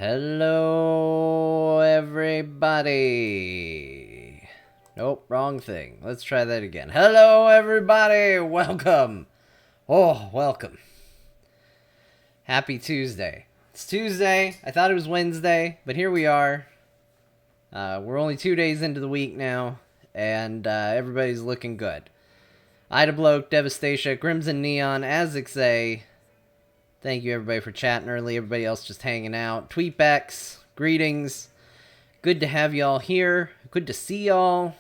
Hello, everybody. Nope, wrong thing. Let's try that again. Hello, everybody. Welcome. Oh, welcome. Happy Tuesday. It's Tuesday. I thought it was Wednesday, but here we are. We're only 2 days into the week now, and everybody's looking good. Ida Bloke, Devastation, Crimson Neon, Azixay. Thank you, everybody, for chatting early. Everybody else just hanging out. Tweetbacks, greetings. Good to have y'all here. Good to see y'all.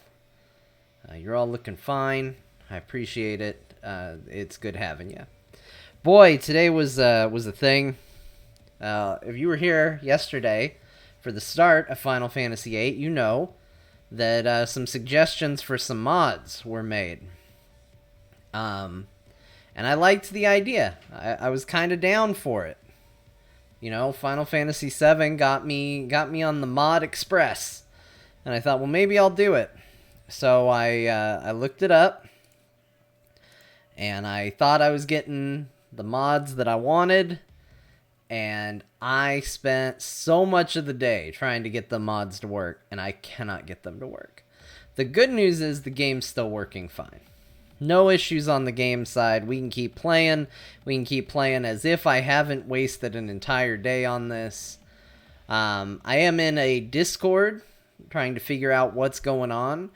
You're all looking fine. I appreciate it. It's good having you. Boy, today was a thing. If you were here yesterday for the start of Final Fantasy VIII, you know that some suggestions for some mods were made. And I liked the idea. I was kind of down for it. You know, Final Fantasy VII got me on the mod express. And I thought, well, maybe I'll do it. So I looked it up. And I thought I was getting the mods that I wanted. And I spent so much of the day trying to get the mods to work. And I cannot get them to work. The good news is the game's still working fine. No issues on the game side. We can keep playing. We can keep playing as if I haven't wasted an entire day on this. I am in a Discord trying to figure out what's going on,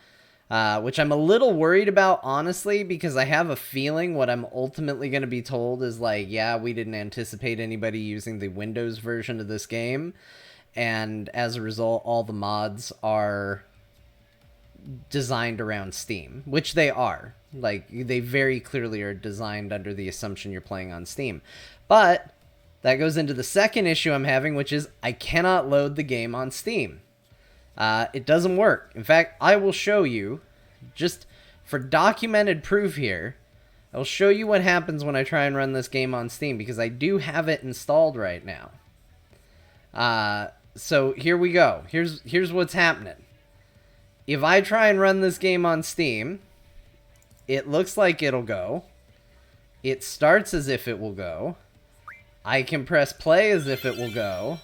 which I'm a little worried about, honestly, because I have a feeling what I'm ultimately going to be told is like, yeah, we didn't anticipate anybody using the Windows version of this game. And as a result, all the mods are designed around Steam, which they are. Like, they very clearly are designed under the assumption you're playing on Steam. But that goes into the second issue I'm having, which is I cannot load the game on Steam. It doesn't work. In fact, I will show you, just for documented proof here, I'll show you what happens when I try and run this game on Steam, because I do have it installed right now. So here we go. Here's what's happening. If I try and run this game on Steam, it looks like it'll go. It starts as if it will go. I can press play as if it will go.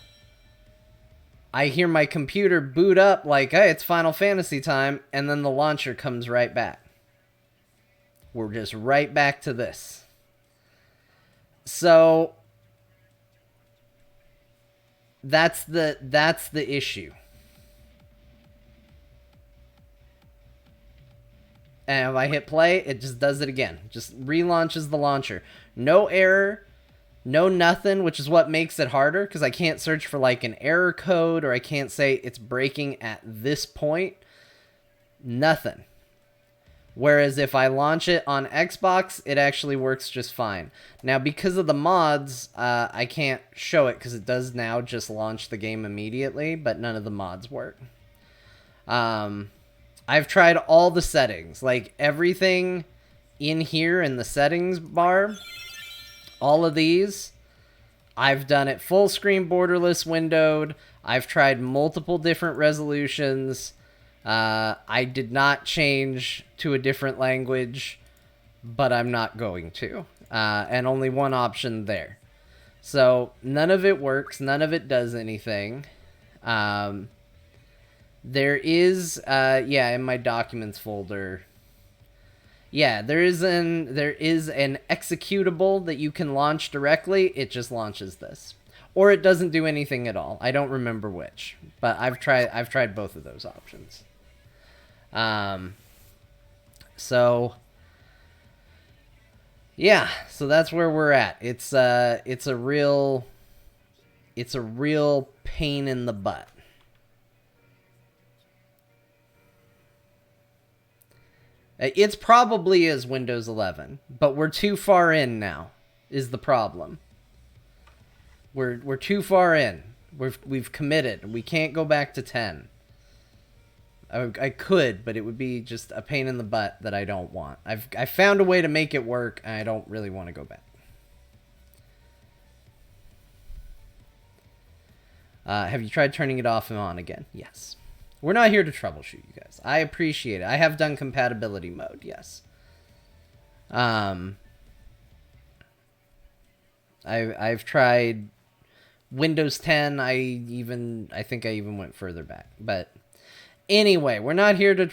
I hear my computer boot up like, hey, it's Final Fantasy time, and then the launcher comes right back. We're just right back to this. So that's the issue. And if I hit play, it just does it again. Just relaunches the launcher. No error, no nothing, which is what makes it harder, because I can't search for like an error code, or I can't say it's breaking at this point. Nothing. Whereas if I launch it on Xbox, it actually works just fine. Now, because of the mods, I can't show it, because it does now just launch the game immediately, but none of the mods work. I've tried all the settings, like everything in here in the settings bar, all of these. I've done it full screen, borderless, windowed. I've tried multiple different resolutions. I did not change to a different language, but I'm not going to. And only one option there. So none of it works. None of it does anything. There is, in my documents folder, there is an executable that you can launch directly. It just launches this, or it doesn't do anything at all. I don't remember which, but I've tried both of those options. So that's where we're at. It's a real pain in the butt. It's probably is Windows 11, but we're too far in now, is the problem. We're too far in. We've committed. We can't go back to 10. I could, but it would be just a pain in the butt that I don't want. I found a way to make it work, and I don't really want to go back. Have you tried turning it off and on again? Yes. We're not here to troubleshoot, you guys. I appreciate it. I have done compatibility mode, yes. I've tried Windows 10, I think I even went further back. But anyway, we're not here to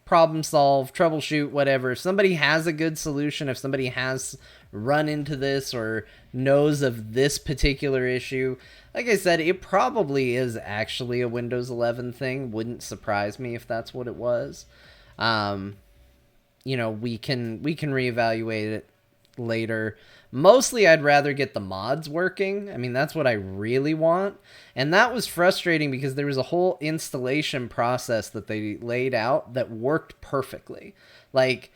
problem solve, troubleshoot, whatever. If somebody has a good solution, if somebody has run into this or knows of this particular issue, like I said, it probably is actually a Windows 11 thing. Wouldn't surprise me if that's what it was. You know, we can reevaluate it later. Mostly I'd rather get the mods working. I mean, that's what I really want. And that was frustrating because there was a whole installation process that they laid out that worked perfectly. Like,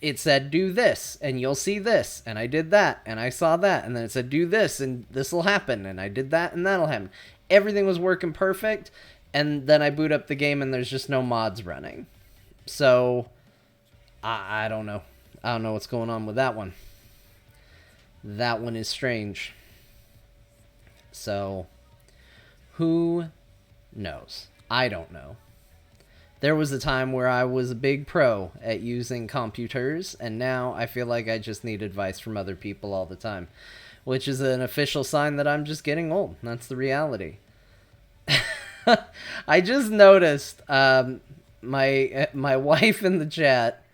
it said, do this, and you'll see this, and I did that, and I saw that, and then it said, do this, and this will happen, and I did that, and that'll happen. Everything was working perfect, and then I boot up the game, and there's just no mods running. So, I don't know. I don't know what's going on with that one. That one is strange. So, who knows? I don't know. There was a time where I was a big pro at using computers, and now I feel like I just need advice from other people all the time, which is an official sign that I'm just getting old. That's the reality. I just noticed my wife in the chat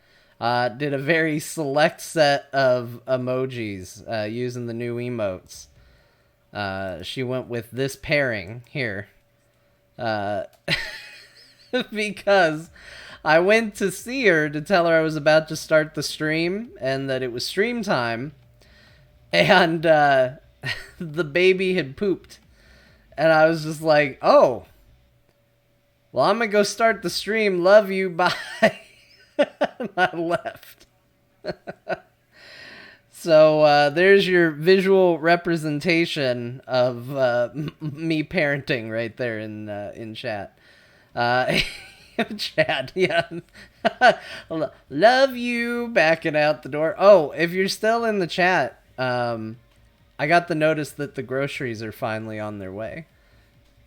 did a very select set of emojis using the new emotes. She went with this pairing here. Because I went to see her to tell her I was about to start the stream and that it was stream time. And the baby had pooped. And I was just like, oh. Well, I'm going to go start the stream. Love you. Bye. And I left. So there's your visual representation of me parenting right there in chat. Chad, yeah. Love you, backing out the door. Oh, if you're still in the chat, I got the notice that the groceries are finally on their way.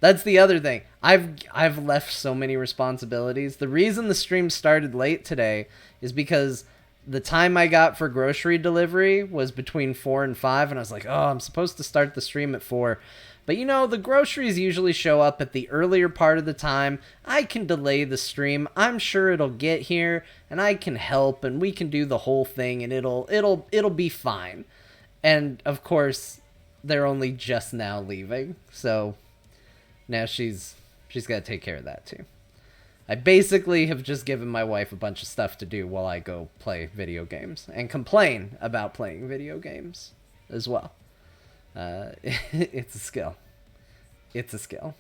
That's the other thing. I've left so many responsibilities. The reason the stream started late today is because the time I got for grocery delivery was between 4 and 5, and I was like, oh, I'm supposed to start the stream at 4. But you know, the groceries usually show up at the earlier part of the time. I can delay the stream. I'm sure it'll get here, and I can help, and we can do the whole thing, and it'll be fine. And of course, they're only just now leaving, so now she's got to take care of that too. I basically have just given my wife a bunch of stuff to do while I go play video games and complain about playing video games as well. It's a skill. It's a skill.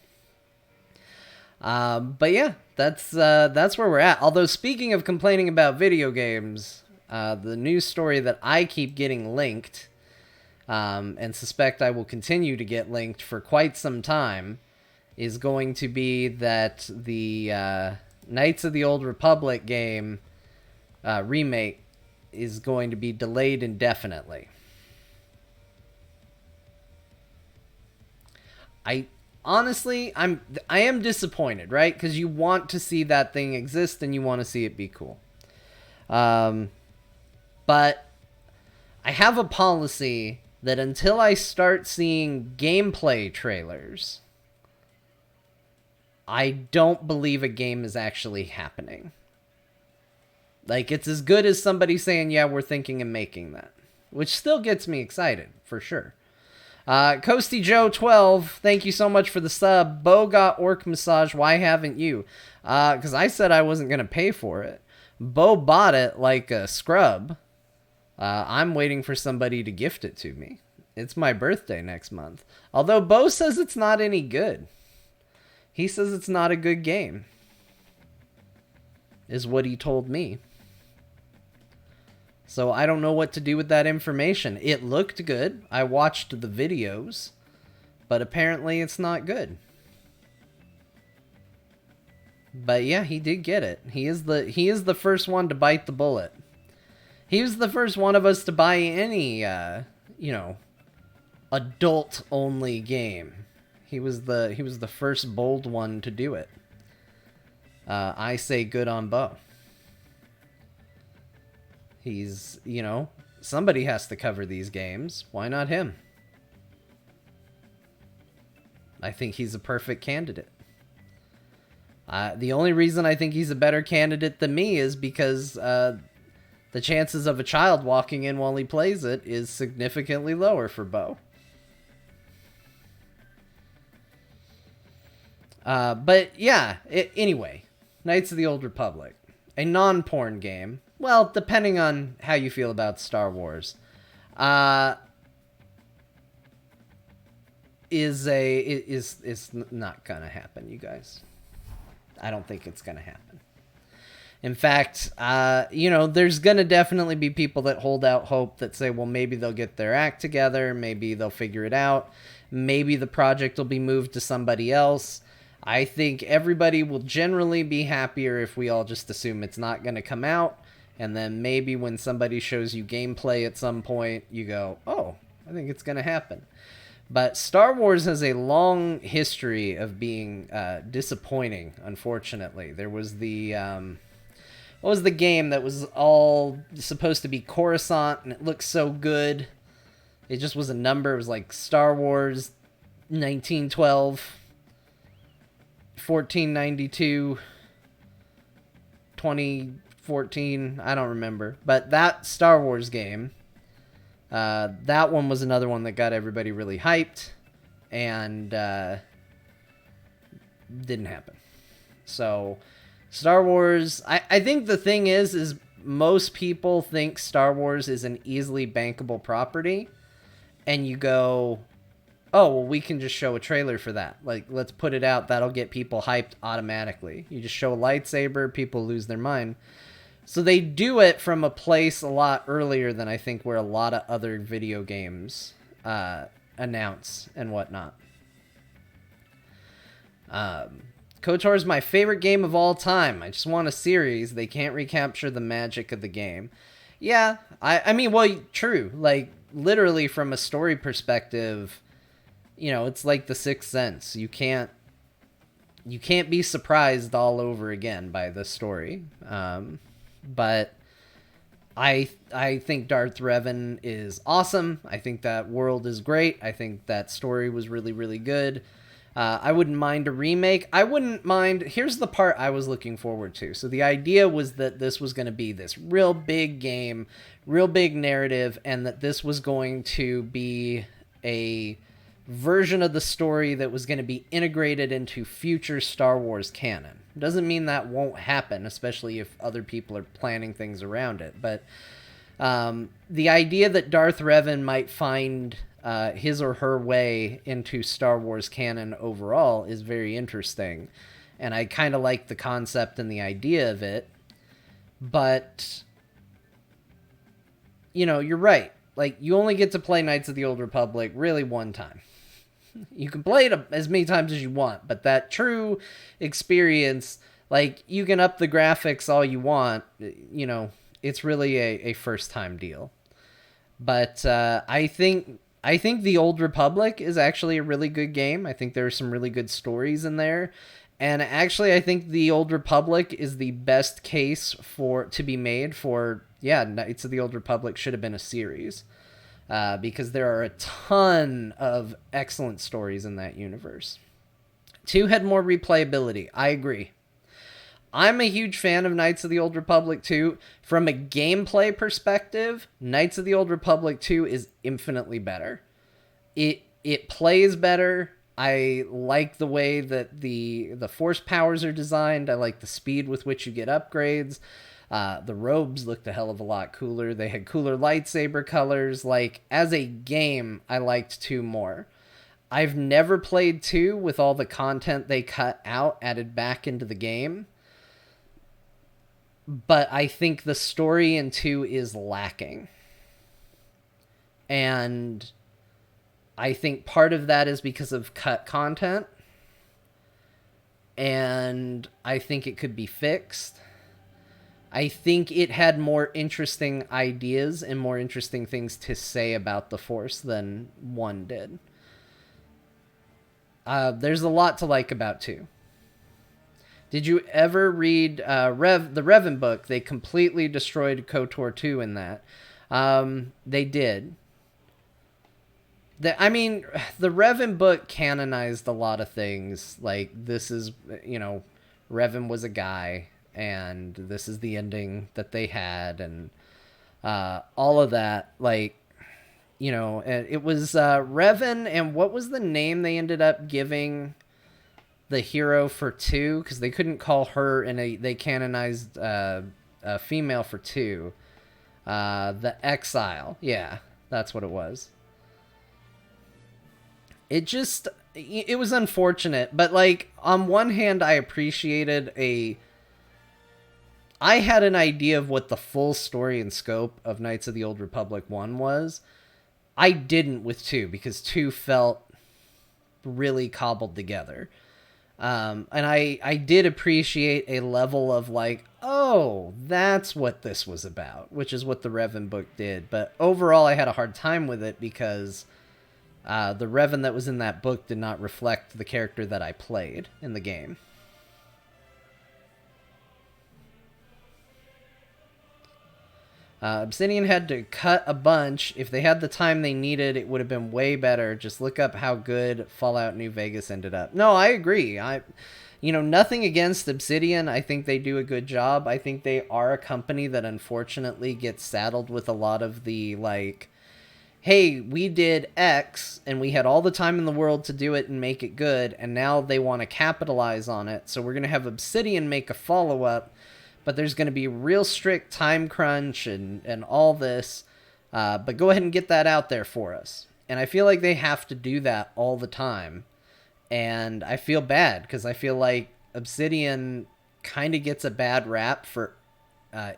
But yeah, that's where we're at. Although, speaking of complaining about video games, the news story that I keep getting linked, and suspect I will continue to get linked for quite some time, is going to be that the Knights of the Old Republic game remake is going to be delayed indefinitely. I am disappointed, right? Because you want to see that thing exist and you want to see it be cool. But I have a policy that until I start seeing gameplay trailers, I don't believe a game is actually happening. Like, it's as good as somebody saying, yeah, we're thinking of making that. Which still gets me excited, for sure. Coasty Joe 12, thank you so much for the sub. Bo got Orc Massage, why haven't you? Because I said I wasn't going to pay for it. Bo bought it like a scrub. I'm waiting for somebody to gift it to me. It's my birthday next month. Although Bo says it's not any good. He says it's not a good game. Is what he told me. So I don't know what to do with that information. It looked good. I watched the videos. But apparently it's not good. But yeah, he did get it. He is the first one to bite the bullet. He was the first one of us to buy any, adult-only game. He was the first bold one to do it. I say good on Bo. He's, somebody has to cover these games. Why not him? I think he's a perfect candidate. The only reason I think he's a better candidate than me is because the chances of a child walking in while he plays it is significantly lower for Bo. But yeah, anyway, Knights of the Old Republic, a non-porn game. Well, depending on how you feel about Star Wars, is not gonna happen, you guys. I don't think it's gonna happen. In fact, there's gonna definitely be people that hold out hope that say, well, maybe they'll get their act together, maybe they'll figure it out, maybe the project will be moved to somebody else. I think everybody will generally be happier if we all just assume it's not going to come out, and then maybe when somebody shows you gameplay at some point, you go, oh, I think it's going to happen. But Star Wars has a long history of being disappointing, unfortunately. There was the... what was the game that was all supposed to be Coruscant, and it looked so good? It just was a number. It was like Star Wars 1912... 1492, 2014, I don't remember. But that Star Wars game, that one was another one that got everybody really hyped, and didn't happen. So, Star Wars, I think the thing is most people think Star Wars is an easily bankable property, and you go... oh, well, we can just show a trailer for that. Like, let's put it out. That'll get people hyped automatically. You just show a lightsaber, people lose their mind. So they do it from a place a lot earlier than I think where a lot of other video games announce and whatnot. KoTOR is my favorite game of all time. I just want a series. They can't recapture the magic of the game. Yeah, I mean, well, true. Like, literally from a story perspective... it's like The Sixth Sense. You can't be surprised all over again by the story. But I think Darth Revan is awesome. I think that world is great. I think that story was really, really good. I wouldn't mind a remake. I wouldn't mind... here's the part I was looking forward to. So the idea was that this was going to be this real big game, real big narrative, and that this was going to be a... version of the story that was going to be integrated into future Star Wars canon. Doesn't mean that won't happen, especially if other people are planning things around it. But the idea that Darth Revan might find his or her way into Star Wars canon overall is very interesting. And I kind of like the concept and the idea of it. But, you're right. Like, you only get to play Knights of the Old Republic really one time. You can play it as many times as you want, but that true experience, like, you can up the graphics all you want, it's really a first-time deal. But I think the Old Republic is actually a really good game. I think there are some really good stories in there. And actually, I think the Old Republic is the best case to be made for, Knights of the Old Republic should have been a series. Because there are a ton of excellent stories in that universe. 2 had more replayability. I agree. I'm a huge fan of Knights of the Old Republic 2. From a gameplay perspective, Knights of the Old Republic 2 is infinitely better. It plays better. I like the way that the force powers are designed. I like the speed with which you get upgrades. The robes looked a hell of a lot cooler. They had cooler lightsaber colors. Like, as a game, I liked 2 more. I've never played 2 with all the content they cut out added back into the game. But I think the story in 2 is lacking. And I think part of that is because of cut content. And I think it could be fixed. I think it had more interesting ideas and more interesting things to say about the Force than 1 did. There's a lot to like about 2. Did you ever read the Revan book? They completely destroyed KoTOR 2 in that. They did. I mean, the Revan book canonized a lot of things. Like, this is, Revan was a guy, and this is the ending that they had, and all of that. Like, it was Revan, and what was the name they ended up giving the hero for 2? Because they couldn't call her they canonized a female for 2. The Exile. Yeah, that's what it was. It was unfortunate, but like on one hand I had an idea of what the full story and scope of Knights of the Old Republic 1 was. I didn't with 2 because 2 felt really cobbled together. And I did appreciate a level of like, oh, that's what this was about, which is what the Revan book did. But overall I had a hard time with it because the Revan that was in that book did not reflect the character that I played in the game. Obsidian had to cut a bunch. If they had the time they needed, it would have been way better. Just look up how good Fallout New Vegas ended up. No, I agree. Nothing against Obsidian. I think they do a good job. I think they are a company that unfortunately gets saddled with a lot of the, like, hey, we did X, and we had all the time in the world to do it and make it good, and now they want to capitalize on it, so we're going to have Obsidian make a follow-up, but there's going to be real strict time crunch and all this, but go ahead and get that out there for us. And I feel like they have to do that all the time, and I feel bad, because I feel like Obsidian kind of gets a bad rap for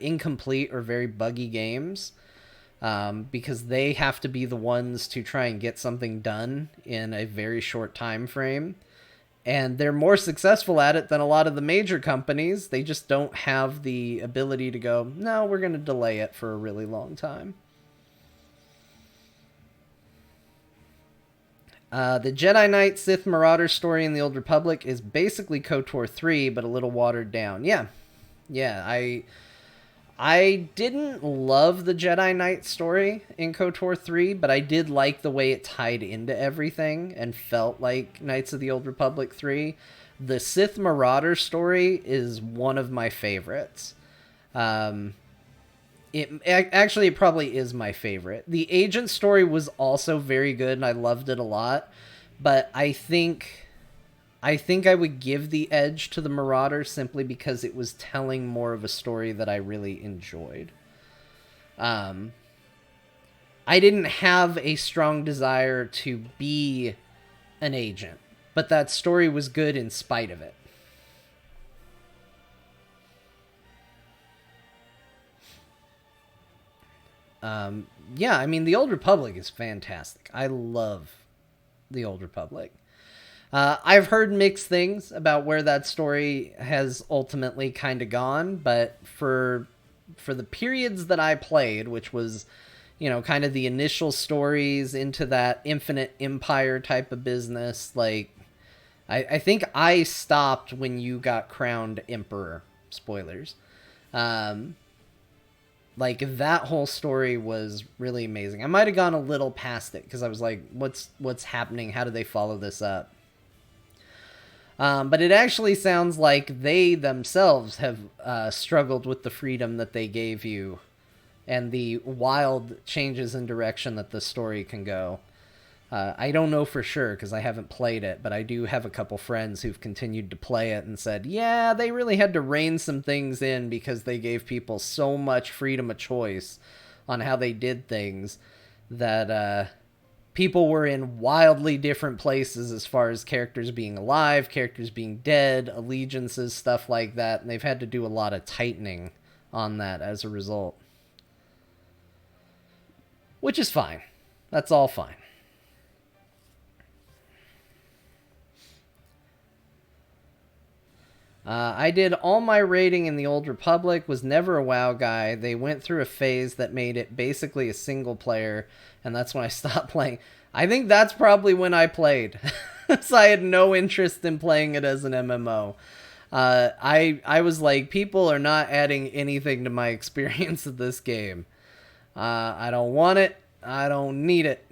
incomplete or very buggy games, because they have to be the ones to try and get something done in a very short time frame. And they're more successful at it than a lot of the major companies. They just don't have the ability to go, no, we're going to delay it for a really long time. The Jedi Knight Sith Marauder story in the Old Republic is basically KoTOR 3, but a little watered down. Yeah, I didn't love the Jedi Knight story in KoTOR 3, but I did like the way it tied into everything and felt like Knights of the Old Republic 3. The Sith Marauder story is one of my favorites. It probably is my favorite. The Agent story was also very good, and I loved it a lot, but I think I would give the edge to the Marauder simply because it was telling more of a story that I really enjoyed. I didn't have a strong desire to be an agent, but that story was good in spite of it. Yeah, I mean, the Old Republic is fantastic. I love the Old Republic. I've heard mixed things about where that story has ultimately kind of gone, but for the periods that I played, which was, kind of the initial stories into that Infinite Empire type of business, like, I think I stopped when you got crowned Emperor. Spoilers. Like, that whole story was really amazing. I might have gone a little past it, because I was like, what's happening? How do they follow this up? But it actually sounds like they themselves have struggled with the freedom that they gave you and the wild changes in direction that the story can go. I don't know for sure because I haven't played it, but I do have a couple friends who've continued to play it and said, yeah, they really had to rein some things in because they gave people so much freedom of choice on how they did things that people were in wildly different places as far as characters being alive, characters being dead, allegiances, stuff like that, and they've had to do a lot of tightening on that as a result. Which is fine. That's all fine. I did all my raiding in the Old Republic, was never a WoW guy. They went through a phase that made it basically a single player, and that's when I stopped playing. I think that's probably when I played. So I had no interest in playing it as an MMO. I was like, people are not adding anything to my experience of this game. I don't want it. I don't need it.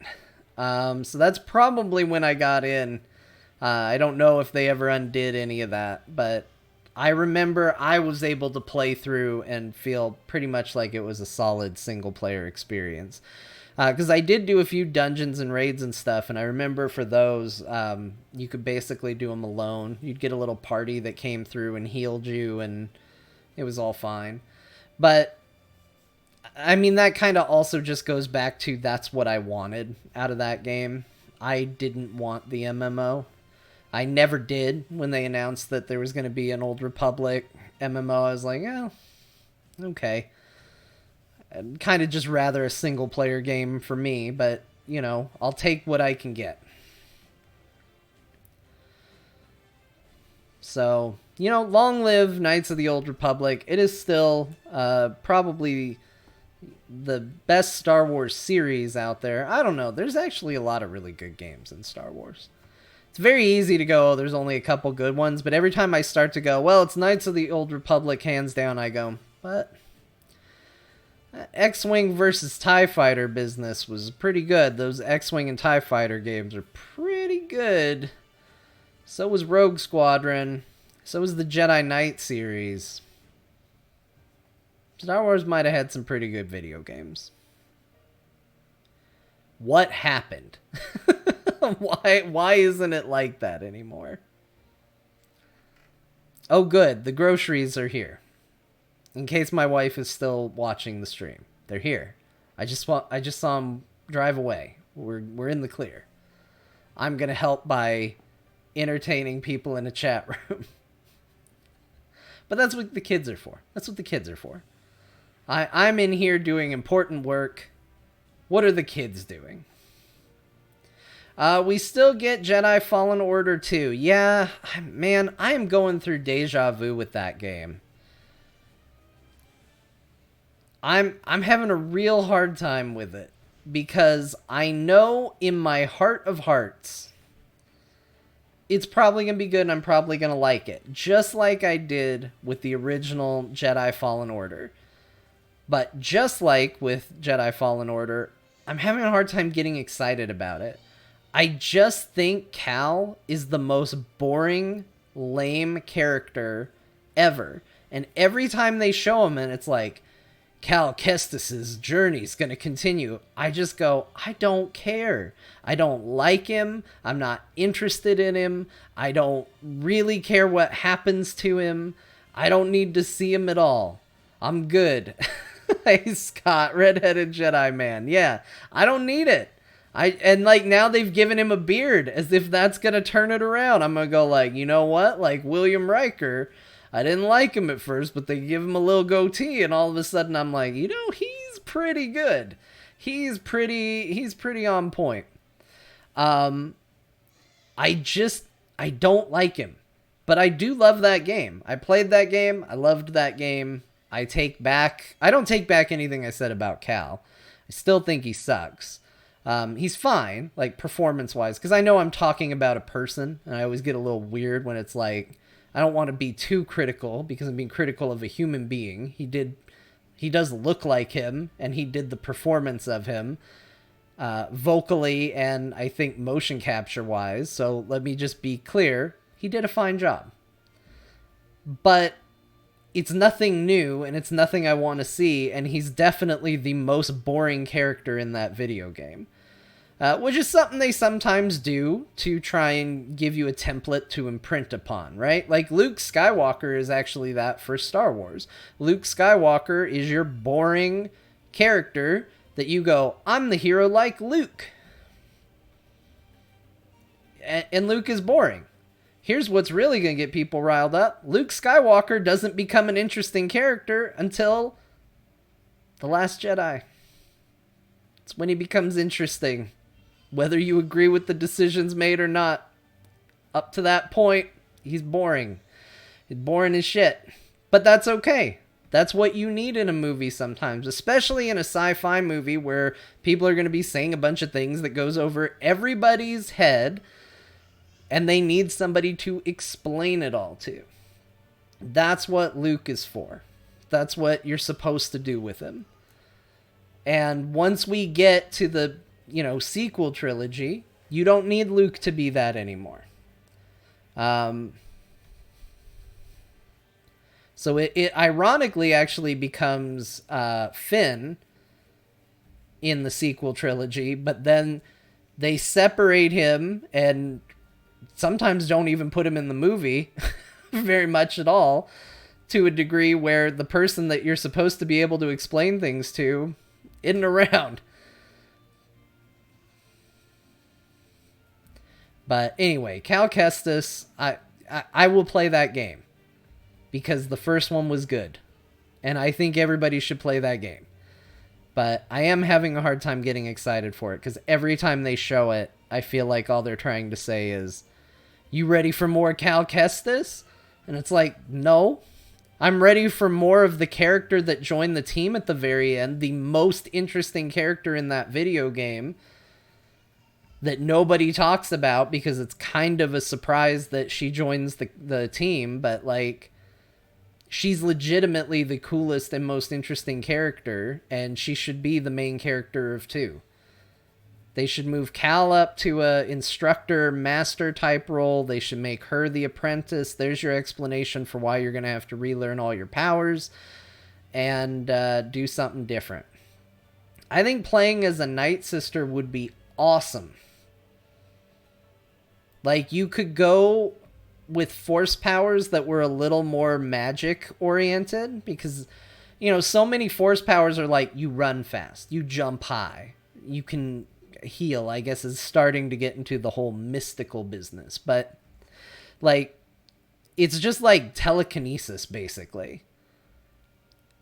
So that's probably when I got in. I don't know if they ever undid any of that, but I remember I was able to play through and feel pretty much like it was a solid single-player experience. Because I did do a few dungeons and raids and stuff, and I remember for those, you could basically do them alone. You'd get a little party that came through and healed you, and it was all fine. But, I mean, that kind of also just goes back to that's what I wanted out of that game. I didn't want the MMO. I never did when they announced that there was going to be an Old Republic MMO. I was like, oh, okay. I'd kind of just rather a single-player game for me, but, you know, I'll take what I can get. So, you know, long live Knights of the Old Republic. It is still probably the best Star Wars series out there. I don't know. There's actually a lot of really good games in Star Wars. It's very easy to go, oh, there's only a couple good ones, but every time I start to go, well, it's Knights of the Old Republic, hands down, I go, what? X-Wing versus TIE Fighter business was pretty good. Those X-Wing and TIE Fighter games are pretty good. So was Rogue Squadron. So was the Jedi Knight series. Star Wars might have had some pretty good video games. What happened? Why isn't it like that anymore? Oh, good. The groceries are here. In case my wife is still watching the stream, they're here. I just saw them drive away. We're in the clear. I'm gonna help by entertaining people in a chat room. But that's what the kids are for. That's what the kids are for. I'm in here doing important work. What are the kids doing? We still get Jedi Fallen Order 2. Yeah, man, I am going through deja vu with that game. I'm having a real hard time with it because I know in my heart of hearts it's probably going to be good and I'm probably going to like it, just like I did with the original Jedi Fallen Order. But just like with Jedi Fallen Order, I'm having a hard time getting excited about it. I just think Cal is the most boring, lame character ever. And every time they show him and it's like, Cal Kestis's journey's going to continue, I just go, I don't care. I don't like him. I'm not interested in him. I don't really care what happens to him. I don't need to see him at all. I'm good. Hey, Scott, redheaded Jedi man. Yeah, I don't need it. And like now they've given him a beard as if that's going to turn it around. I'm going to go like, you know what? Like William Riker, I didn't like him at first, but they give him a little goatee and all of a sudden I'm like, you know, he's pretty good. He's pretty on point. I don't like him, but I do love that game. I played that game. I loved that game. I don't take back anything I said about Cal. I still think he sucks. He's fine, like performance-wise, because I know I'm talking about a person, and I always get a little weird when it's like, I don't want to be too critical, because I'm being critical of a human being. He does look like him, and he did the performance of him, vocally, and I think motion capture-wise, so let me just be clear, he did a fine job. But it's nothing new, and it's nothing I want to see, and he's definitely the most boring character in that video game. Which is something they sometimes do to try and give you a template to imprint upon, right? Like Luke Skywalker is actually that for Star Wars. Luke Skywalker is your boring character that you go, I'm the hero like Luke. And Luke is boring. Here's what's really going to get people riled up. Luke Skywalker doesn't become an interesting character until The Last Jedi. It's when he becomes interesting. Whether you agree with the decisions made or not, up to that point, he's boring. He's boring as shit. But that's okay. That's what you need in a movie sometimes, especially in a sci-fi movie where people are going to be saying a bunch of things that goes over everybody's head, and they need somebody to explain it all to. That's what Luke is for. That's what you're supposed to do with him. And once we get to the sequel trilogy, you don't need Luke to be that anymore. So it ironically actually becomes Finn in the sequel trilogy, but then they separate him and sometimes don't even put him in the movie very much at all, to a degree where the person that you're supposed to be able to explain things to isn't around. But anyway, Cal Kestis, I will play that game because the first one was good, and I think everybody should play that game. But I am having a hard time getting excited for it because every time they show it, I feel like all they're trying to say is, "You ready for more Cal Kestis?" And it's like, no. I'm ready for more of the character that joined the team at the very end, the most interesting character in that video game that nobody talks about because it's kind of a surprise that she joins the team, but like, she's legitimately the coolest and most interesting character, and she should be the main character of 2. They should move Cal up to a instructor, master type role. They should make her the apprentice. There's your explanation for why you're going to have to relearn all your powers and do something different. I think playing as a Night Sister would be awesome. Like, you could go with force powers that were a little more magic oriented because, so many force powers are like, you run fast, you jump high, you can heal, I guess, is starting to get into the whole mystical business, but like, it's just like telekinesis basically.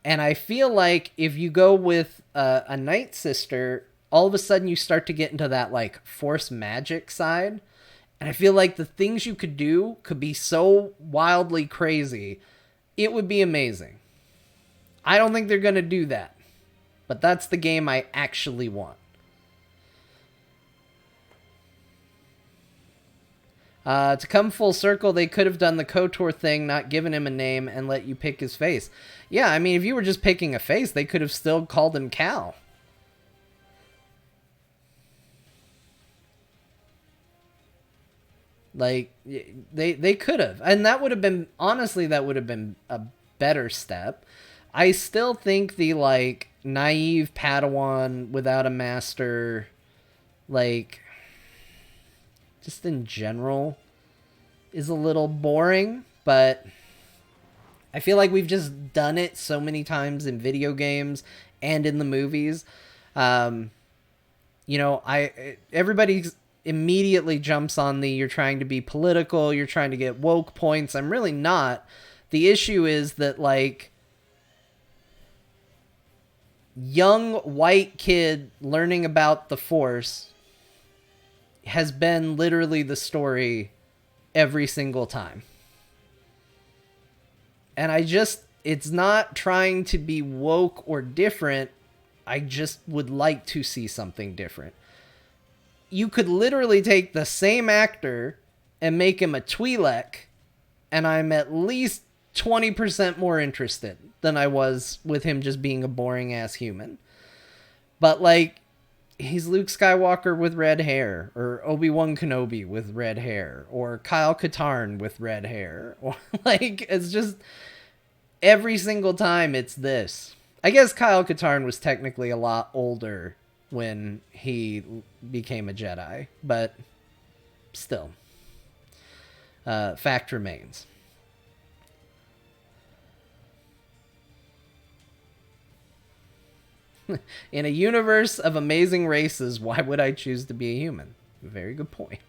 And I feel like if you go with a Night Sister, all of a sudden you start to get into that like force magic side, and I feel like the things you could do could be so wildly crazy, it would be amazing. I don't think they're gonna do that, but that's the game I actually want. To come full circle, they could have done the KoTOR thing, not given him a name, and let you pick his face. Yeah, I mean, if you were just picking a face, they could have still called him Cal. Like, they could have. And that would have been, honestly, that would have been a better step. I still think the, like, naive Padawan without a master, like, just in general, is a little boring, but I feel like we've just done it so many times in video games and in the movies. Everybody immediately jumps on you're trying to be political, you're trying to get woke points. I'm really not. The issue is that, like, young white kid learning about the Force has been literally the story every single time. And it's not trying to be woke or different. I just would like to see something different. You could literally take the same actor and make him a Twi'lek, and I'm at least 20% more interested than I was with him just being a boring ass human. But like, he's Luke Skywalker with red hair, or Obi-Wan Kenobi with red hair, or Kyle Katarn with red hair, or like, it's just every single time it's this. I guess Kyle Katarn was technically a lot older when he became a Jedi, but still, fact remains. In a universe of amazing races, why would I choose to be a human? Very good point.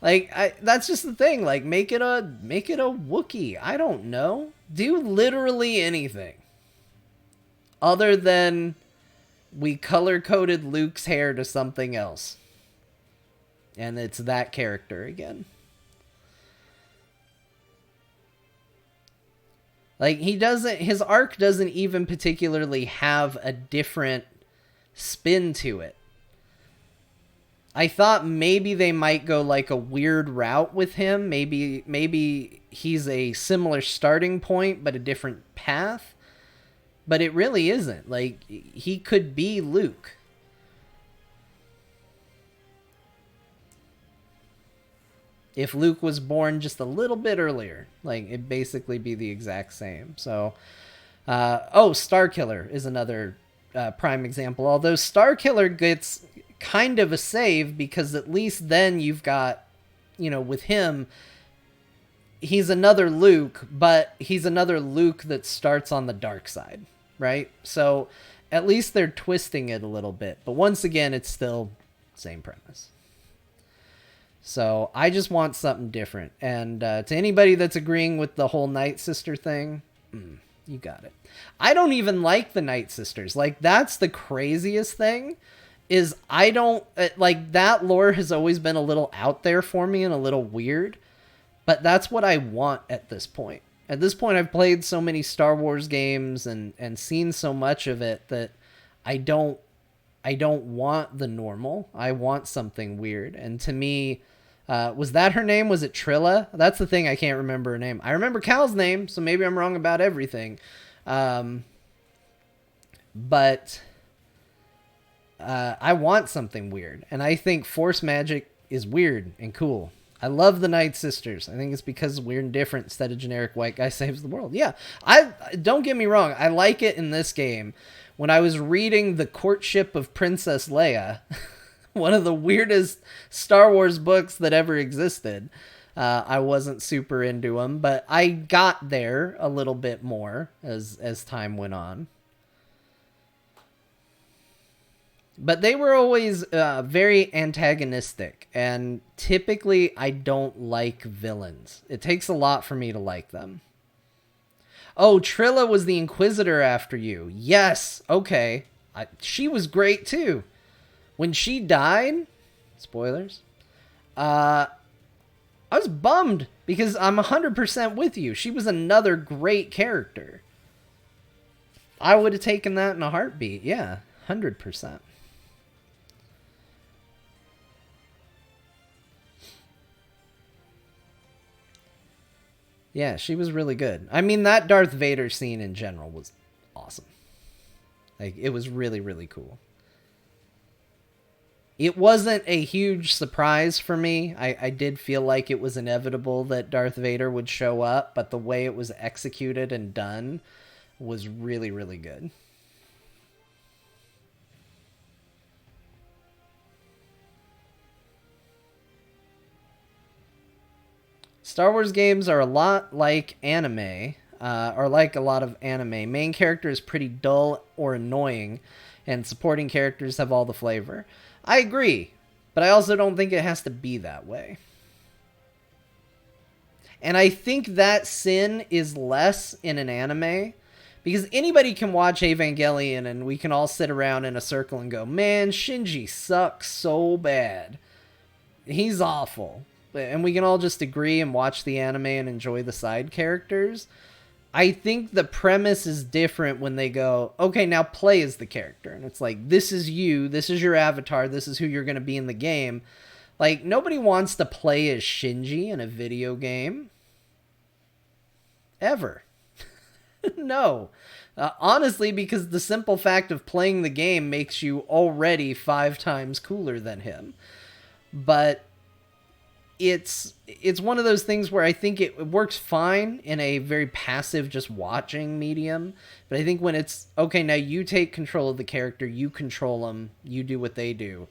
Like, that's just the thing. Like, make it a Wookiee. I don't know. Do literally anything other than we color-coded Luke's hair to something else, and it's that character again. Like, his arc doesn't even particularly have a different spin to it. I thought maybe they might go like a weird route with him. Maybe he's a similar starting point, but a different path. But it really isn't. Like, he could be Luke. If Luke was born just a little bit earlier, like, it'd basically be the exact same. So, Starkiller is another prime example. Although Starkiller gets kind of a save because at least then you've got, with him, he's another Luke, but he's another Luke that starts on the dark side, right? So at least they're twisting it a little bit. But once again, it's still same premise. So I just want something different. And to anybody that's agreeing with the whole Night Sister thing, you got it. I don't even like the Night Sisters. Like, that's the craziest thing, is I don't... Like, that lore has always been a little out there for me and a little weird. But that's what I want at this point. At this point, I've played so many Star Wars games and seen so much of it that I don't want the normal. I want something weird. And to me... was that her name? Was it Trilla? That's the thing. I can't remember her name. I remember Cal's name, so maybe I'm wrong about everything. But I want something weird. And I think Force magic is weird and cool. I love the Night Sisters. I think it's because weird and different instead of generic white guy saves the world. Yeah, don't get me wrong. I like it in this game. When I was reading The Courtship of Princess Leia... one of the weirdest Star Wars books that ever existed. I wasn't super into them, but I got there a little bit more as time went on. But they were always very antagonistic, and typically I don't like villains. It takes a lot for me to like them. Oh, Trilla was the Inquisitor after you. Yes, okay. She was great too. When she died, spoilers, I was bummed because I'm 100% with you. She was another great character. I would have taken that in a heartbeat. Yeah, 100%. Yeah, she was really good. I mean, that Darth Vader scene in general was awesome. Like, it was really, really cool. It wasn't a huge surprise for me. I did feel like it was inevitable that Darth Vader would show up, but the way it was executed and done was really, really good. Star Wars games are a lot like anime, or like a lot of anime. Main character is pretty dull or annoying, and supporting characters have all the flavor. I agree, but I also don't think it has to be that way. And I think that sin is less in an anime, because anybody can watch Evangelion and we can all sit around in a circle and go, man, Shinji sucks so bad. He's awful. And we can all just agree and watch the anime and enjoy the side characters. I think the premise is different when they go, okay, now play as the character. And it's like, this is you, this is your avatar, this is who you're going to be in the game. Like, nobody wants to play as Shinji in a video game. Ever. No. Honestly, because the simple fact of playing the game makes you already 5 times cooler than him. But it's one of those things where I think it works fine in a very passive, just watching medium. But I think when it's, okay, now you take control of the character, you control them, you do what they do.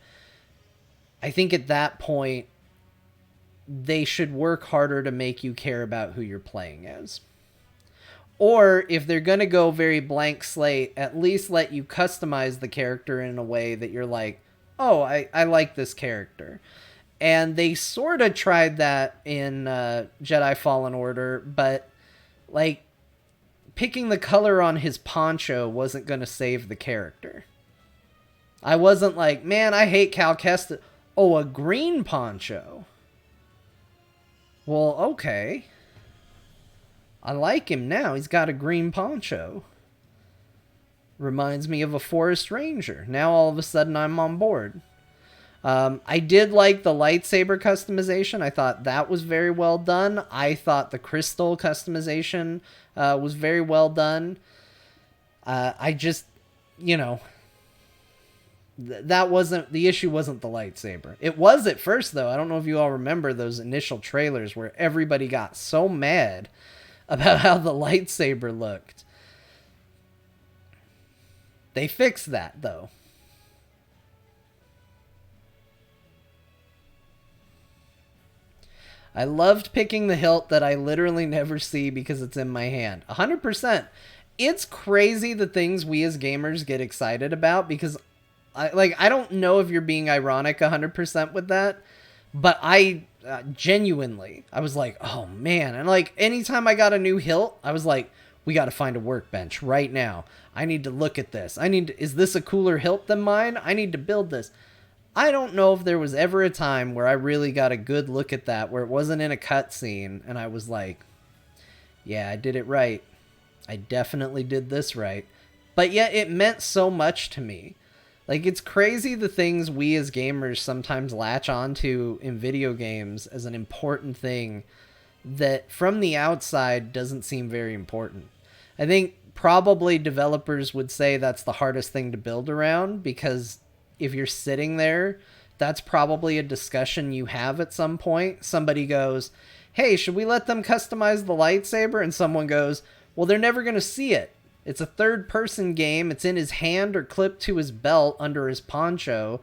I think at that point, they should work harder to make you care about who you're playing as. Or if they're going to go very blank slate, at least let you customize the character in a way that you're like, oh, I like this character. And they sort of tried that in Jedi Fallen Order, but like picking the color on his poncho wasn't going to save the character. I wasn't like, man, I hate Cal Kestis. Oh, a green poncho. Well, okay. I like him now. He's got a green poncho. Reminds me of a forest ranger. Now all of a sudden I'm on board. I did like the lightsaber customization. I thought that was very well done. I thought the crystal customization was very well done. I just, That wasn't the issue. Wasn't the lightsaber. It was at first, though. I don't know if you all remember those initial trailers where everybody got so mad about how the lightsaber looked. They fixed that, though. I loved picking the hilt that I literally never see because it's in my hand. 100%. It's crazy the things we as gamers get excited about, because I don't know if you're being ironic 100% with that, but I genuinely, I was like, oh man. And like anytime I got a new hilt, I was like, we got to find a workbench right now. I need to look at this. Is this a cooler hilt than mine? I need to build this. I don't know if there was ever a time where I really got a good look at that, where it wasn't in a cutscene, and I was like, yeah, I did it right. I definitely did this right. But yet it meant so much to me. Like, it's crazy the things we as gamers sometimes latch onto in video games as an important thing that from the outside doesn't seem very important. I think probably developers would say that's the hardest thing to build around, because if you're sitting there, that's probably a discussion you have at some point. Somebody goes, hey, should we let them customize the lightsaber? And someone goes, well, they're never going to see it. It's a third-person game. It's in his hand or clipped to his belt under his poncho.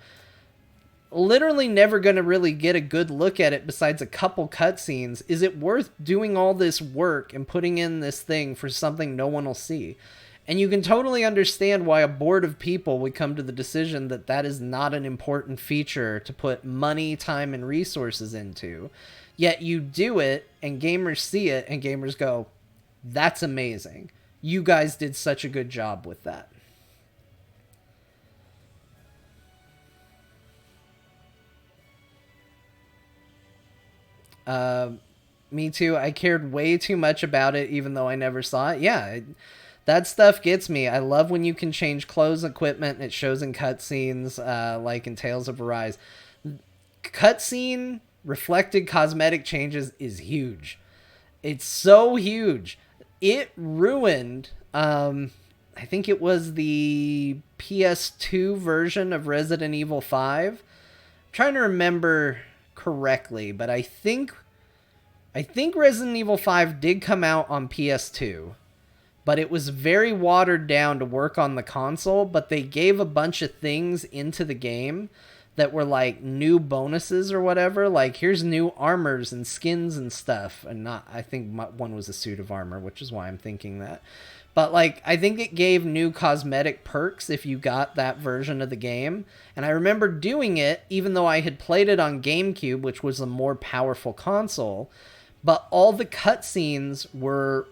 Literally never going to really get a good look at it besides a couple cutscenes. Is it worth doing all this work and putting in this thing for something no one will see? And you can totally understand why a board of people would come to the decision that that is not an important feature to put money, time, and resources into. Yet you do it, and gamers see it, and gamers go, that's amazing. You guys did such a good job with that. Me too. I cared way too much about it, even though I never saw it. Yeah, that stuff gets me. I love when you can change clothes, equipment, and it shows in cutscenes, like in Tales of Arise. Cutscene reflected cosmetic changes is huge. It's so huge. It ruined, I think it was the PS2 version of Resident Evil 5. I'm trying to remember correctly, but I think Resident Evil 5 did come out on PS2, but it was very watered down to work on the console, but they gave a bunch of things into the game that were like new bonuses or whatever. Like, here's new armors and skins and stuff. And not, I think one was a suit of armor, which is why I'm thinking that. But like, I think it gave new cosmetic perks if you got that version of the game. And I remember doing it, even though I had played it on GameCube, which was a more powerful console. But all the cutscenes were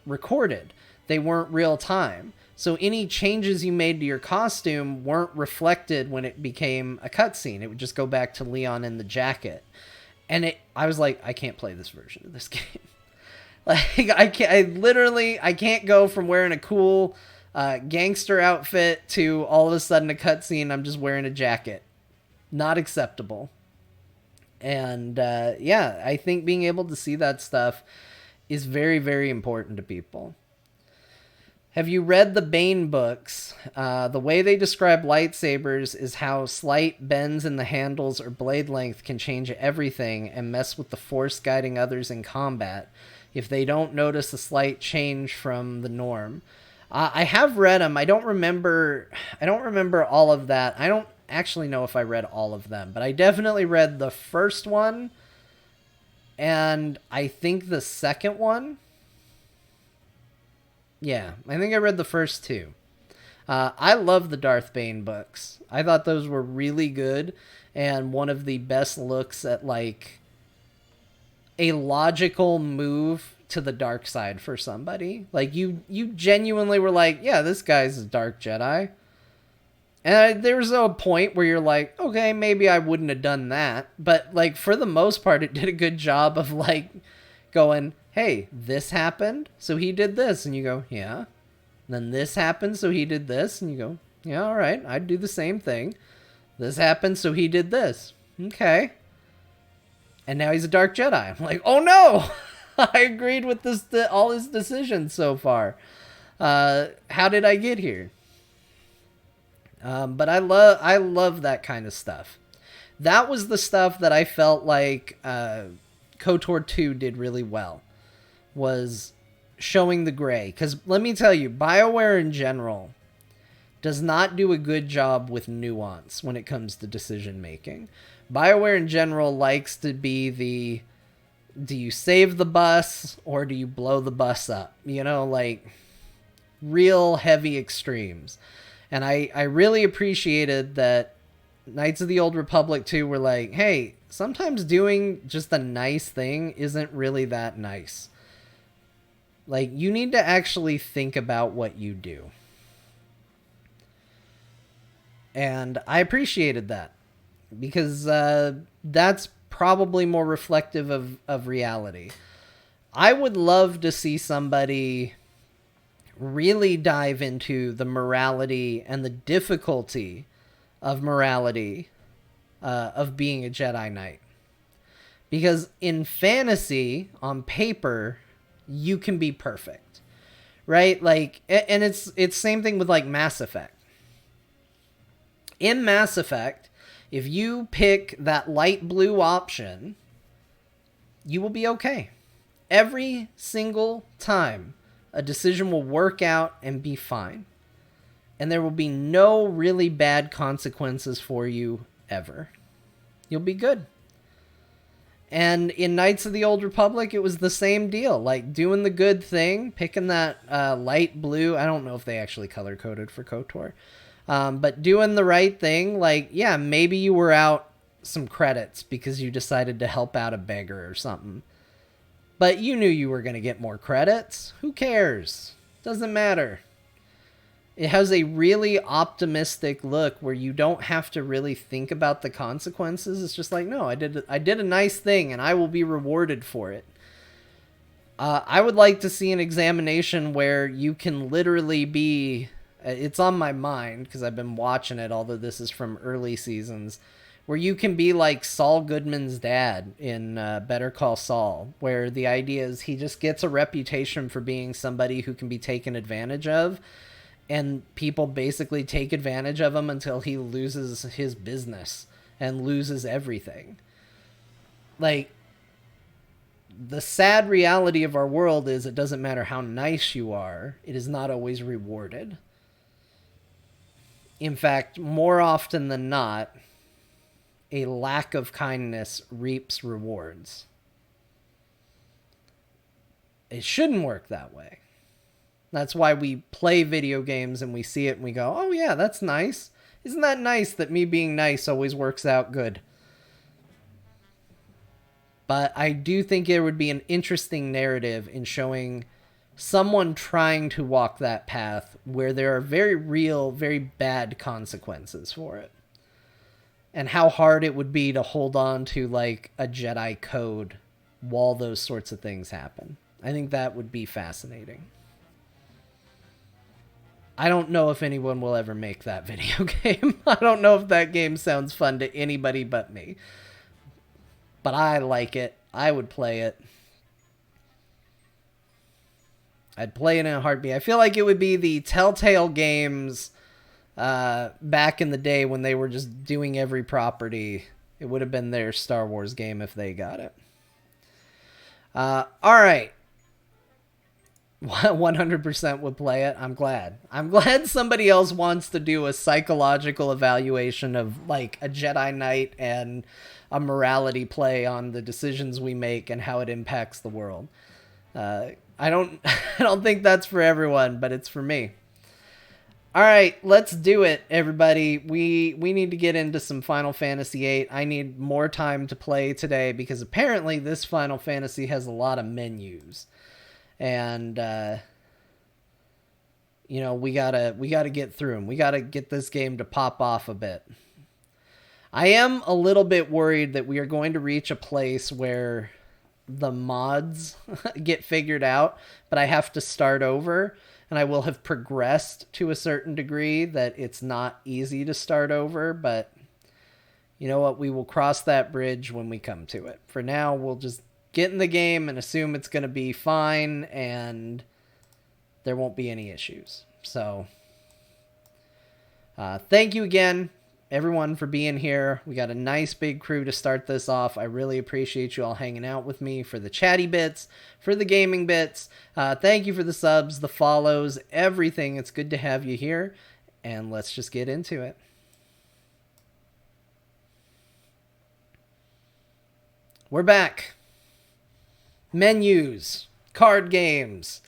recorded. They weren't real time. So any changes you made to your costume weren't reflected when it became a cutscene. It would just go back to Leon in the jacket. And I was like, I can't play this version of this game. Like, I can't go from wearing a cool gangster outfit to all of a sudden a cutscene I'm just wearing a jacket. Not acceptable. And yeah, I think being able to see that stuff is very, very important to people. Have you read the Bane books? The way they describe lightsabers is how slight bends in the handles or blade length can change everything and mess with the force guiding others in combat if they don't notice a slight change from the norm. I have read them. I don't remember all of that. I don't actually know if I read all of them, but I definitely read the first one, and I think the second one. Yeah, I think I read the first two. I love the Darth Bane books. I thought those were really good, and one of the best looks at like a logical move to the dark side for somebody. Like, you genuinely were like, yeah, this guy's a dark Jedi. And there was a point where you're like, okay, maybe I wouldn't have done that. But like, for the most part, it did a good job of like going, hey, this happened, so he did this. And you go, yeah. And then this happened, so he did this. And you go, yeah, all right, I'd do the same thing. This happened, so he did this. Okay. And now he's a dark Jedi. I'm like, oh no! I agreed with all his decisions so far. How did I get here? But I love that kind of stuff. That was the stuff that I felt like KoTOR 2 did really well, was showing the gray. Because let me tell you, BioWare in general does not do a good job with nuance when it comes to decision making. BioWare in general likes to be the, do you save the bus or do you blow the bus up? You know, like real heavy extremes. And I really appreciated that Knights of the Old Republic 2 were like, hey, sometimes doing just a nice thing isn't really that nice. Like, you need to actually think about what you do. And I appreciated that. Because that's probably more reflective of reality. I would love to see somebody really dive into the morality and the difficulty of morality of being a Jedi Knight. Because in fantasy, on paper, you can be perfect. Right? Like, and it's same thing with like Mass Effect. In Mass Effect, if you pick that light blue option, you will be okay. Every single time, a decision will work out and be fine. And there will be no really bad consequences for you ever. You'll be good. And in Knights of the Old Republic, it was the same deal. Like, doing the good thing, picking that light blue. I don't know if they actually color-coded for KoTOR. But doing the right thing, like, yeah, maybe you were out some credits because you decided to help out a beggar or something. But you knew you were going to get more credits. Who cares? Doesn't matter. It has a really optimistic look where you don't have to really think about the consequences. It's just like, no, I did a nice thing and I will be rewarded for it. I would like to see an examination where you can literally be... It's on my mind because I've been watching it, although this is from early seasons, where you can be like Saul Goodman's dad in Better Call Saul, where the idea is he just gets a reputation for being somebody who can be taken advantage of, and people basically take advantage of him until he loses his business and loses everything. Like, the sad reality of our world is it doesn't matter how nice you are, it is not always rewarded. In fact, more often than not, a lack of kindness reaps rewards. It shouldn't work that way. That's why we play video games and we see it and we go, oh yeah, that's nice. Isn't that nice that me being nice always works out good? But I do think it would be an interesting narrative in showing someone trying to walk that path where there are very real, very bad consequences for it. And how hard it would be to hold on to like a Jedi code while those sorts of things happen. I think that would be fascinating. I don't know if anyone will ever make that video game. I don't know if that game sounds fun to anybody but me. But I like it. I would play it. I'd play it in a heartbeat. I feel like it would be the Telltale games back in the day when they were just doing every property. It would have been their Star Wars game if they got it. All right. 100% would play it. I'm glad. I'm glad somebody else wants to do a psychological evaluation of like a Jedi Knight and a morality play on the decisions we make and how it impacts the world. I don't think that's for everyone, but it's for me. All right, let's do it, everybody. We need to get into some Final Fantasy VIII. I need more time to play today because apparently this Final Fantasy has a lot of menus. And you know, we gotta get through them. We gotta get this game to pop off a bit. I am a little bit worried that we are going to reach a place where the mods get figured out, but I have to start over, and I will have progressed to a certain degree that it's not easy to start over, but you know what? We will cross that bridge when we come to it. For now, we'll just get in the game and assume it's going to be fine and there won't be any issues. So, Thank you again, everyone, for being here. We got a nice big crew to start this off. I really appreciate you all hanging out with me for the chatty bits, for the gaming bits. Thank you for the subs, the follows, everything. It's good to have you here, and let's just get into it. We're back. Menus, card games,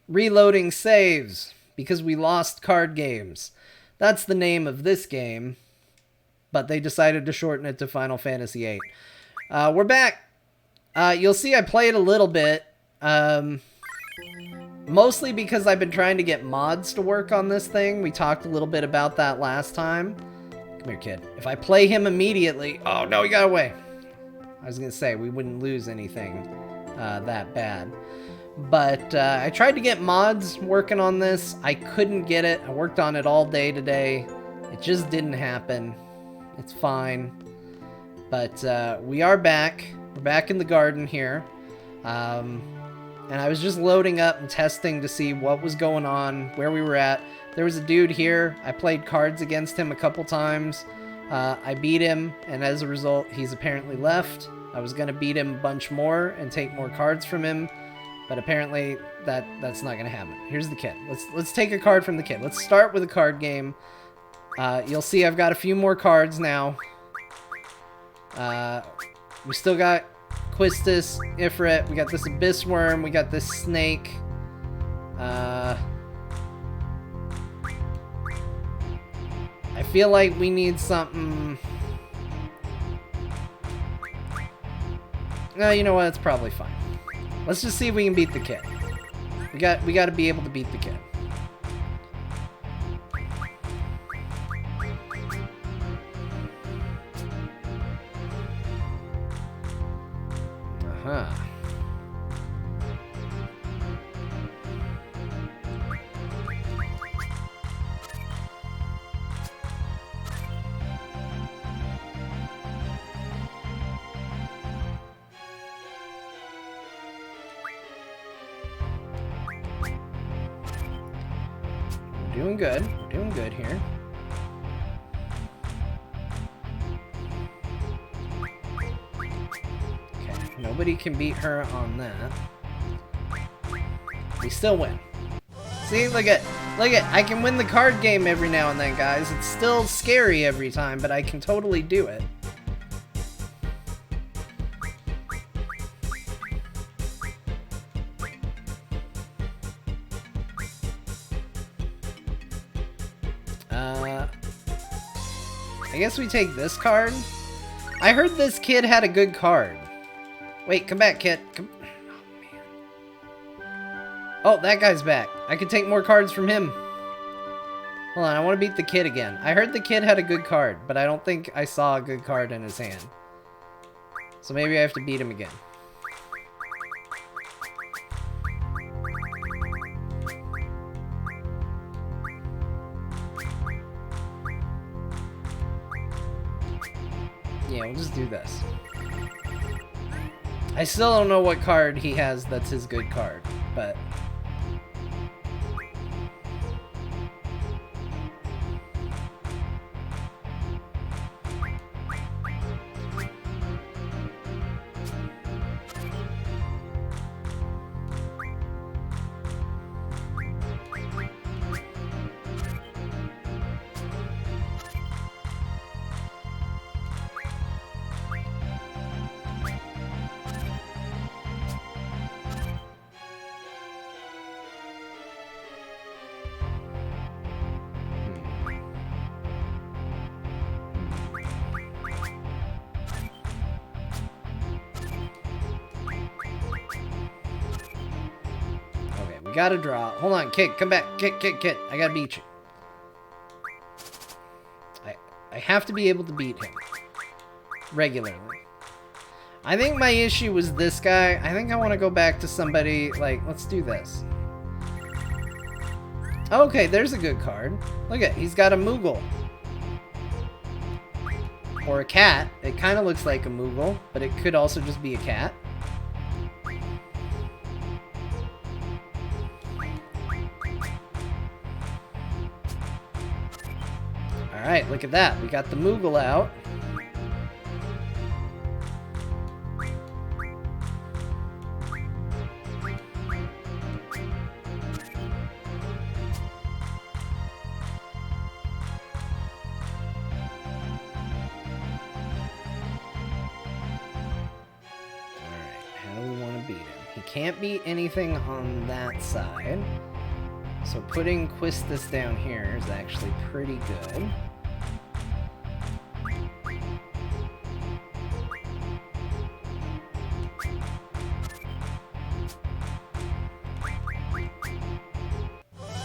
reloading saves, because we lost card games. That's the name of this game, but they decided to shorten it to Final Fantasy VIII. We're back. You'll see I played a little bit, mostly because I've been trying to get mods to work on this thing. We talked a little bit about that last time. Come here, kid. If I play him immediately... Oh, no, he got away. I was going to say, we wouldn't lose anything that bad. But I tried to get mods working on this. I couldn't get it. I worked on it all day today. It just didn't happen. It's fine. But we are back. We're back in the garden here. And I was just loading up and testing to see what was going on, where we were at. There was a dude here. I played cards against him a couple times. I beat him, and as a result, he's apparently left. I was going to beat him a bunch more and take more cards from him. But apparently that's not going to happen. Here's the kid. Let's take a card from the kid. Let's start with a card game. You'll see I've got a few more cards now. We still got Quistis, Ifrit. We got this Abyss Worm. We got this Snake. I feel like we need something... No, you know what? It's probably fine. Let's just see if we can beat the kid. We got to be able to beat the kid. Uh-huh. Doing good. We're doing good here. Okay, nobody can beat her on that. We still win. See, look at, I can win the card game every now and then, guys. It's still scary every time, but I can totally do it. I guess we take this card. I heard this kid had a good card. Wait, come back, kid. Come. Oh, man. Oh, that guy's back. I could take more cards from him. Hold on, I want to beat the kid again. I heard the kid had a good card, but I don't think I saw a good card in his hand. So maybe I have to beat him again. Yeah, we'll just do this. I still don't know what card he has that's his good card, but... Gotta draw. Hold on, kid. Come back. Kid. I gotta beat you. I have to be able to beat him. Regularly. I think my issue was this guy. I think I want to go back to somebody, like, let's do this. Okay, there's a good card. Look at, he's got a Moogle. Or a cat. It kind of looks like a Moogle, but it could also just be a cat. Alright, look at that. We got the Moogle out. Can't beat anything on that side. So putting Quistis down here is actually pretty good.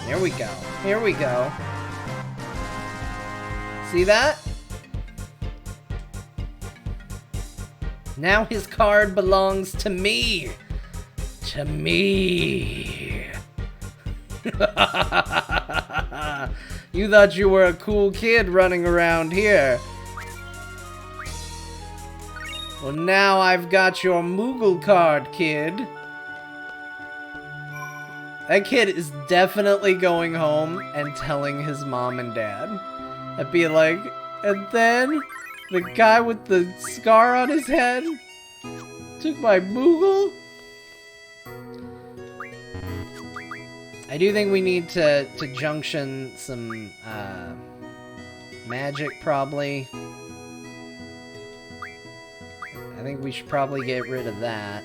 There we go. Here we go. See that? Now his card belongs to me. To me. You thought you were a cool kid running around here. Well, now I've got your Moogle card, kid. That kid is definitely going home and telling his mom and dad. And be like, and then the guy with the scar on his head took my Moogle? I do think we need to junction some magic, probably. I think we should probably get rid of that.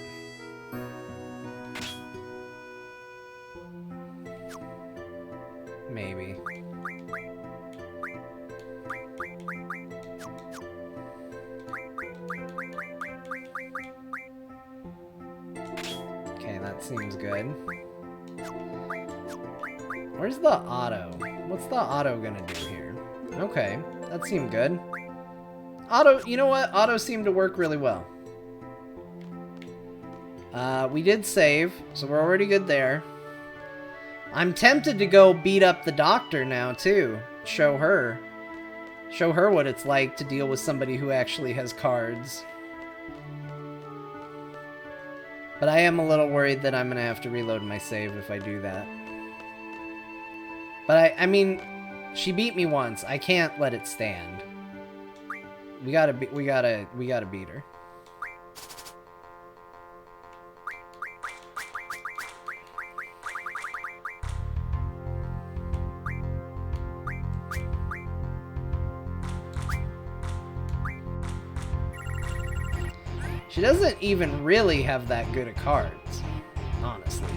Maybe. Okay, that seems good. Where's the auto? What's the auto gonna do here? Okay, that seemed good. Auto, you know what? Auto seemed to work really well. We did save, so we're already good there. I'm tempted to go beat up the doctor now, too. Show her what it's like to deal with somebody who actually has cards. But I am a little worried that I'm gonna have to reload my save if I do that. But I mean, she beat me once. I can't let it stand. We gotta beat her. She doesn't even really have that good of cards, honestly.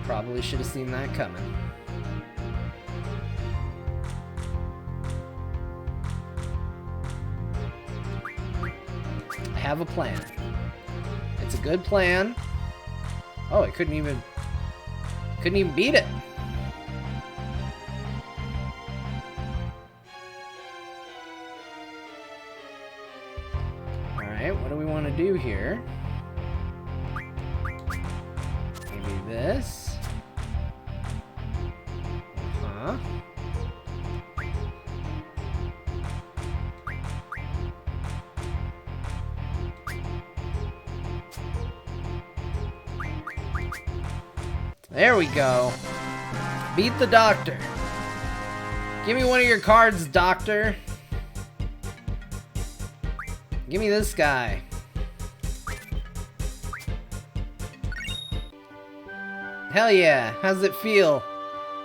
Probably should have seen that coming. I have a plan. It's a good plan. Oh, I couldn't even beat it. All right, what do we want to do here? Maybe this. There we go. Beat the doctor. Give me one of your cards, doctor. Give me this guy. Hell yeah. How's it feel?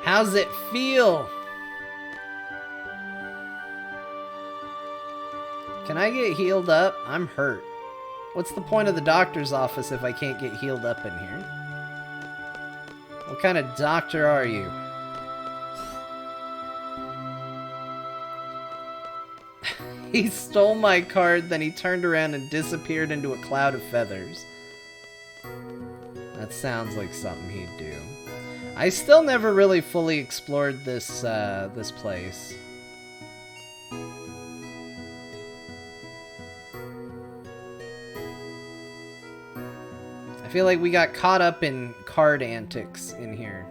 How's it feel? Can I get healed up? I'm hurt. What's the point of the doctor's office if I can't get healed up in here? What kind of doctor are you? He stole my card, then he turned around and disappeared into a cloud of feathers. That sounds like something he'd do. I still never really fully explored this this place. I feel like we got caught up in card antics in here.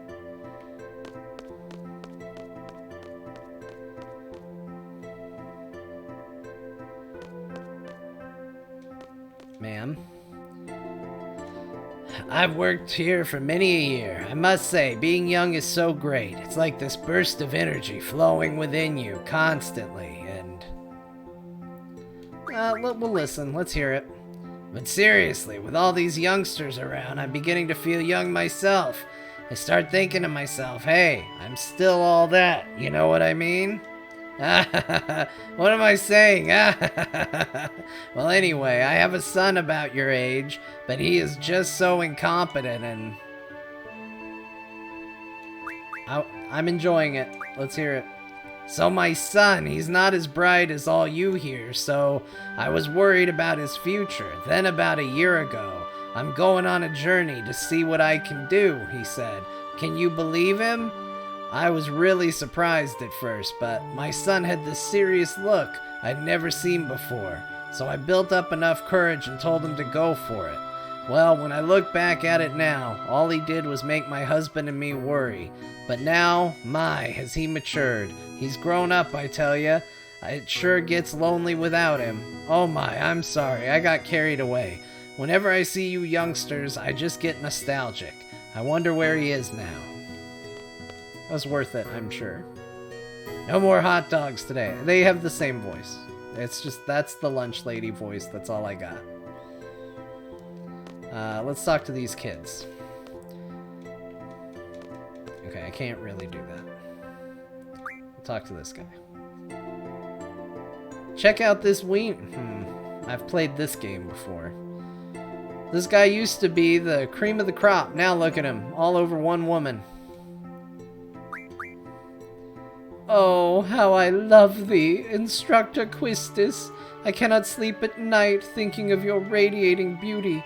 Ma'am? I've worked here for many a year. I must say, being young is so great. It's like this burst of energy flowing within you constantly, and... we'll listen. Let's hear it. But seriously, with all these youngsters around, I'm beginning to feel young myself. I start thinking to myself, hey, I'm still all that. You know what I mean? What am I saying? Well, anyway, I have a son about your age, but he is just so incompetent and... I'm enjoying it. Let's hear it. So my son, he's not as bright as all you here, so I was worried about his future. Then about a year ago, I'm going on a journey to see what I can do, he said. Can you believe him? I was really surprised at first, but my son had this serious look I'd never seen before, so I built up enough courage and told him to go for it. Well, when I look back at it now, all he did was make my husband and me worry. But now, my, has he matured. He's grown up, I tell ya. It sure gets lonely without him. Oh my, I'm sorry, I got carried away. Whenever I see you youngsters, I just get nostalgic. I wonder where he is now. That was worth it, I'm sure. No more hot dogs today. They have the same voice. It's just, that's the lunch lady voice. That's all I got. Let's talk to these kids. Okay, I can't really do that. I'll talk to this guy. Check out this I've played this game before. This guy used to be the cream of the crop. Now look at him, all over one woman. Oh, how I love thee, Instructor Quistis. I cannot sleep at night thinking of your radiating beauty.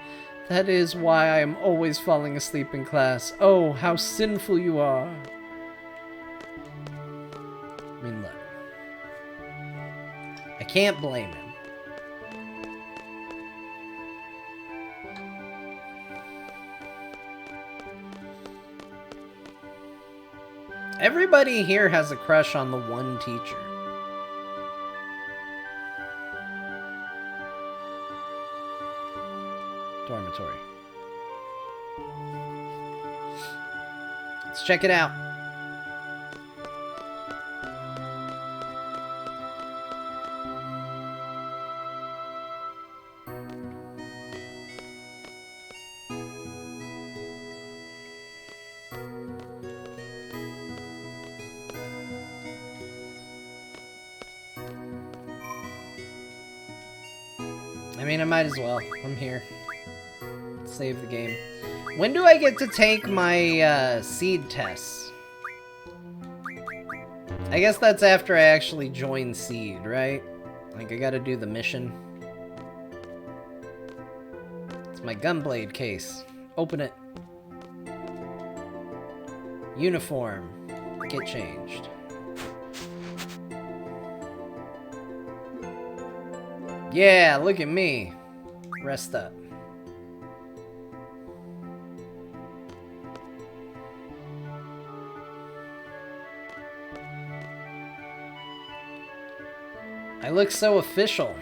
That is why I am always falling asleep in class. Oh, how sinful you are. I mean, look. I can't blame him. Everybody here has a crush on the one teacher. Dormitory. Let's check it out. I mean, I might as well. I'm here. Save the game. When do I get to take my seed tests? I guess that's after I actually join seed, right? Like, I gotta do the mission. It's my gunblade case. Open it. Uniform. Get changed. Yeah, look at me. Rest up. I look so official.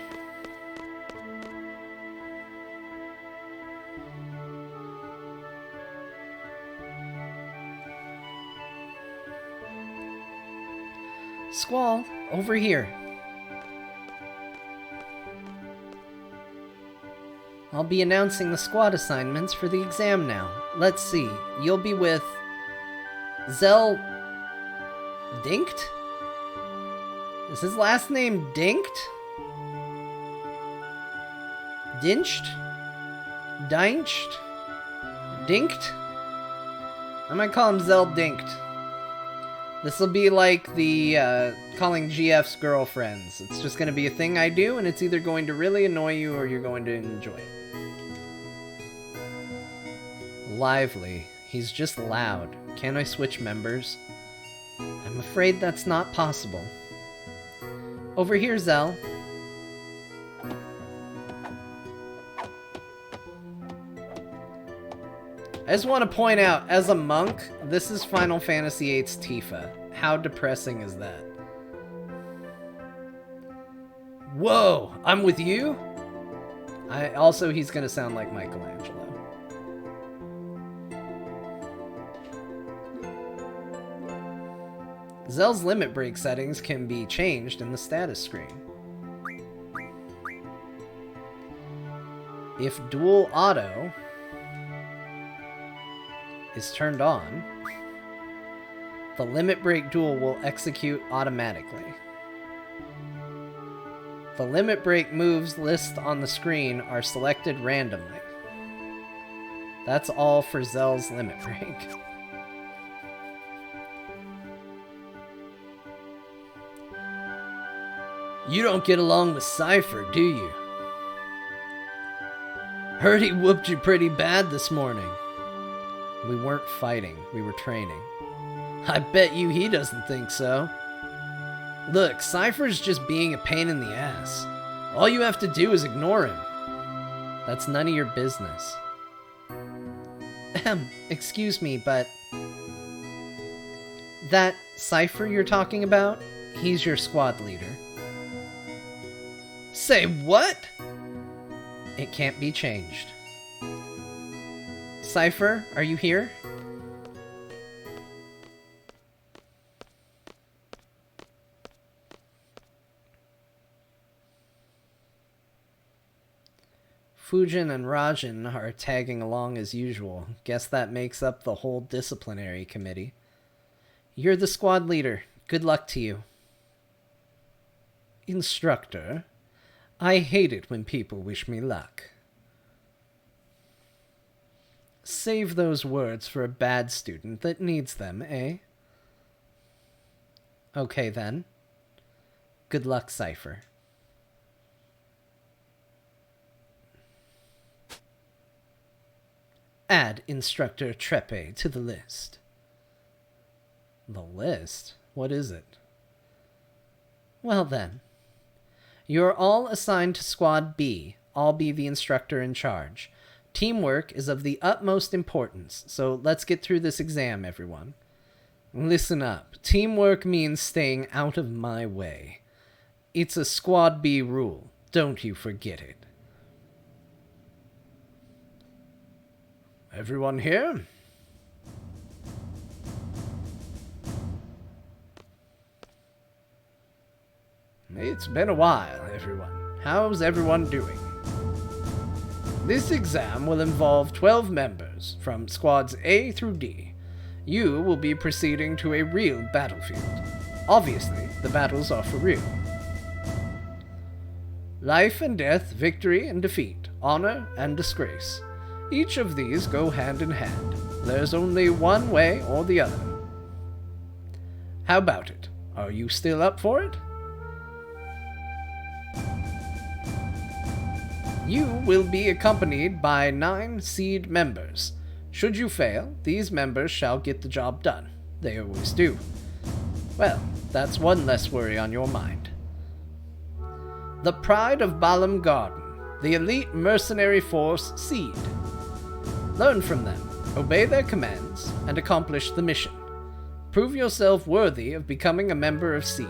Squall, over here. I'll be announcing the squad assignments for the exam now. Let's see. You'll be with... Zell... Dinkt? Is his last name Dinkt? Dinched? Dinched? Dinkt? I might call him Zell Dinkt. This'll be like the, calling GF's girlfriends. It's just gonna be a thing I do, and it's either going to really annoy you or you're going to enjoy it. Lively. He's just loud. Can I switch members? I'm afraid that's not possible. Over here, Zell. I just want to point out, as a monk, this is Final Fantasy VIII's Tifa. How depressing is that? Whoa, I'm with you? Also, he's gonna sound like Michelangelo. Zell's limit break settings can be changed in the status screen. If dual auto is turned on, the limit break duel will execute automatically. The limit break moves list on the screen are selected randomly. That's all for Zell's limit break. You don't get along with Cypher, do you? Heard he whooped you pretty bad this morning. We weren't fighting, we were training. I bet you he doesn't think so. Look, Cypher's just being a pain in the ass. All you have to do is ignore him. That's none of your business. Excuse me, but... that Cypher you're talking about? He's your squad leader. Say what? It can't be changed. Cypher, are you here? Fujin and Rajan are tagging along as usual. Guess that makes up the whole disciplinary committee. You're the squad leader. Good luck to you. Instructor, I hate it when people wish me luck. Save those words for a bad student that needs them, eh? Okay, then. Good luck, Cypher. Add Instructor Trepe to the list. The list? What is it? Well then. You're all assigned to Squad B. I'll be the instructor in charge. Teamwork is of the utmost importance, so let's get through this exam, everyone. Listen up. Teamwork means staying out of my way. It's a Squad B rule. Don't you forget it. Everyone here? It's been a while, everyone. How's everyone doing? This exam will involve 12 members, from Squads A through D. You will be proceeding to a real battlefield. Obviously, the battles are for real. Life and death, victory and defeat, honor and disgrace. Each of these go hand in hand. There's only one way or the other. How about it? Are you still up for it? You will be accompanied by 9 seed members. Should you fail, these members shall get the job done. They always do. Well, that's one less worry on your mind. The Pride of Balam Garden, the elite mercenary force Seed. Learn from them, obey their commands, and accomplish the mission. Prove yourself worthy of becoming a member of Seed.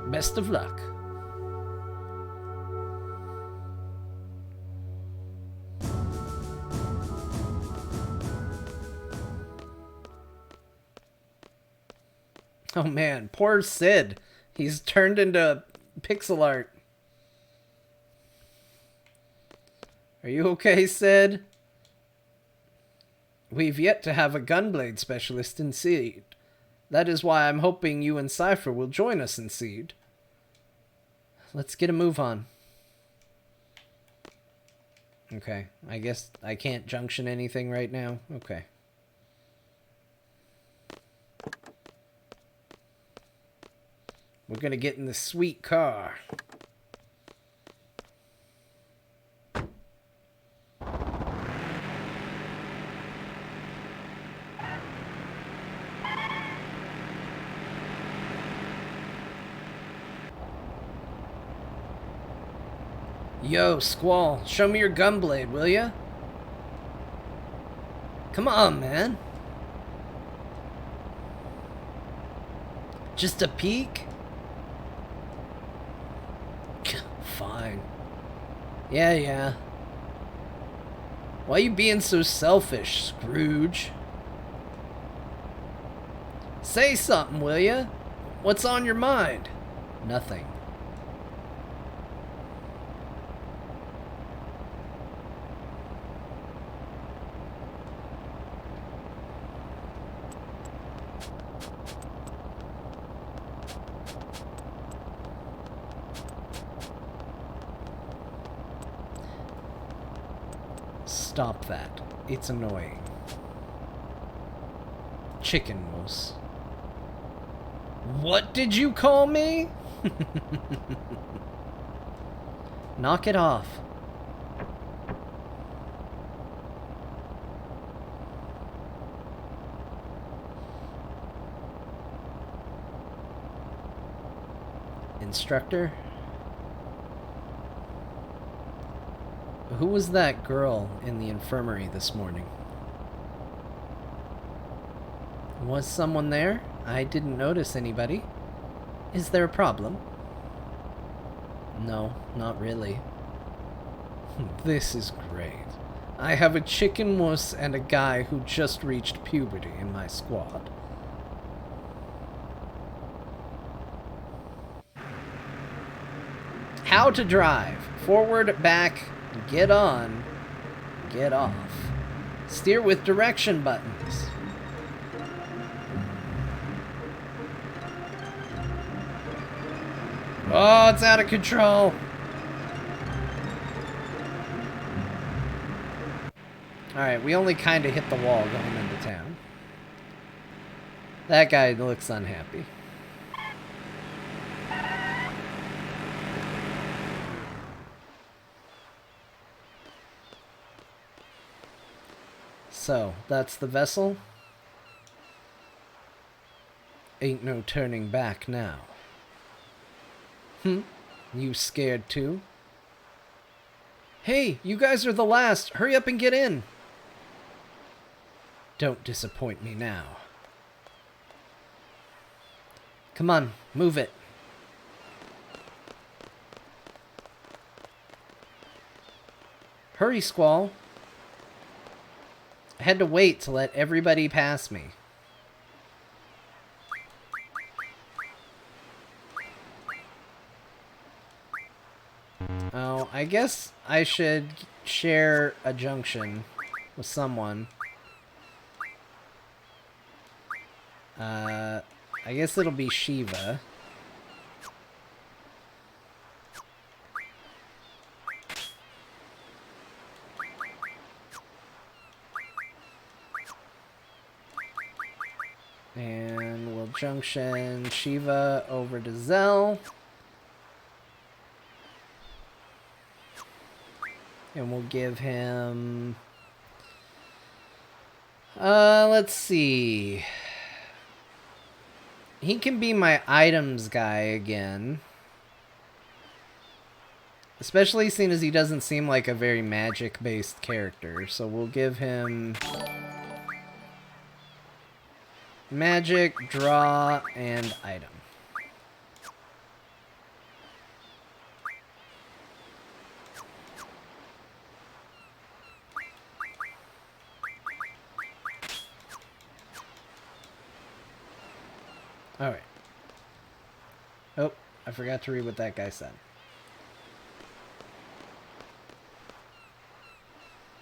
Best of luck. Oh man, poor Sid. He's turned into pixel art. Are you okay, Sid? We've yet to have a gunblade specialist in Seed. That is why I'm hoping you and Cypher will join us in Seed. Let's get a move on. Okay, I guess I can't junction anything right now. Okay. We're gonna get in this sweet car. Yo, Squall, show me your gunblade, will ya? Come on, man. Just a peek? fine. Yeah, yeah. Why you being so selfish, Scrooge? Say something, will ya? What's on your mind? Nothing. Stop that. It's annoying. Chicken mousse. What did you call me? Knock it off. Instructor? Who was that girl in the infirmary this morning? Was someone there? I didn't notice anybody. Is there a problem? No, not really. This is great. I have a chicken mousse and a guy who just reached puberty in my squad. How to drive. Forward, back, get on, get off. Steer with direction buttons. Oh, it's out of control. Alright, we only kind of hit the wall going into town. That guy looks unhappy. So, that's the vessel. Ain't no turning back now. You scared too? Hey, you guys are the last. Hurry up and get in. Don't disappoint me now. Come on, move it. Hurry, Squall. I had to wait to let everybody pass me. Oh, I guess I should share a junction with someone. I guess it'll be Shiva. And we'll junction Shiva over to Zell. And we'll give him... let's see. He can be my items guy again. Especially seeing as he doesn't seem like a very magic-based character. So we'll give him... magic, draw, and item. Alright. Oh, I forgot to read what that guy said.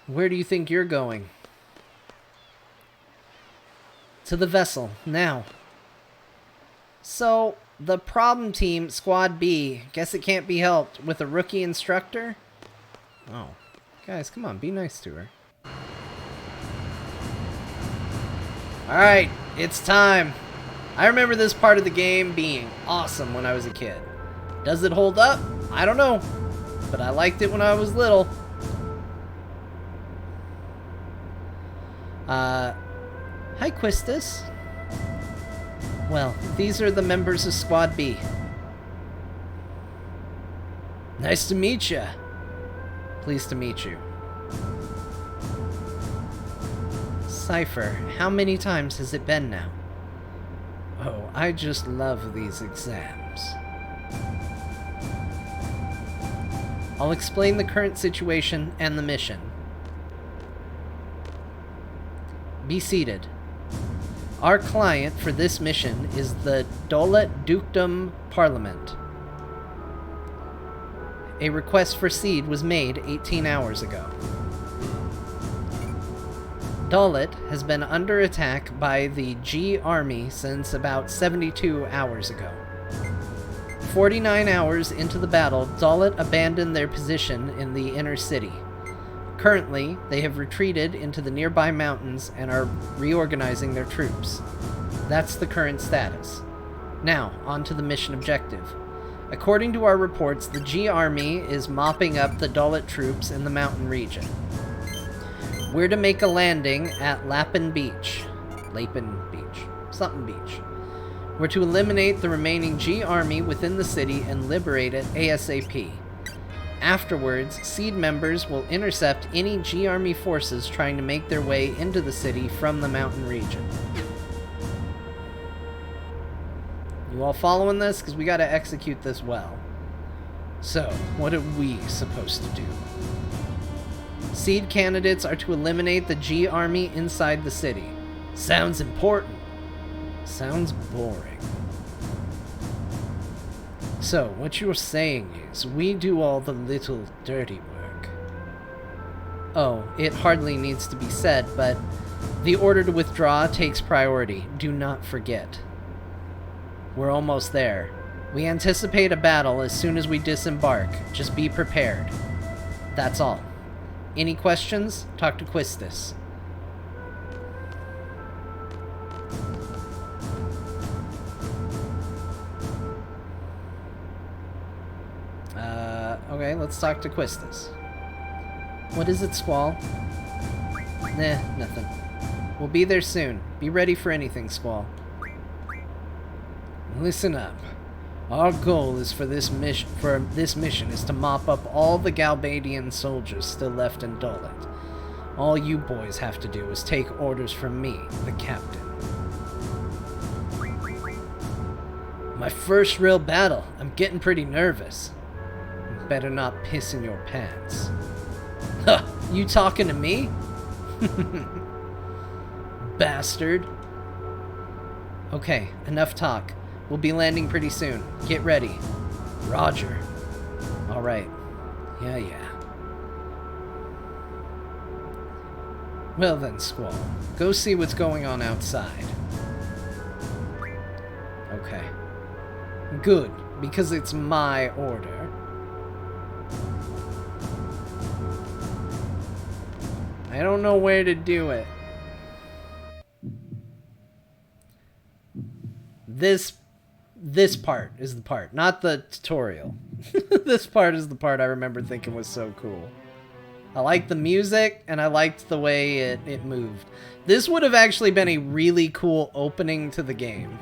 Where do you think you're going? To the vessel, now. So, the problem team, Squad B, guess it can't be helped, with a rookie instructor? Oh. Guys, come on, be nice to her. Alright, it's time. I remember this part of the game being awesome when I was a kid. Does it hold up? I don't know. But I liked it when I was little. Hi, Quistis. Well, these are the members of Squad B. Nice to meet ya. Pleased to meet you. Cypher, how many times has it been now? Oh, I just love these exams. I'll explain the current situation and the mission. Be seated. Our client for this mission is the Dolet Dukedom Parliament. A request for seed was made 18 hours ago. Dolet has been under attack by the G Army since about 72 hours ago. 49 hours into the battle, Dolet abandoned their position in the inner city. Currently, they have retreated into the nearby mountains and are reorganizing their troops. That's the current status. Now, on to the mission objective. According to our reports, the G Army is mopping up the Dolet troops in the mountain region. We're to make a landing at Lapin Beach. Something Beach. We're to eliminate the remaining G Army within the city and liberate it ASAP. Afterwards, Seed members will intercept any G Army forces trying to make their way into the city from the mountain region. You all following this? Because we got to execute this well. So, what are we supposed to do? Seed candidates are to eliminate the G Army inside the city. Sounds important. Sounds boring. So, what you're saying is, we do all the little dirty work. Oh, it hardly needs to be said, but the order to withdraw takes priority. Do not forget. We're almost there. We anticipate a battle as soon as we disembark. Just be prepared. That's all. Any questions? Talk to Quistis. Okay, let's talk to Quistis. What is it, Squall? Nah, nothing. We'll be there soon. Be ready for anything, Squall. Listen up. Our goal is for this mission is to mop up all the Galbadian soldiers still left in Dolet. All you boys have to do is take orders from me, the captain. My first real battle. I'm getting pretty nervous. Better not piss in your pants. Huh, you talking to me? Bastard. Okay, enough talk. We'll be landing pretty soon. Get ready. Roger. Alright. Yeah. Well then, Squall. Go see what's going on outside. Okay. Good, because it's my order. I don't know where to do it. This part is the part, not the tutorial. This part is the part I remember thinking was so cool. I liked the music, and I liked the way it moved. This would have actually been a really cool opening to the game.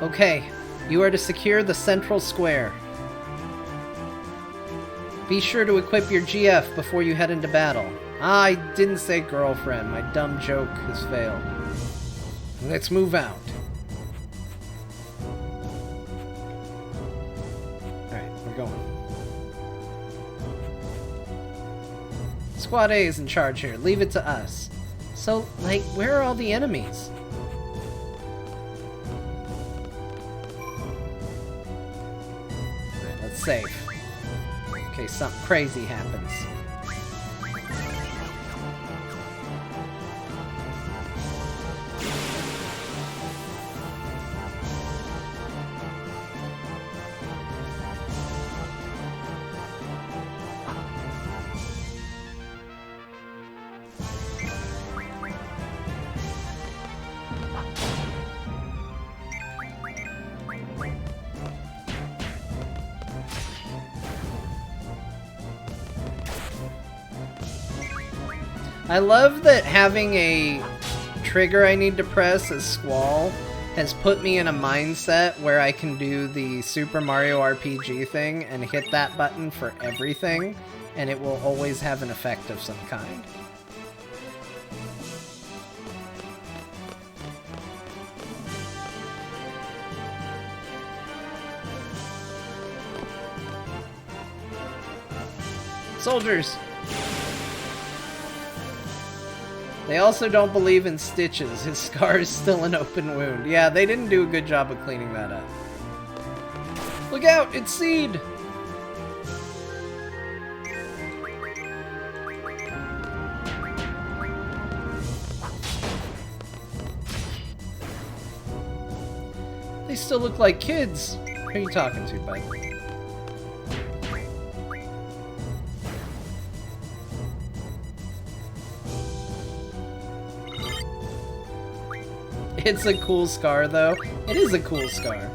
Okay, you are to secure the central square. Be sure to equip your GF before you head into battle. Ah, I didn't say girlfriend. My dumb joke has failed. Let's move out. Alright, we're going. Squad A is in charge here. Leave it to us. So, like, where are all the enemies? safe. In case something crazy happens. I love that having a trigger I need to press, a squall, has put me in a mindset where I can do the Super Mario RPG thing and hit that button for everything, and it will always have an effect of some kind. Soldiers! They also don't believe in stitches. His scar is still an open wound. Yeah, they didn't do a good job of cleaning that up. Look out! It's Seed! They still look like kids. Who are you talking to, bud? It's a cool scar, though. It is a cool scar.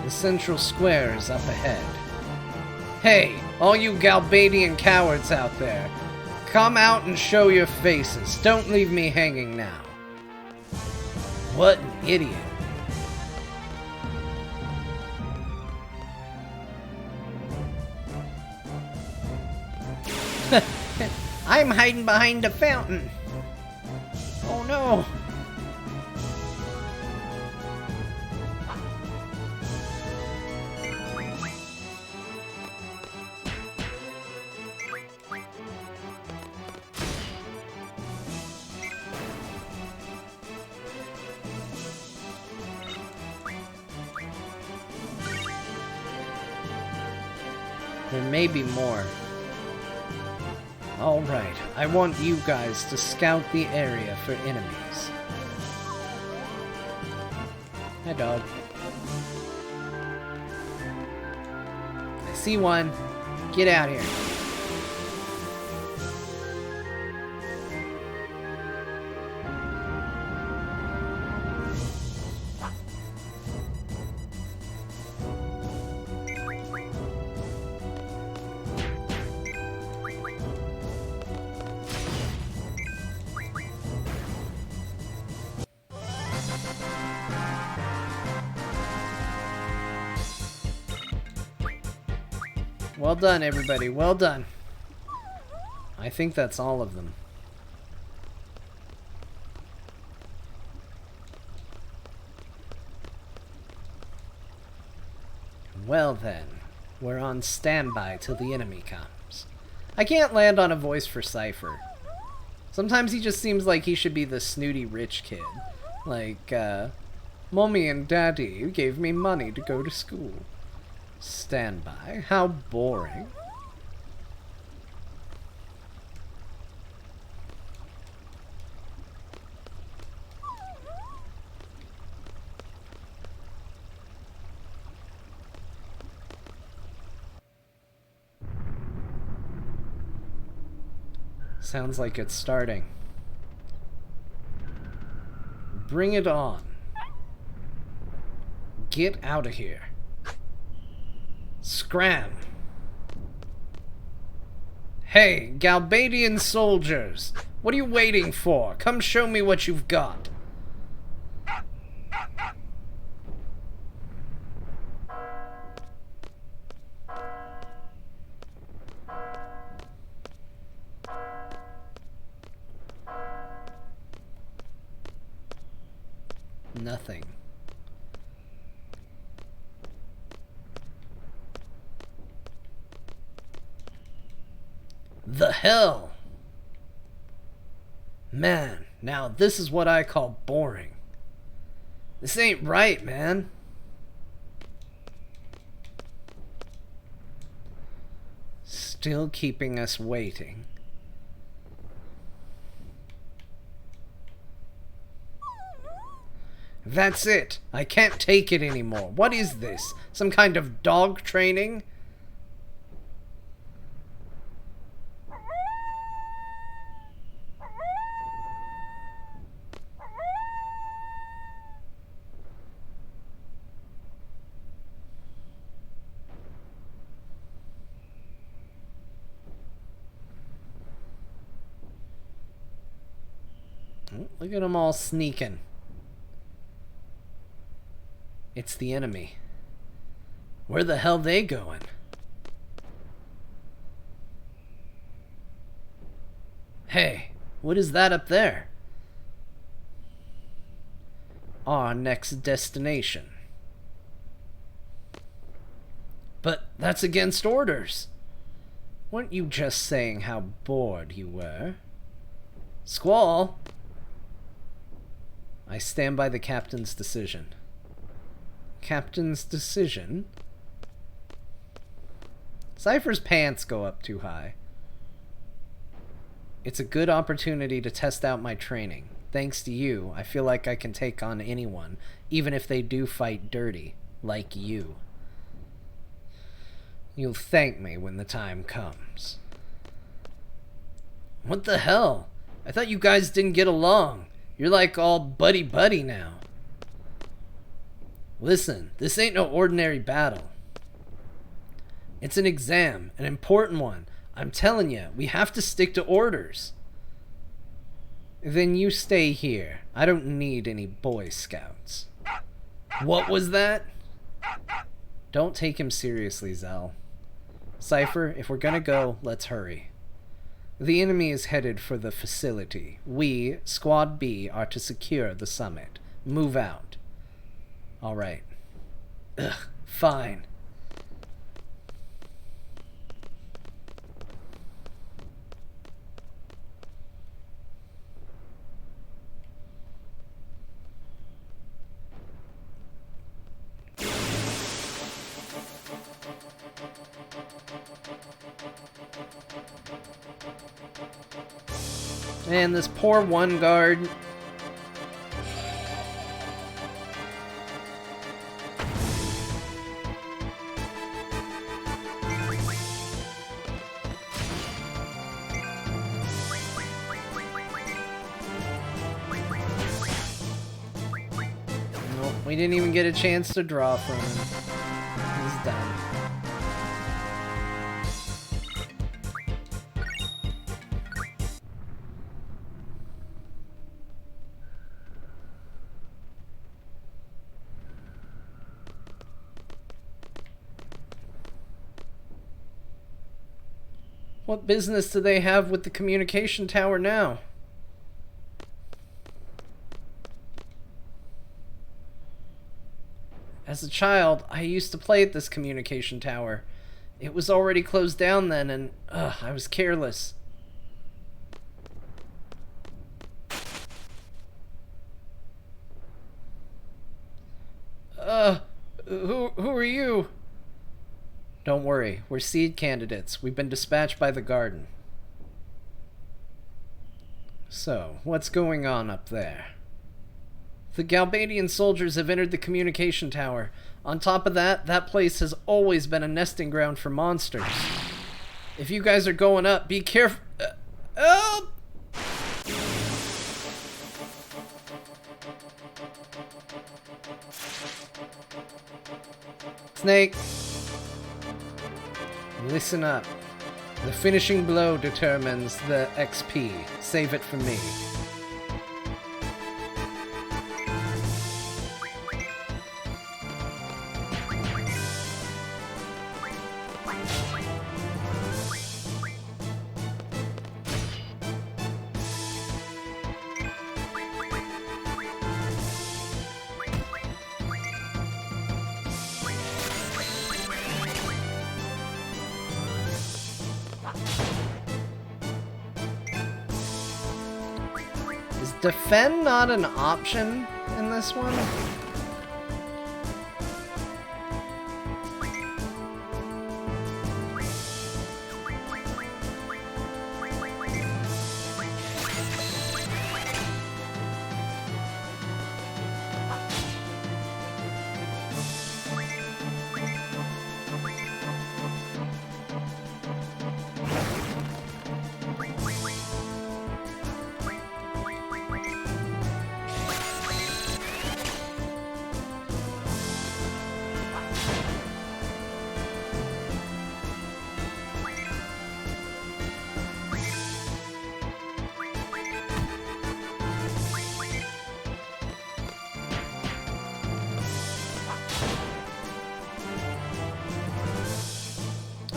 The central square is up ahead. Hey, all you Galbadian cowards out there. Come out and show your faces. Don't leave me hanging now. What an idiot. I'm hiding behind a fountain. Oh no. There may be more. Alright, I want you guys to scout the area for enemies. Hi, dog. I see one. Get out here. Well done, everybody. Well done. I think that's all of them. Well then, we're on standby till the enemy comes. I can't land on a voice for Cypher. Sometimes he just seems like he should be the snooty rich kid. Like, Mommy and Daddy gave me money to go to school. Standby? How boring. Sounds like it's starting. Bring it on. Get out of here. Scram! Hey, Galbadian soldiers! What are you waiting for? Come show me what you've got. Nothing. The hell? Man, now this is what I call boring. This ain't right, man. Still keeping us waiting. That's it. I can't take it anymore. What is this? Some kind of dog training? Look at them all sneaking. It's the enemy. Where the hell they going? Hey, what is that up there? Our next destination. But that's against orders. Weren't you just saying how bored you were? Squall! I stand by the captain's decision. Captain's decision? Cypher's pants go up too high. It's a good opportunity to test out my training. Thanks to you, I feel like I can take on anyone, even if they do fight dirty, like you. You'll thank me when the time comes. What the hell? I thought you guys didn't get along. You're like all buddy-buddy now. Listen, this ain't no ordinary battle. It's an exam, an important one. I'm telling you, we have to stick to orders. Then you stay here. I don't need any Boy Scouts. What was that? Don't take him seriously, Zell. Cypher, if we're gonna go, let's hurry. The enemy is headed for the facility. We, Squad B, are to secure the summit. Move out. Alright. Ugh, fine. And this poor one guard. Nope, we didn't even get a chance to draw from him. He's done. What business do they have with the communication tower now? As a child, I used to play at this communication tower. It was already closed down then, and I was careless. Who are you? Don't worry, we're seed candidates. We've been dispatched by the garden. So, what's going on up there? The Galbadian soldiers have entered the communication tower. On top of that, that place has always been a nesting ground for monsters. If you guys are going up, be careful. Help! Snake. Listen up. The finishing blow determines the XP. Save it for me. defend not an option in this one?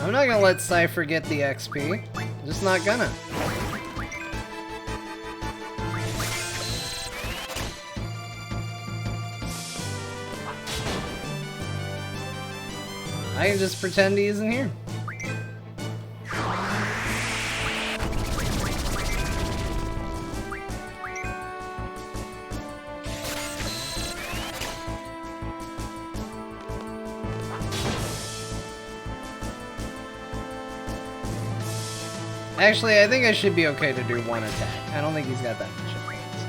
I'm not gonna let Cypher get the XP. I'm just not gonna. I can just pretend he isn't here. Actually, I think I should be okay to do one attack. I don't think he's got that much hit points.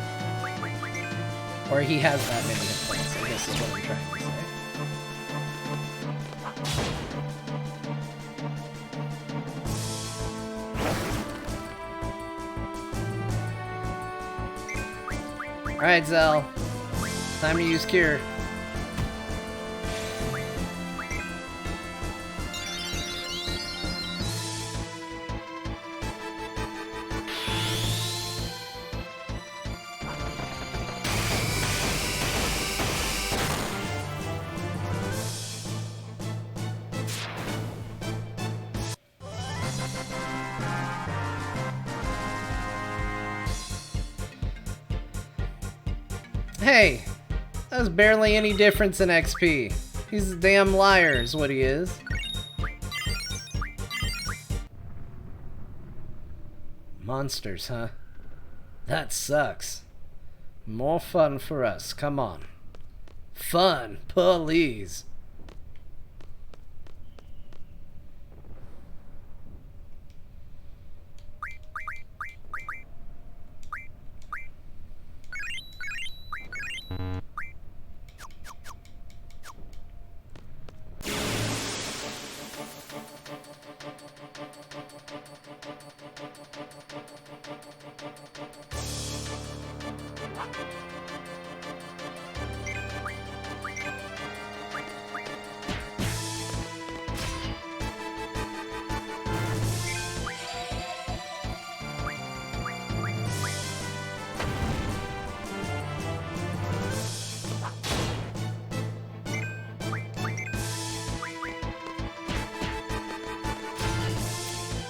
Or he has that many hit points, I guess is what I'm trying to say. Alright, Zell. Time to use Cure. Hey, that's barely any difference in XP. He's a damn liar is what he is. Monsters, huh? That sucks. More fun for us, come on. Fun, please.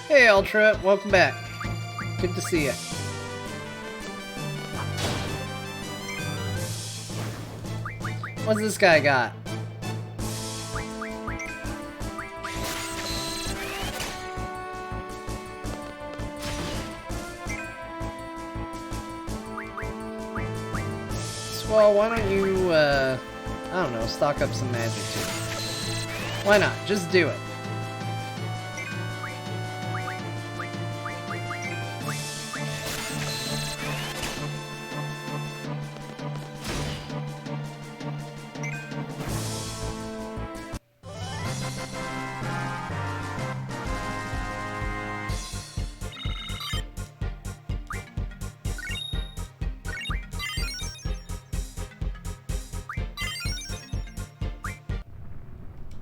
Hey Ultra, welcome back. Good to see you. What's this guy got? Well, why don't you, I don't know, stock up some magic too. Why not? Just do it.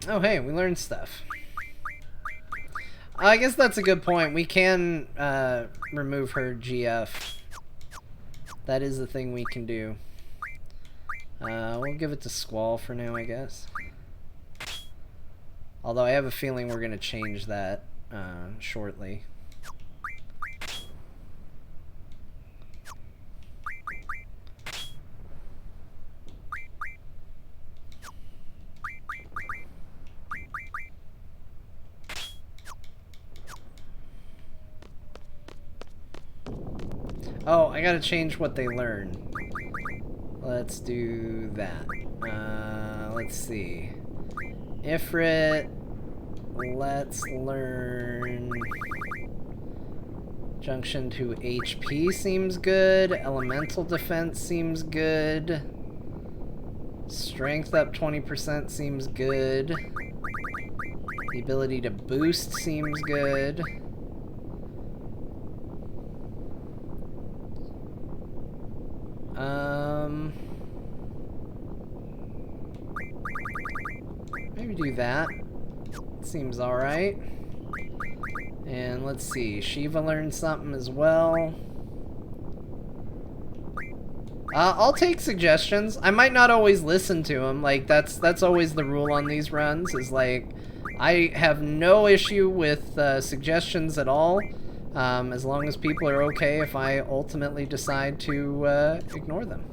Oh hey, we learned stuff. I guess that's a good point. We can remove her GF. That is the thing we can do. We'll give it to Squall for now, I guess. Although I have a feeling we're going to change that shortly. Oh, I gotta change what they learn. Let's do that. Let's see. Ifrit, let's learn... Junction to HP seems good. Elemental defense seems good. Strength up 20% seems good. The ability to boost seems good. Maybe do that. Seems alright. And let's see, Shiva learned something as well. I'll take suggestions. I might not always listen to them. Like, that's always the rule on these runs, is like, I have no issue with suggestions at all, as long as people are okay if I ultimately decide to ignore them.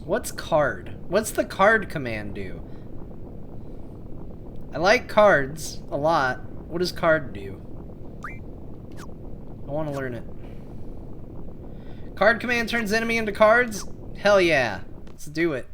What's card? What's the card command do? I like cards a lot. What does card do? I want to learn it. Card command turns enemy into cards? Hell yeah. Let's do it.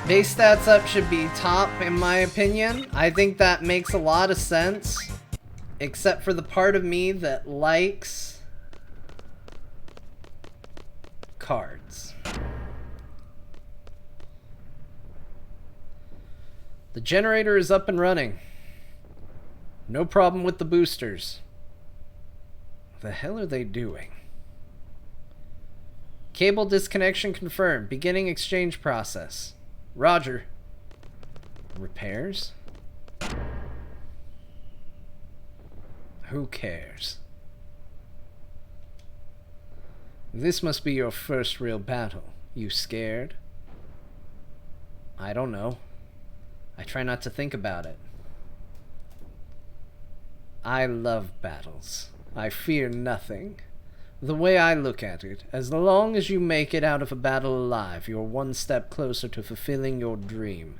Base stats up should be top, in my opinion. I think that makes a lot of sense. Except for the part of me that likes cards. The generator is up and running. No problem with the boosters. What the hell are they doing? Cable disconnection confirmed. Beginning exchange process. Roger. Repairs? Who cares? This must be your first real battle. You scared? I don't know. I try not to think about it. I love battles. I fear nothing. The way I look at it, as long as you make it out of a battle alive, you're one step closer to fulfilling your dream.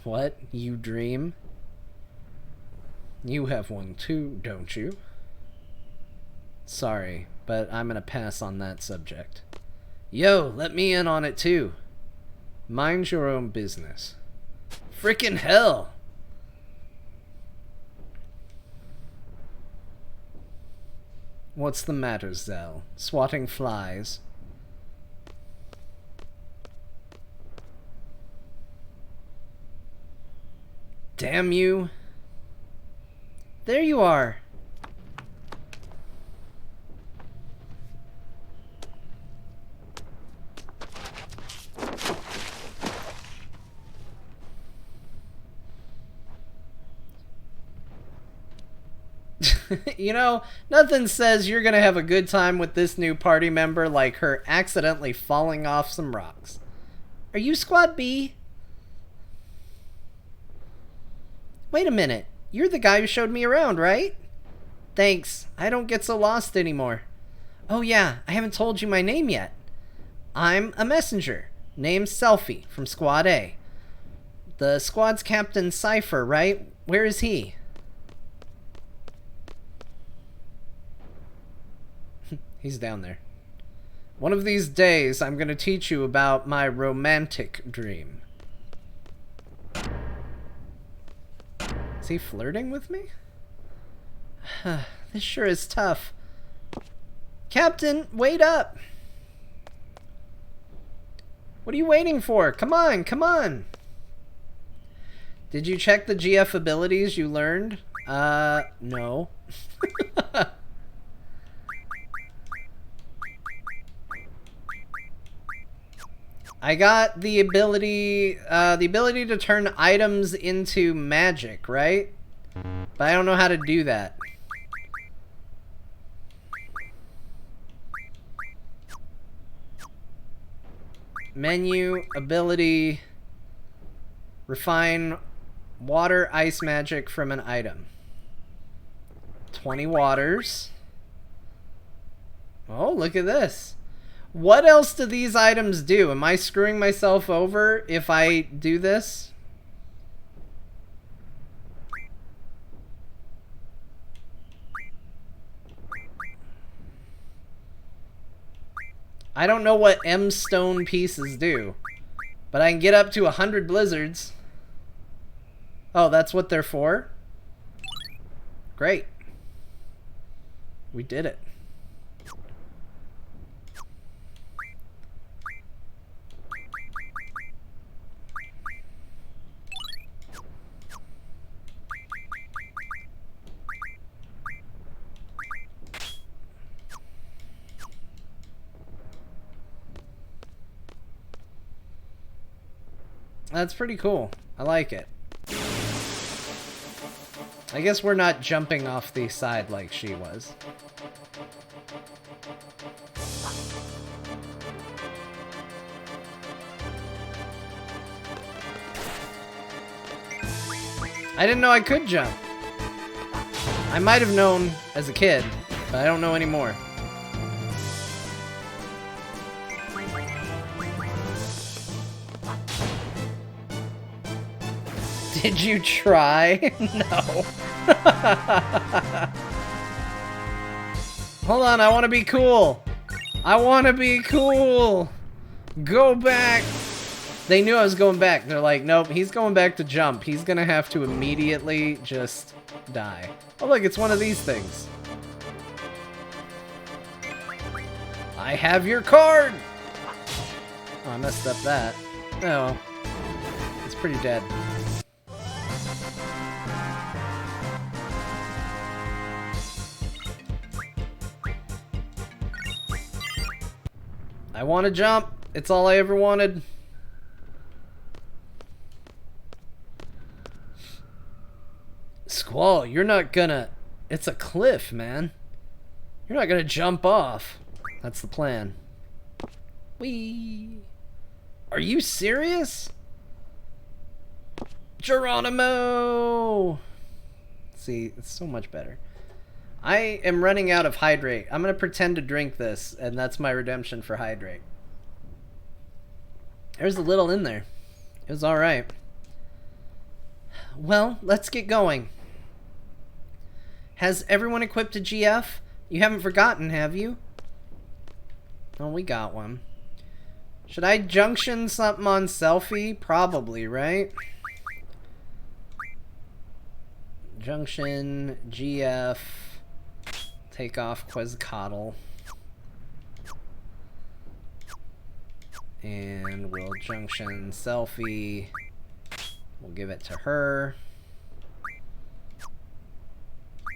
What? You dream? You have one too, don't you? Sorry, but I'm gonna pass on that subject. Yo, let me in on it too. Mind your own business. Frickin' hell! What's the matter, Zell? Swatting flies? Damn you. There you are. You know, nothing says you're gonna have a good time with this new party member like her accidentally falling off some rocks. Are you Squad B? Wait a minute. You're the guy who showed me around, right? Thanks. I don't get so lost anymore. Oh yeah, I haven't told you my name yet. I'm a messenger. Name's Selfie from Squad A. The squad's Captain Cypher, right? Where is he? He's down there. One of these days, I'm gonna teach you about my romantic dream. Is he flirting with me? This sure is tough. Captain, wait up! What are you waiting for? Come on, come on! Did you check the GF abilities you learned? No. I got the ability to turn items into magic, right? But I don't know how to do that. Menu, ability, refine water ice magic from an item. 20 waters. Oh, look at this. What else do these items do? Am I screwing myself over if I do this? I don't know what M stone pieces do, but I can get up to 100 blizzards. Oh, that's what they're for? Great. We did it. That's pretty cool. I like it. I guess we're not jumping off the side like she was. I didn't know I could jump. I might have known as a kid, but I don't know anymore. Did you try? No. Hold on, I want to be cool. I want to be cool. Go back. They knew I was going back. They're like, nope, he's going back to jump. He's going to have to immediately just die. Oh, look, it's one of these things. I have your card. Oh, I messed up that. Oh, it's pretty dead. I want to jump. It's all I ever wanted. Squall, you're not gonna... It's a cliff, man. You're not gonna jump off. That's the plan. Whee! Are you serious? Geronimo! See, it's so much better. I am running out of hydrate. I'm gonna pretend to drink this, and that's my redemption for hydrate. There's a little in there. It was alright. Well, let's get going. Has everyone equipped a GF? You haven't forgotten, have you? Oh, we got one. Should I junction something on selfie? Probably, right? Junction, GF, take off Quetzalcoatl. And we'll junction selfie. We'll give it to her.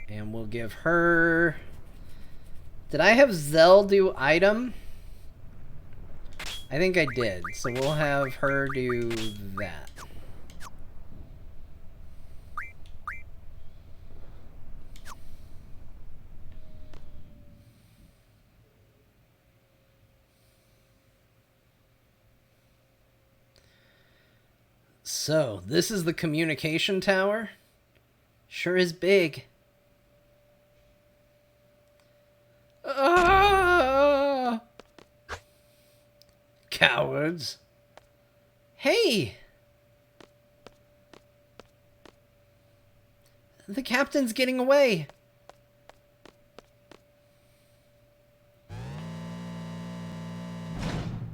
And we'll give her... Did I have Zell do item? I think I did. So we'll have her do that. So, this is the communication tower. Sure is big. Cowards. Hey! The captain's getting away.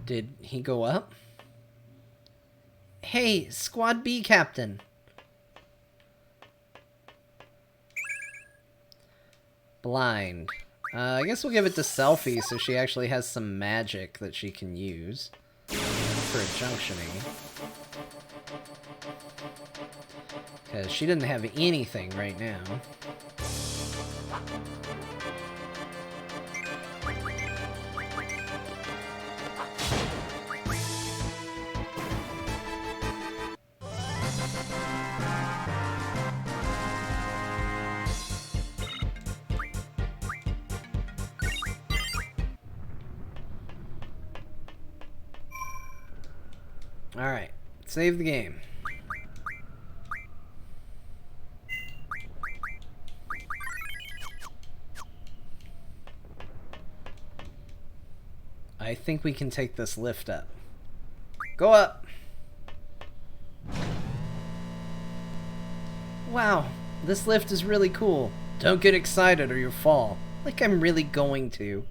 Did he go up? Hey, Squad B captain. Blind. I guess we'll give it to Selfie so she actually has some magic that she can use for junctioning. Because she doesn't have anything right now. Alright, save the game. I think we can take this lift up. Go up! Wow, this lift is really cool. Don't get excited or you'll fall. Like I'm really going to.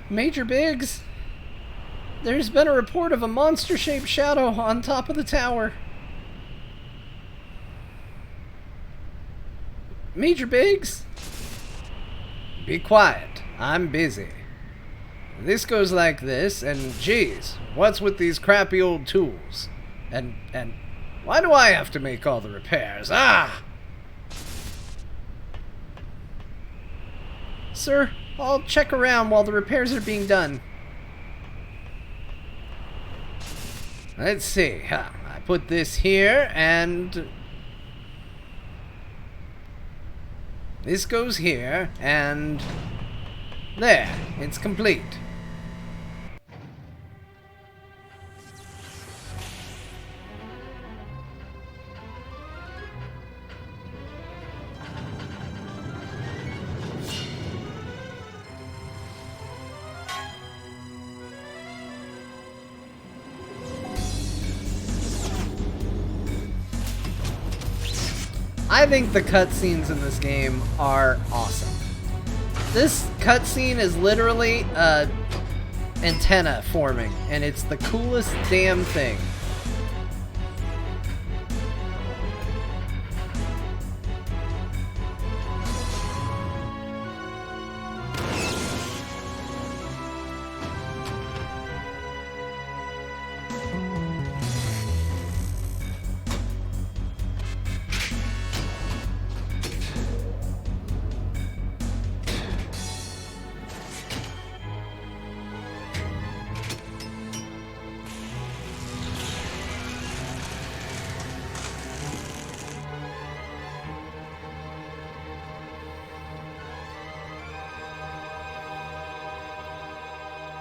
Major Biggs, there's been a report of a monster-shaped shadow on top of the tower. Major Biggs? Be quiet. I'm busy. This goes like this, and geez, what's with these crappy old tools? And why do I have to make all the repairs? Ah! Sir, I'll check around while the repairs are being done. Let's see. I put this here, and this goes here, and there. It's complete. I think the cutscenes in this game are awesome. This cutscene is literally antenna forming, and it's the coolest damn thing.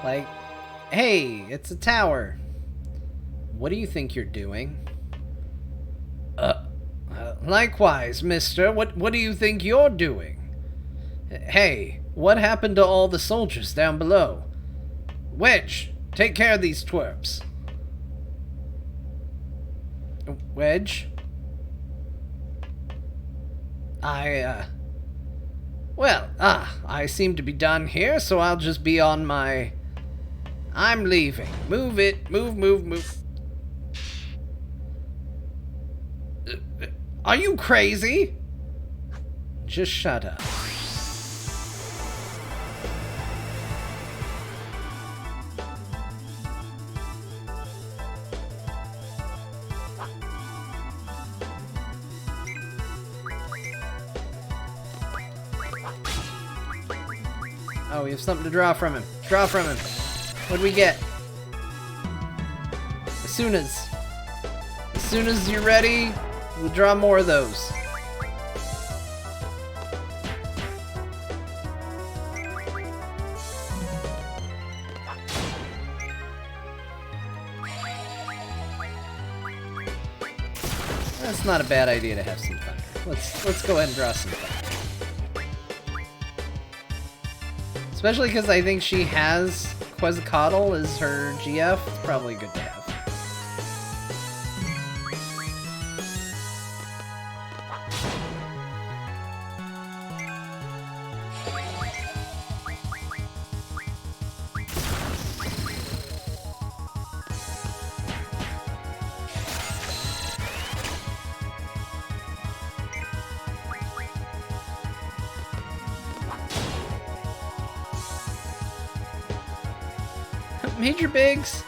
Like, hey, it's a tower. What do you think you're doing? Likewise, mister. What do you think you're doing? Hey, what happened to all the soldiers down below? Wedge, take care of these twerps. Wedge? Well, I seem to be done here, so I'll just be on my... I'm leaving. Move it. Move. Are you crazy? Just shut up. Oh, we have something to draw from him. Draw from him. What'd we get? As soon as you're ready, we'll draw more of those. That's not a bad idea to have some thunder. Let's go ahead and draw some thunder. Especially because I think she has KotoR as her GF. It's probably good to have. Major Biggs,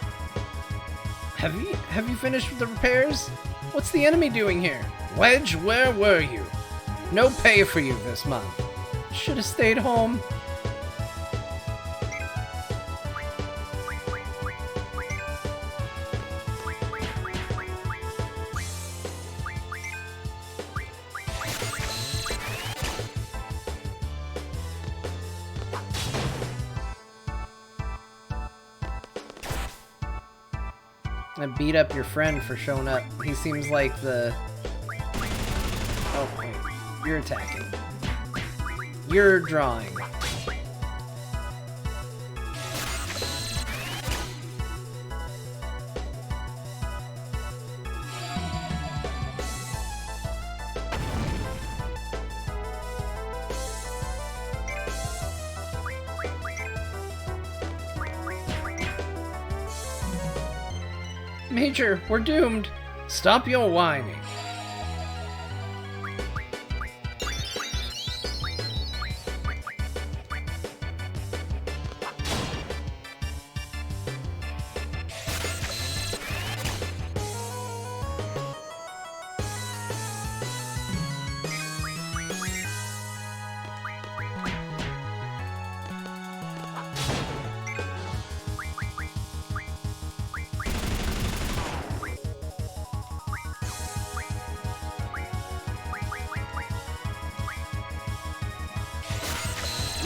have you finished with the repairs? What's the enemy doing here? Wedge, where were you? No pay for you this month. Should have stayed home. I beat up your friend for showing up. He seems like the... Oh, wait. You're attacking. You're drawing. Major, we're doomed. Stop your whining.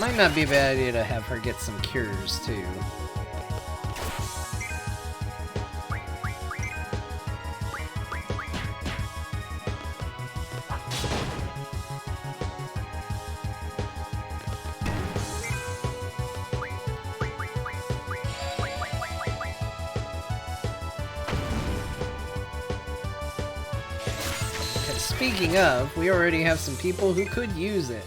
Might not be a bad idea to have her get some cures, too. Okay, speaking of, we already have some people who could use it.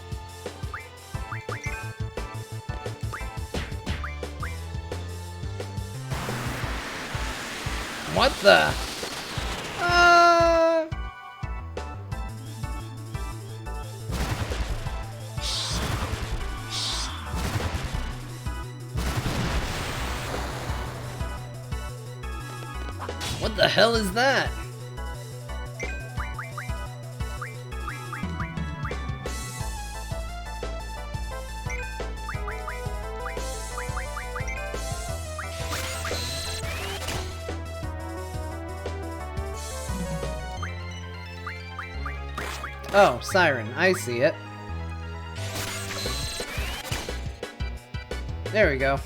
What the? What the hell is that? Oh, Siren, I see it. There we go.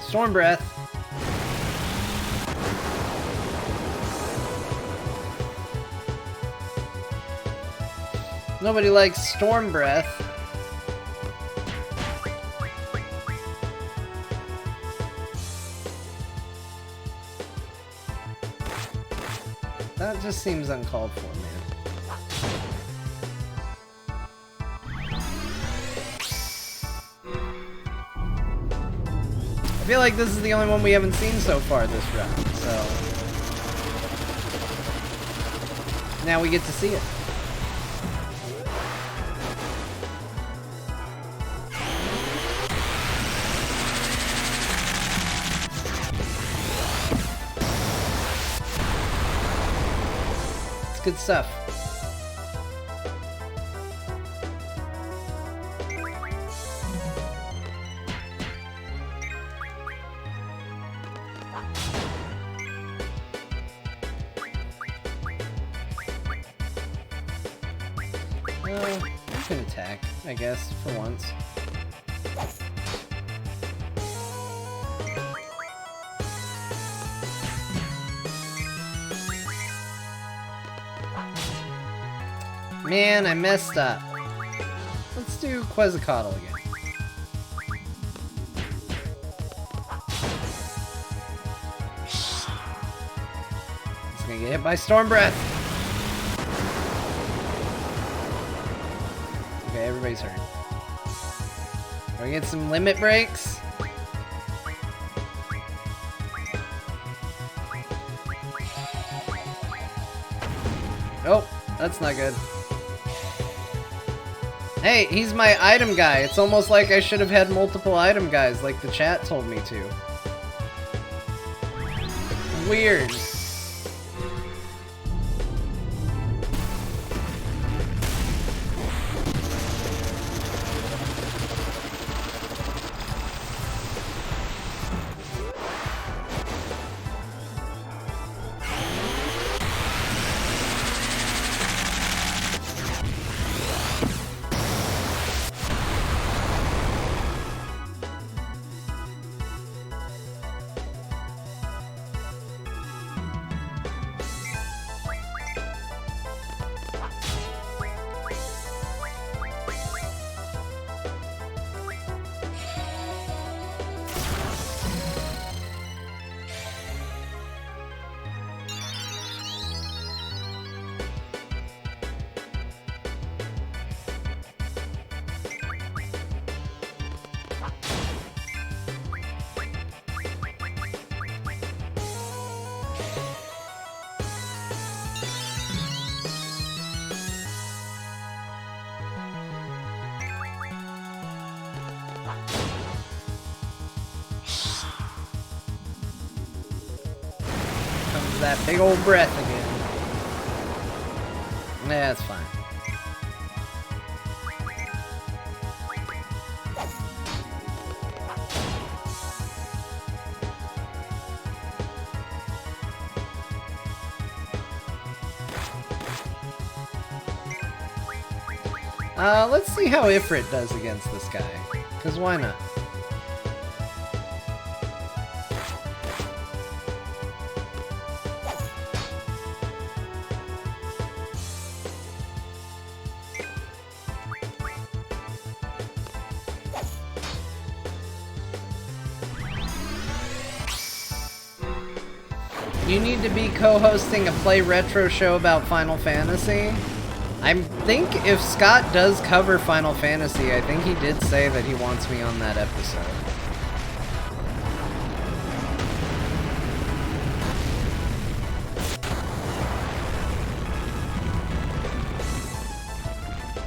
Storm Breath. Nobody likes Storm Breath. That just seems uncalled for, man. I feel like this is the only one we haven't seen so far this round, so... now we get to see it. It's good stuff. I can attack, I guess, for once. Man, I messed up. Let's do Quetzalcoatl again. It's gonna get hit by Storm Breath. Okay, everybody's hurt. Can we get some limit breaks? Oh, That's not good. Hey, he's my item guy. It's almost like I should have had multiple item guys, like the chat told me to. Weird. That big old breath again. Yeah, that's fine. Let's see how Ifrit does against this guy. Because why not? You need to be co-hosting a Play Retro show about Final Fantasy? I think if Scott does cover Final Fantasy, I think he did say that he wants me on that episode.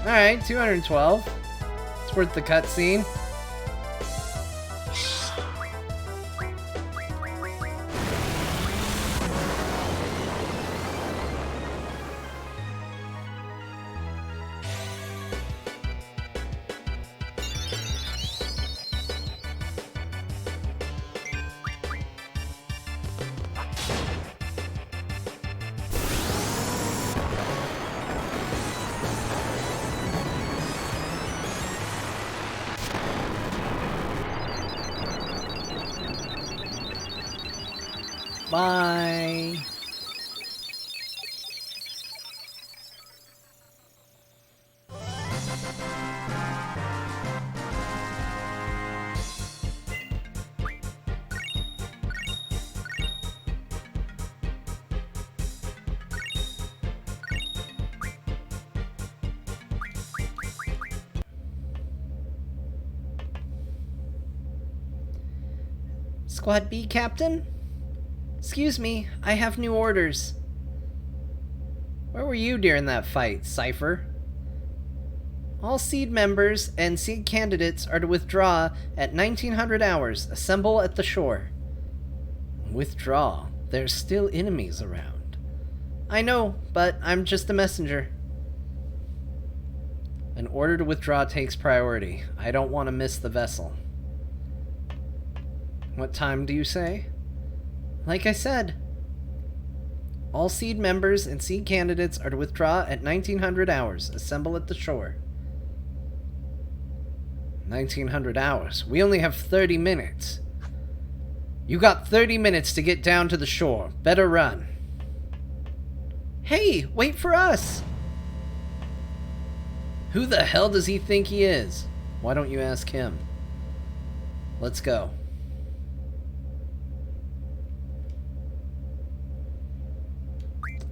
Alright, 212. It's worth the cutscene. Bye. Squad B, Captain? Excuse me, I have new orders. Where were you during that fight, Cypher? All SEED members and SEED candidates are to withdraw at 1900 hours. Assemble at the shore. Withdraw? There's still enemies around. I know, but I'm just a messenger. An order to withdraw takes priority. I don't want to miss the vessel. What time do you say? Like I said, all SEED members and SEED candidates are to withdraw at 1900 hours. Assemble at the shore. 1900 hours? We only have 30 minutes. You got 30 minutes to get down to the shore. Better run. Hey, wait for us! Who the hell does he think he is? Why don't you ask him? Let's go.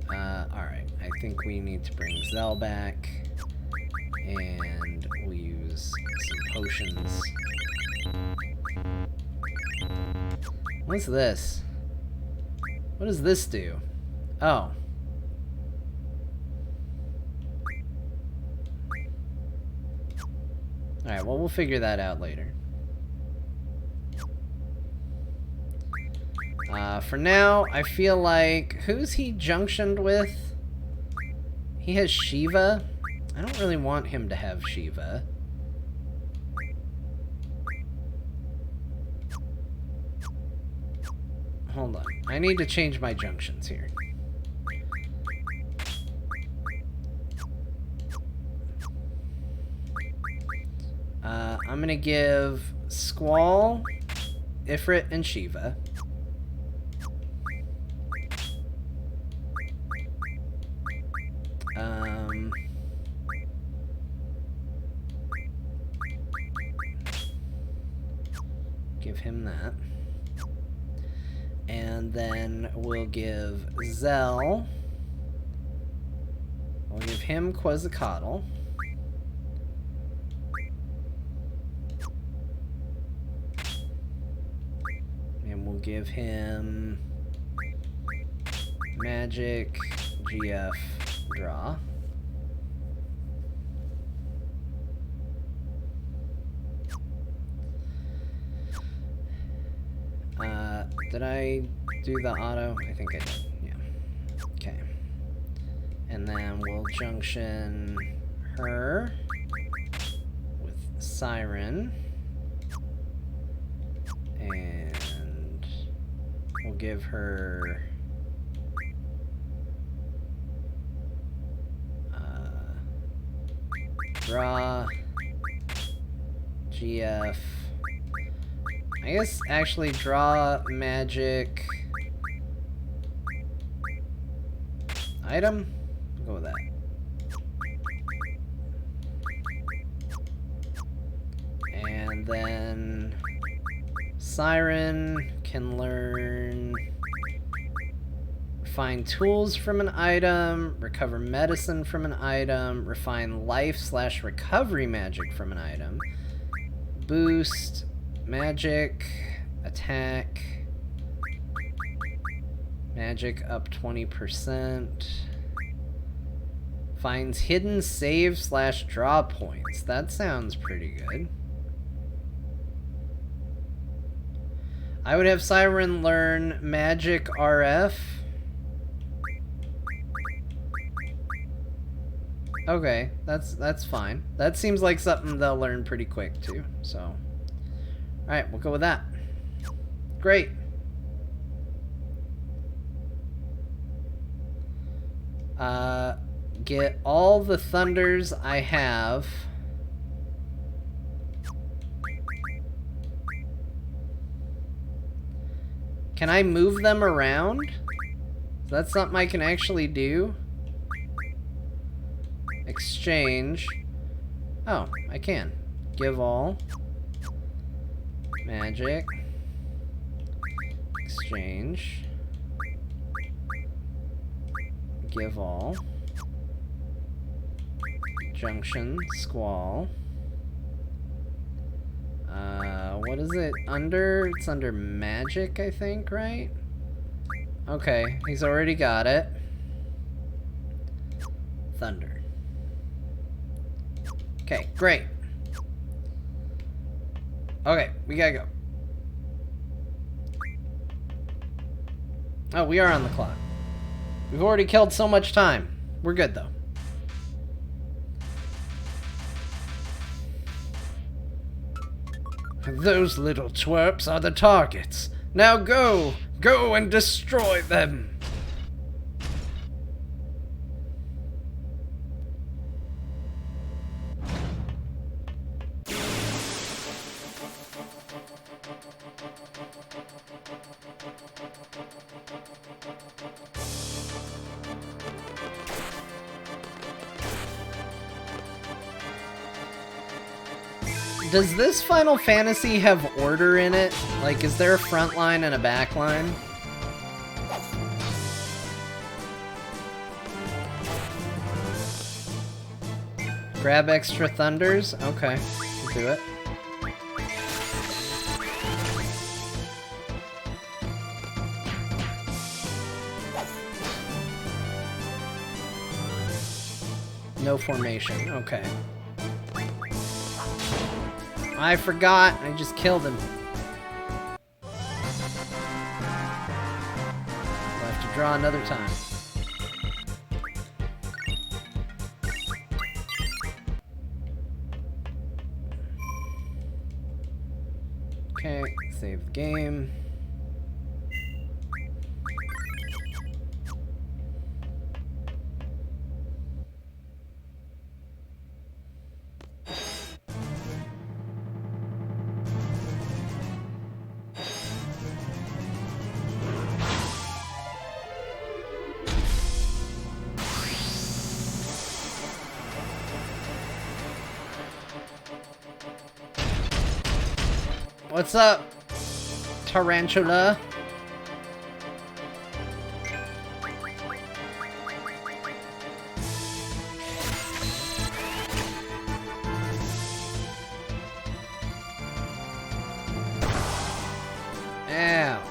Alright, I think we need to bring Zell back, and we'll use some potions. What's this? What does this do? Oh. Alright, well, we'll figure that out later. For now, I feel like... Who's he junctioned with? He has Shiva. I don't really want him to have Shiva. Hold on. I need to change my junctions here. I'm gonna give Squall, Ifrit, and Shiva. Give him that. And then we'll give Zell. We'll give him Quetzalcoatl. And we'll give him Magic, GF, Draw. Did I do the auto? I think I did, yeah. Okay. And then we'll junction her with Siren. And we'll give her... Draw, GF... I guess actually draw magic item. I'll go with that. And then Siren can learn refine tools from an item, recover medicine from an item, refine life/recovery magic from an item, boost magic, attack, magic up 20%, finds hidden save/draw points. That sounds pretty good. I would have Siren learn magic RF. Okay, that's fine. That seems like something they'll learn pretty quick too, so... Alright, we'll go with that. Great. Get all the thunders I have. Can I move them around? Is that something I can actually do? Exchange. Oh, I can. Give all. Magic. Exchange. Give all. Junction. Squall. What is it under? It's under magic, I think, right? Okay, he's already got it. Thunder. Okay, great. Okay, we gotta go. Oh, we are on the clock. We've already killed so much time. We're good, though. Those little twerps are the targets. Now go! Go and destroy them! Does this Final Fantasy have order in it? Like, is there a front line and a back line? Grab extra thunders? Okay, we'll do it. No formation, okay. I forgot. I just killed him. I'll have to draw another time. Okay, save the game. What's up, tarantula? Ow.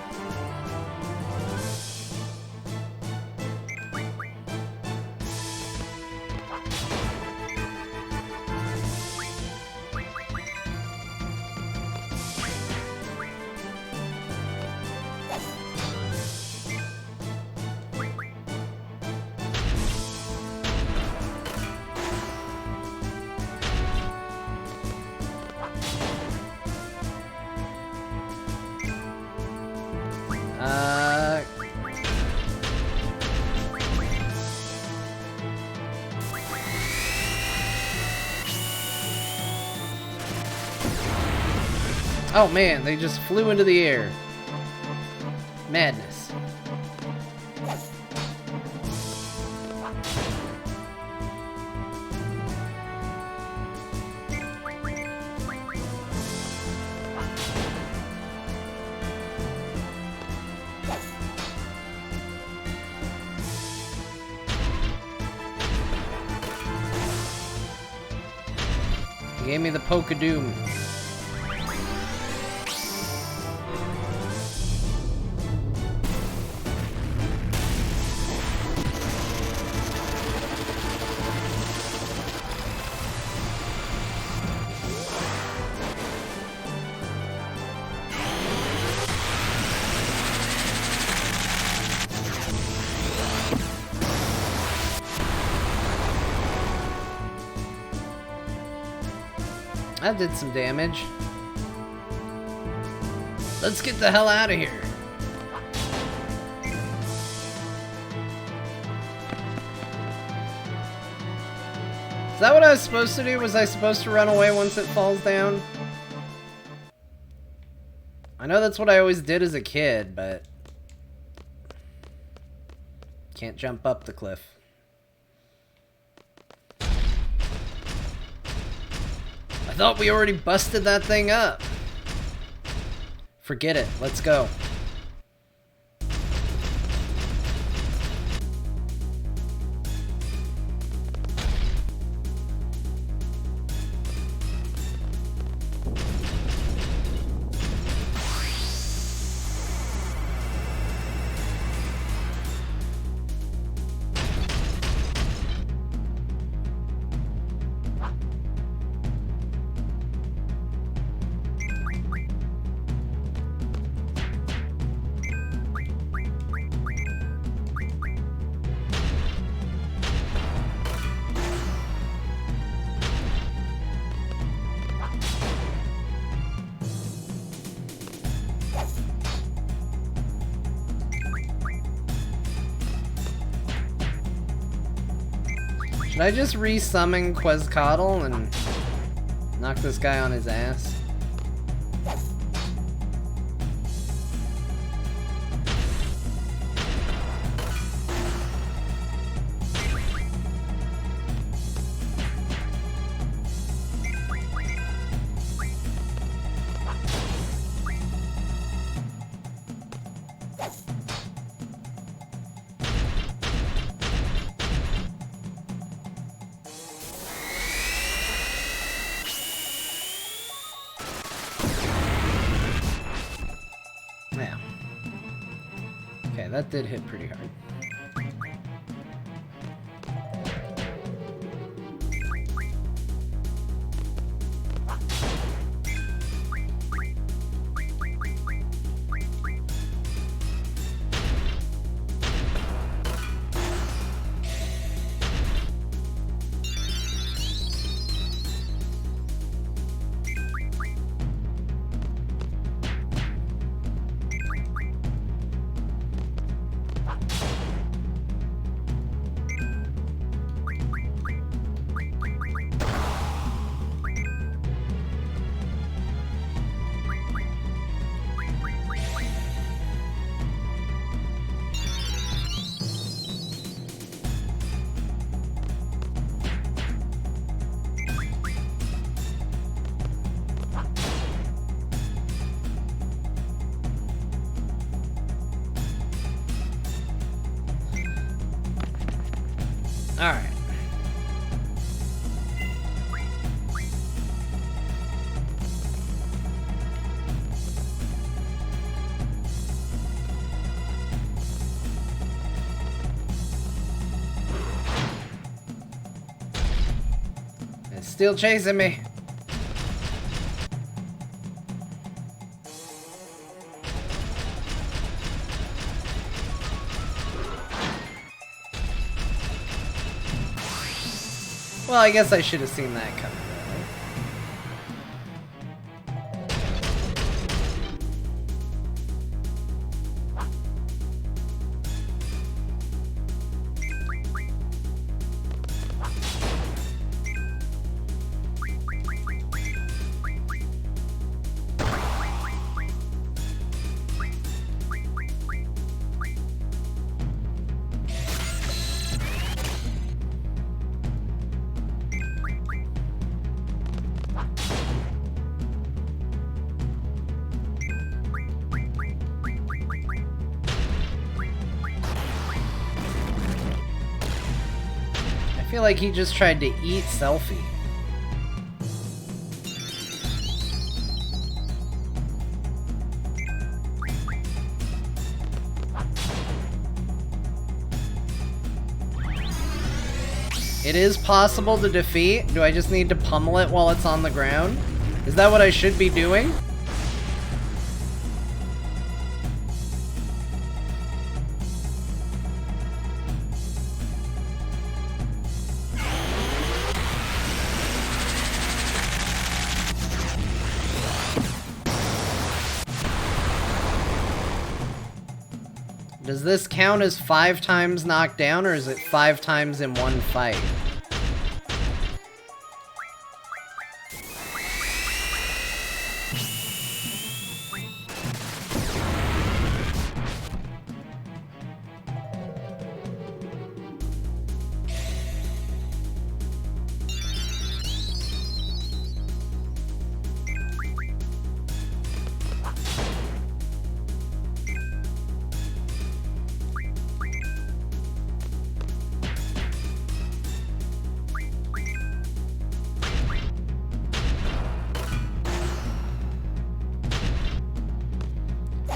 Oh man, they just flew into the air. Madness. He gave me the Poke-a-Doom. That did some damage. Let's get the hell out of here. Is that what I was supposed to do? Was I supposed to run away once it falls down? I know that's what I always did as a kid, but can't jump up the cliff. I thought we already busted that thing up. Forget it. Let's go. Should I just re-summon Quetzalcoatl and knock this guy on his ass? Yeah. Okay, that did hit pretty hard. Alright. It's still chasing me. Well, I guess I should have seen that coming. I feel like he just tried to eat Selfie. It is possible to defeat. Do I just need to pummel it while it's on the ground? Is that what I should be doing? Does this count as 5 times knocked down, or is it 5 times in one fight?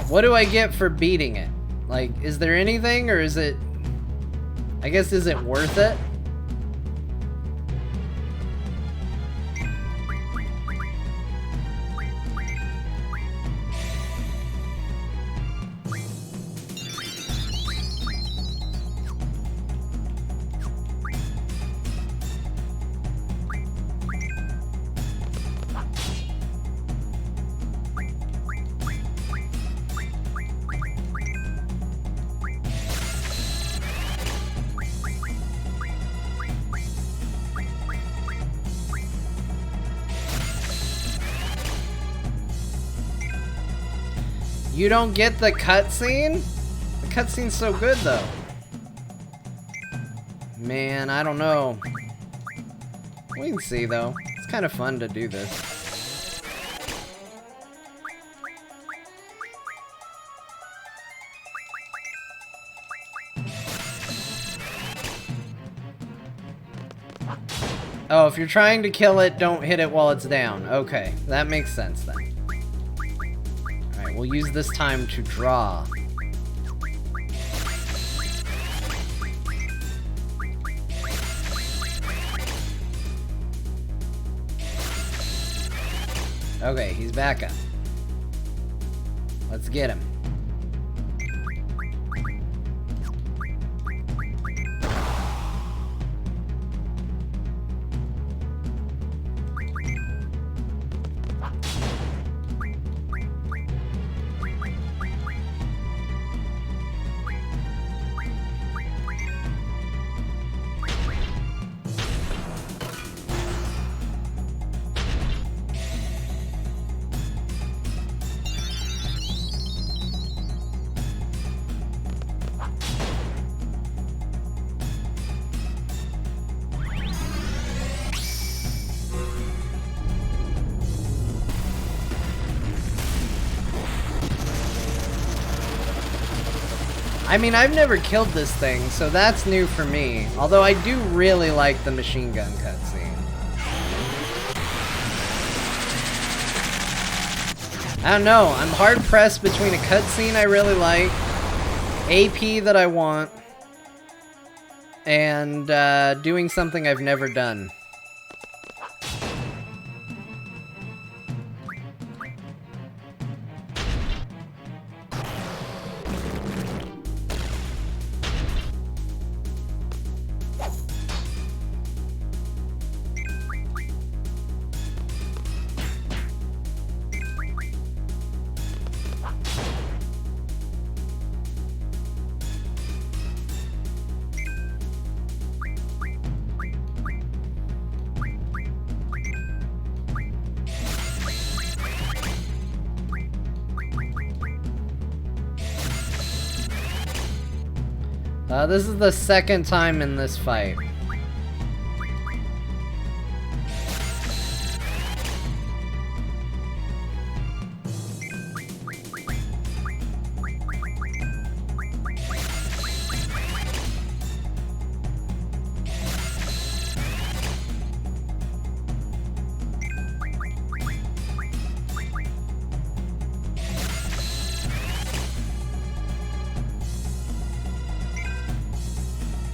What do I get for beating it? Like, is there anything, or is it... I guess, is it worth it? You don't get the cutscene? The cutscene's so good, though. Man, I don't know. We can see, though. It's kind of fun to do this. Oh, if you're trying to kill it, don't hit it while it's down. Okay, that makes sense then. Alright, we'll use this time to draw. Okay, he's back up. Let's get him. I mean, I've never killed this thing, so that's new for me. Although I do really like the machine gun cutscene. I don't know, I'm hard-pressed between a cutscene I really like, AP that I want, and doing something I've never done. This is the second time in this fight.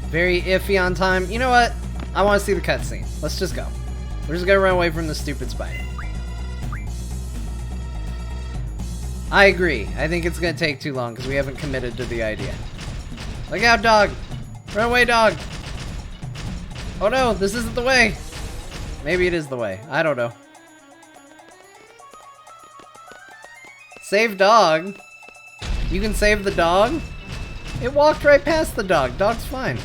Very iffy on time. You know what? I want to see the cutscene. Let's just go. We're just gonna run away from the stupid spider. I agree. I think it's gonna take too long because we haven't committed to the idea. Look out, dog! Run away, dog! Oh no, this isn't the way! Maybe it is the way. I don't know. Save dog? You can save the dog? It walked right past the dog. Dog's fine.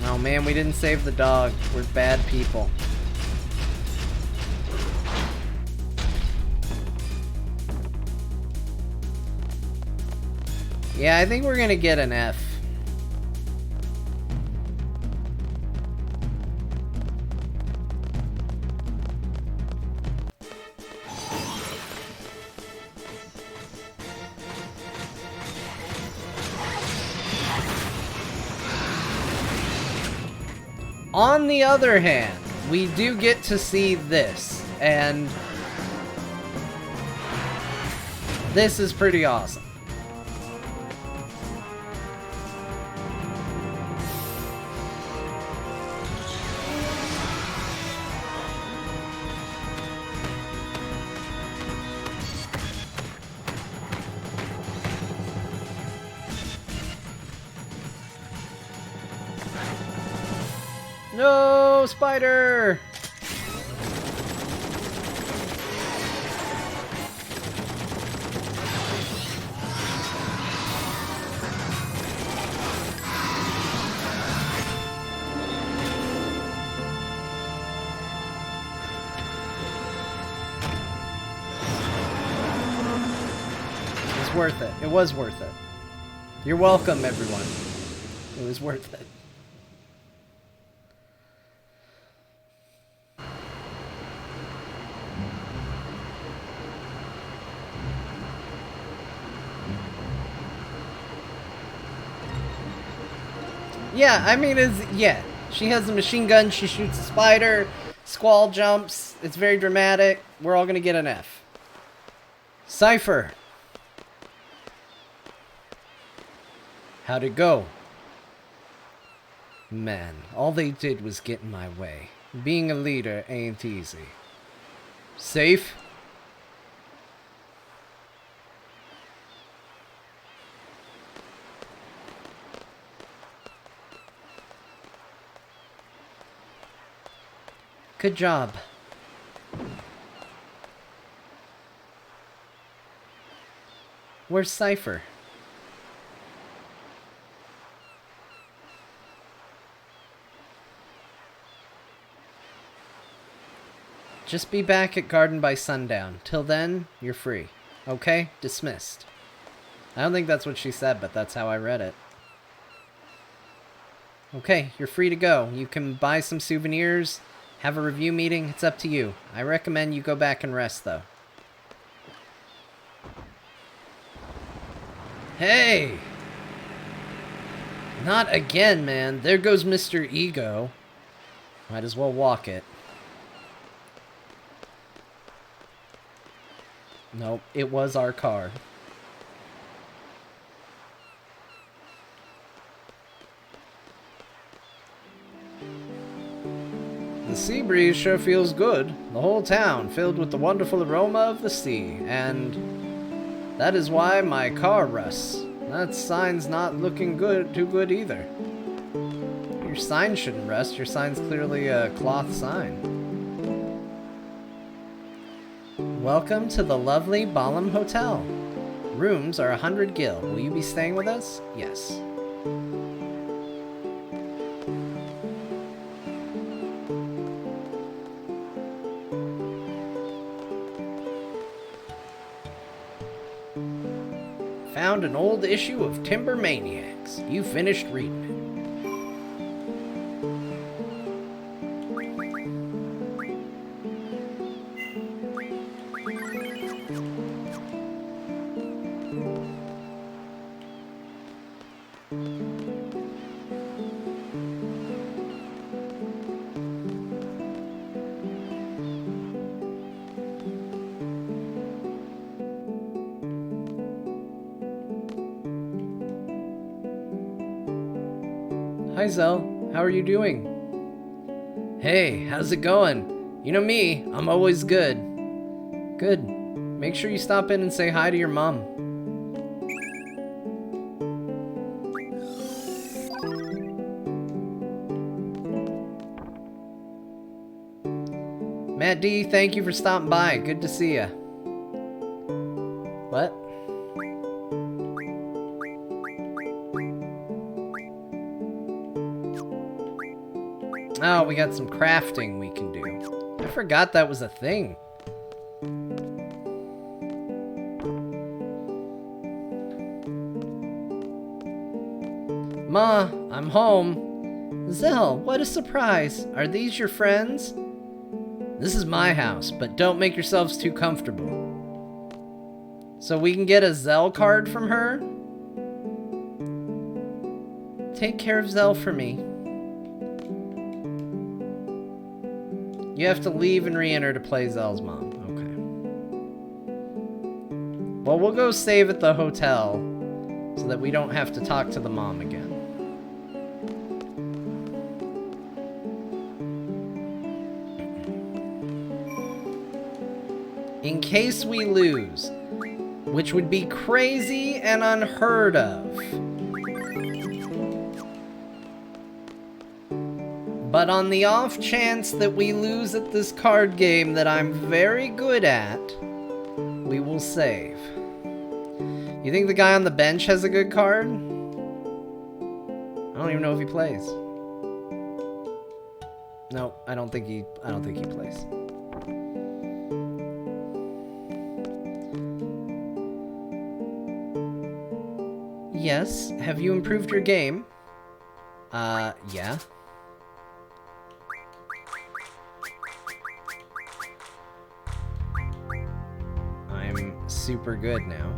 Oh man, we didn't save the dog. We're bad people. Yeah, I think we're gonna get an F. On the other hand, we do get to see this, and this is pretty awesome. No, spider! It's worth it. It was worth it. You're welcome, everyone. It was worth it. Yeah, I mean, yeah. She has a machine gun, she shoots a spider, Squall jumps, it's very dramatic. We're all gonna get an F. Cypher. How'd it go? Man, all they did was get in my way. Being a leader ain't easy. Safe? Good job. Where's Cypher? Just be back at Garden by sundown. Till then, you're free. Okay? Dismissed. I don't think that's what she said, but that's how I read it. Okay, you're free to go. You can buy some souvenirs, Have a review meeting? It's up to you. I recommend you go back and rest, though. Hey! Not again, man. There goes Mr. Ego. Might as well walk it. Nope, it was our car. The sea breeze sure feels good. The whole town filled with the wonderful aroma of the sea, and that is why my car rusts. That sign's not looking too good either. Your sign shouldn't rust. Your sign's clearly a cloth sign. Welcome to the lovely Balam Hotel. Rooms are 100 gil. Will you be staying with us? Yes. Found an old issue of Timber Maniacs. You finished reading it. Hi, Zell. How are you doing? Hey, how's it going? You know me, I'm always good. Good. Make sure you stop in and say hi to your mom. Matt D, thank you for stopping by. Good to see ya. What? Oh, we got some crafting we can do. I forgot that was a thing. Ma, I'm home. Zell, what a surprise. Are these your friends? This is my house, but don't make yourselves too comfortable. So we can get a Zell card from her? Take care of Zell for me. You have to leave and re-enter to play Zell's mom. Okay. Well, we'll go save at the hotel so that we don't have to talk to the mom again. In case we lose, which would be crazy and unheard of. But on the off chance that we lose at this card game that I'm very good at, we will save. You think the guy on the bench has a good card? I don't even know if he plays. No, I don't think he plays. Yes, have you improved your game? Yeah. I'm super good now.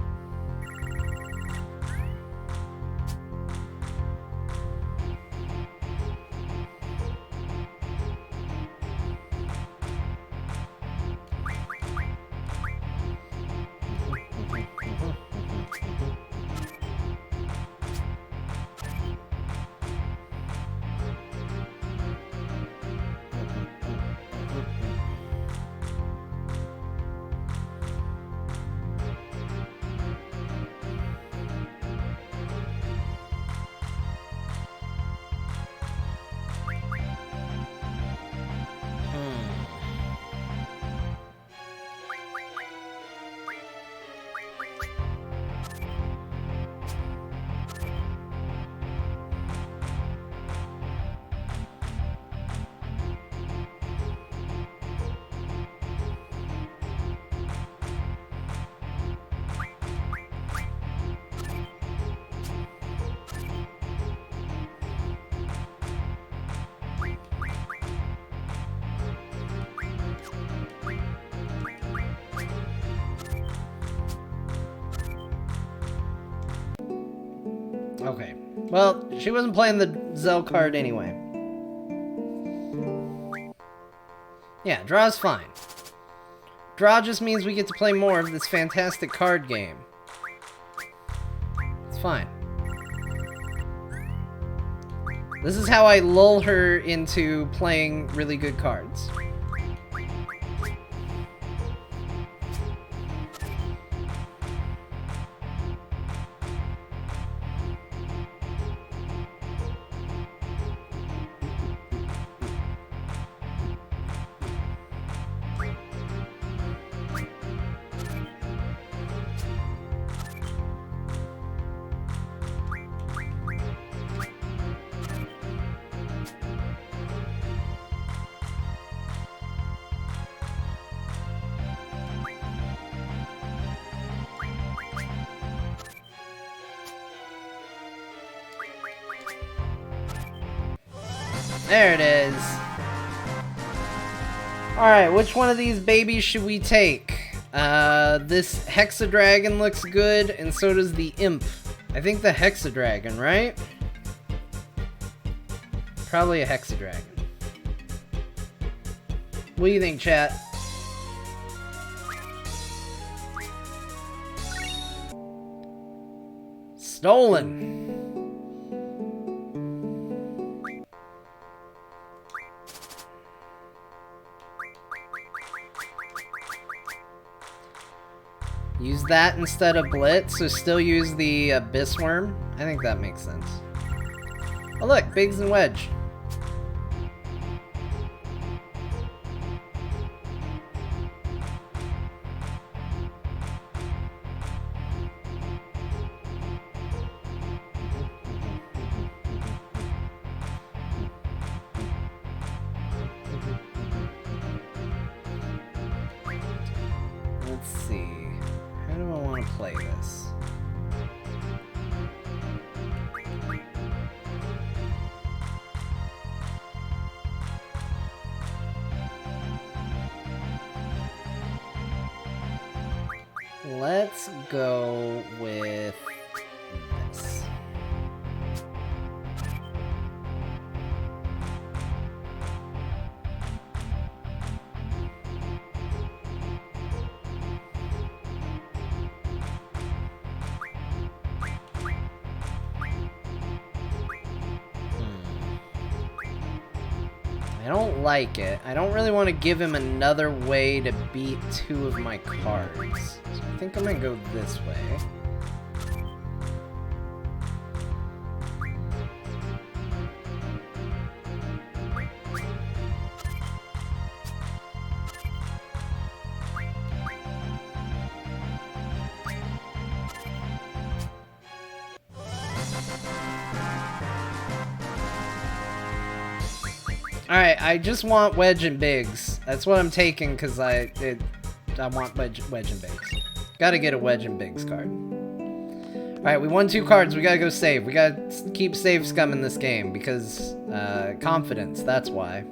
Okay. Well, she wasn't playing the Zell card anyway. Yeah, draw's fine. Draw just means we get to play more of this fantastic card game. It's fine. This is how I lull her into playing really good cards. There it is. Alright, which one of these babies should we take? This Hexadragon looks good, and so does the Imp. I think the Hexadragon, right? Probably a Hexadragon. What do you think, chat? Stolen. Use that instead of Blitz, so still use the Abyss Worm. I think that makes sense. Oh look, Biggs and Wedge. Let's see. How do I want to play this? Let's go with this. I don't like it. I don't really want to give him another way to beat two of my cards. So I think I'm gonna go this way. Alright, I just want Wedge and Biggs. That's what I'm taking because I want Wedge and Biggs. Gotta get a Wedge and Biggs card. Alright, we won 2 cards. We gotta go save. We gotta keep save scum in this game because confidence, that's why.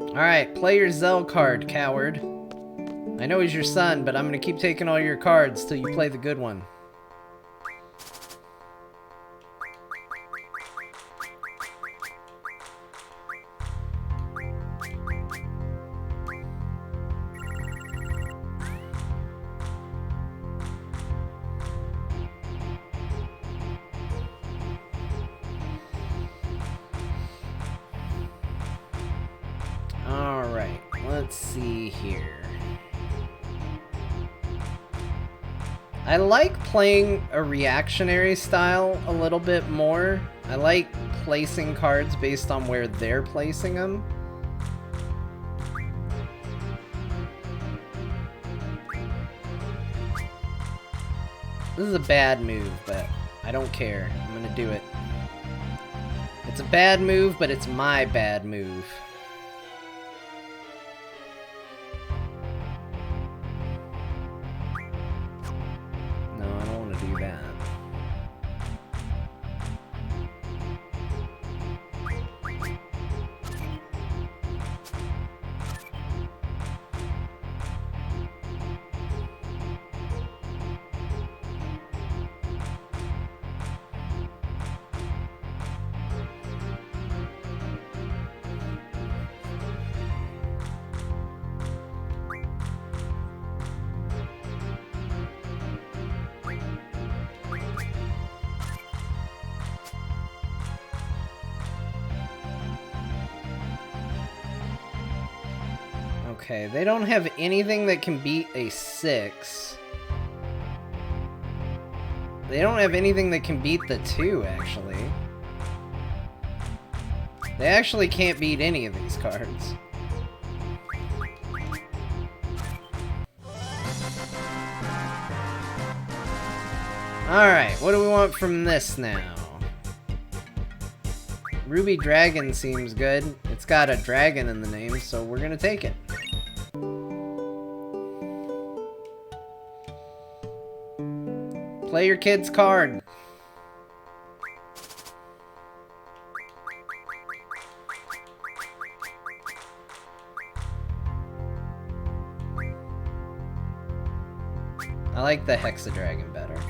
Alright, play your Zell card, coward. I know he's your son, but I'm gonna keep taking all your cards till you play the good one. Alright, let's see here. I like playing a reactionary style a little bit more. I like placing cards based on where they're placing them. This is a bad move, but I don't care. I'm gonna do it. It's a bad move, but it's my bad move. No, I don't want to do that. Okay, they don't have anything that can beat a 6. They don't have anything that can beat the 2, actually. They actually can't beat any of these cards. Alright, what do we want from this now? Ruby Dragon seems good. It's got a dragon in the name, so we're gonna take it. Play your kid's card. I like the Hexadragon better.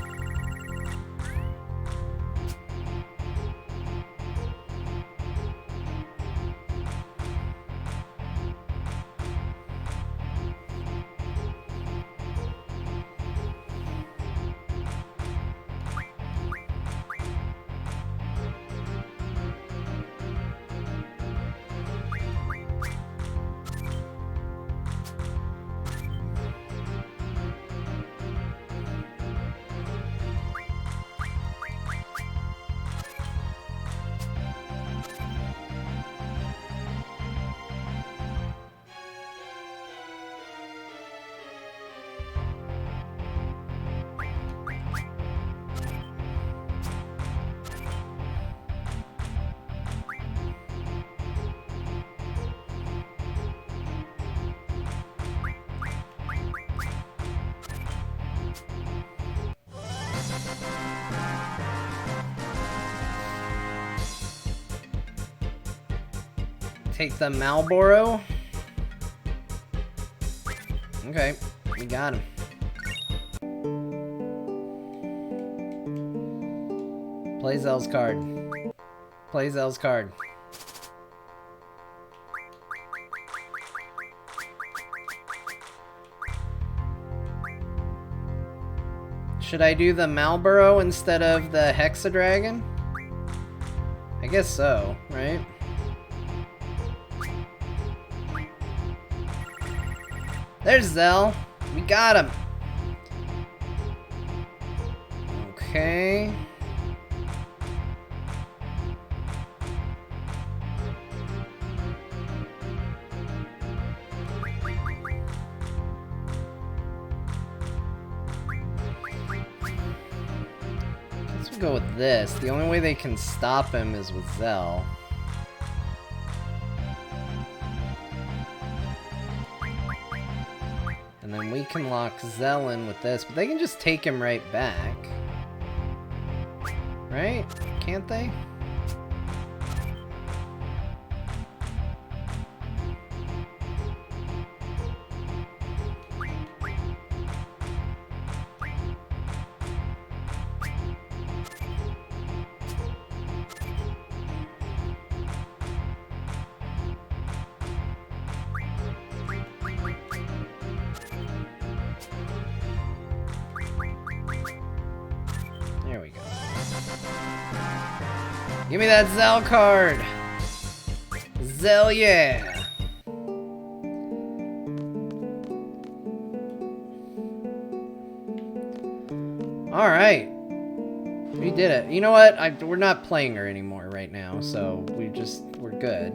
Take the Malboro. Okay, we got him. Play Zell's card. Play Zell's card. Should I do the Malboro instead of the Hexadragon? I guess so, right? There's Zell. We got him. Okay. Guess we'll go with this. The only way they can stop him is with Zell. And then we can lock Zell in with this, but they can just take him right back. Right? Can't they? There we go. Give me that Zell card! Zell, yeah! Alright. We did it. You know what? We're not playing her anymore right now, so we're good.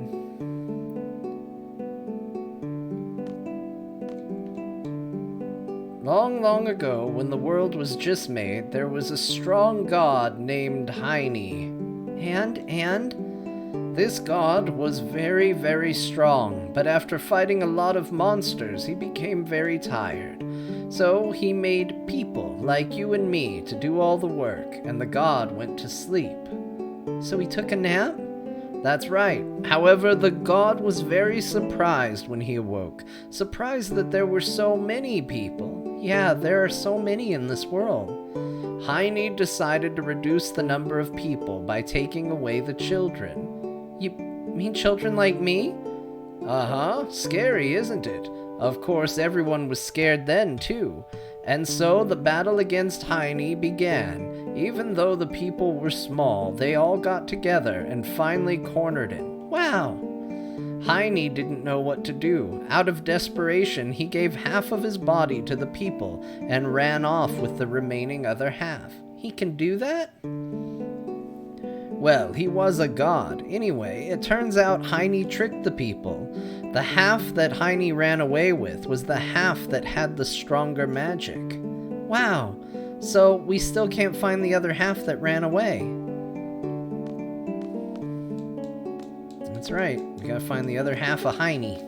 Long, long ago, when the world was just made, there was a strong god named Heine. And? This god was very, very strong, but after fighting a lot of monsters, he became very tired. So he made people like you and me to do all the work, and the god went to sleep. So he took a nap? That's right. However, the god was very surprised when he awoke. Surprised that there were so many people. Yeah, there are so many in this world. Heine decided to reduce the number of people by taking away the children. You mean children like me? Uh-huh. Scary, isn't it? Of course, everyone was scared then, too. And so the battle against Heine began. Even though the people were small, they all got together and finally cornered him. Wow! Heine didn't know what to do. Out of desperation, he gave half of his body to the people and ran off with the remaining other half. He can do that? Well, he was a god. Anyway, it turns out Heine tricked the people. The half that Heine ran away with was the half that had the stronger magic. Wow, so we still can't find the other half that ran away. That's right, we gotta find the other half of Heine.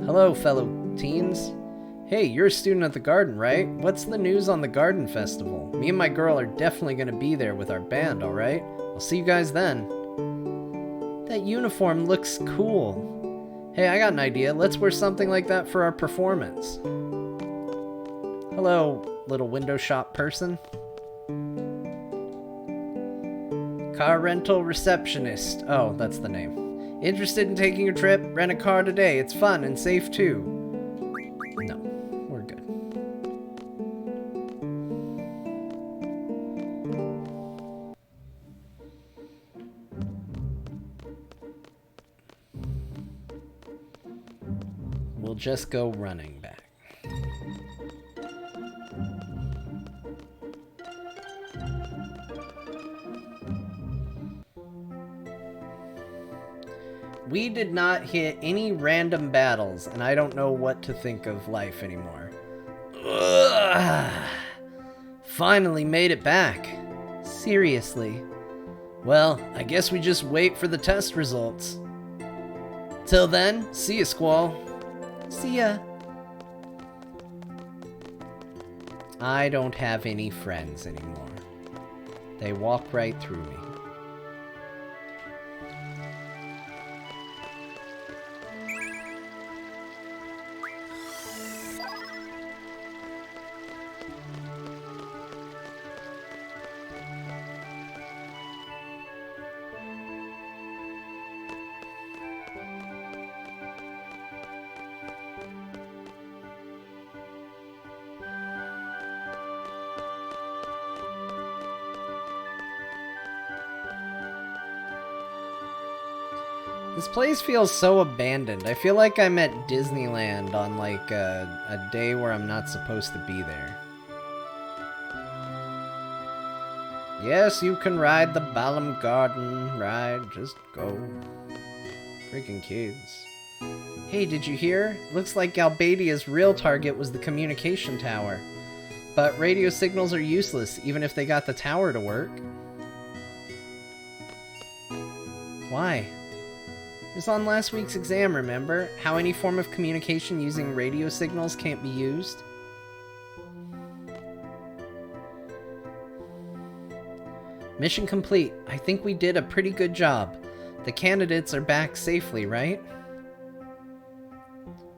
Hello, fellow teens. Hey, you're a student at the garden, right? What's the news on the garden festival? Me and my girl are definitely going to be there with our band, alright? I'll see you guys then. That uniform looks cool. Hey, I got an idea. Let's wear something like that for our performance. Hello, little window shop person. Car rental receptionist. Oh, that's the name. Interested in taking a trip? Rent a car today. It's fun and safe too. No, we're good. We'll just go running back. We did not hit any random battles, and I don't know what to think of life anymore. Ugh. Finally made it back. Seriously. Well, I guess we just wait for the test results. Till then, see ya, Squall. See ya. I don't have any friends anymore. They walk right through me. This place feels so abandoned. I feel like I'm at Disneyland on like a day where I'm not supposed to be there. Yes, you can ride the Balam Garden ride. Just go. Freaking kids. Hey, did you hear? Looks like Galbadia's real target was the communication tower. But radio signals are useless, even if they got the tower to work. Why? It was on last week's exam, remember? How any form of communication using radio signals can't be used? Mission complete. I think we did a pretty good job. The candidates are back safely, right?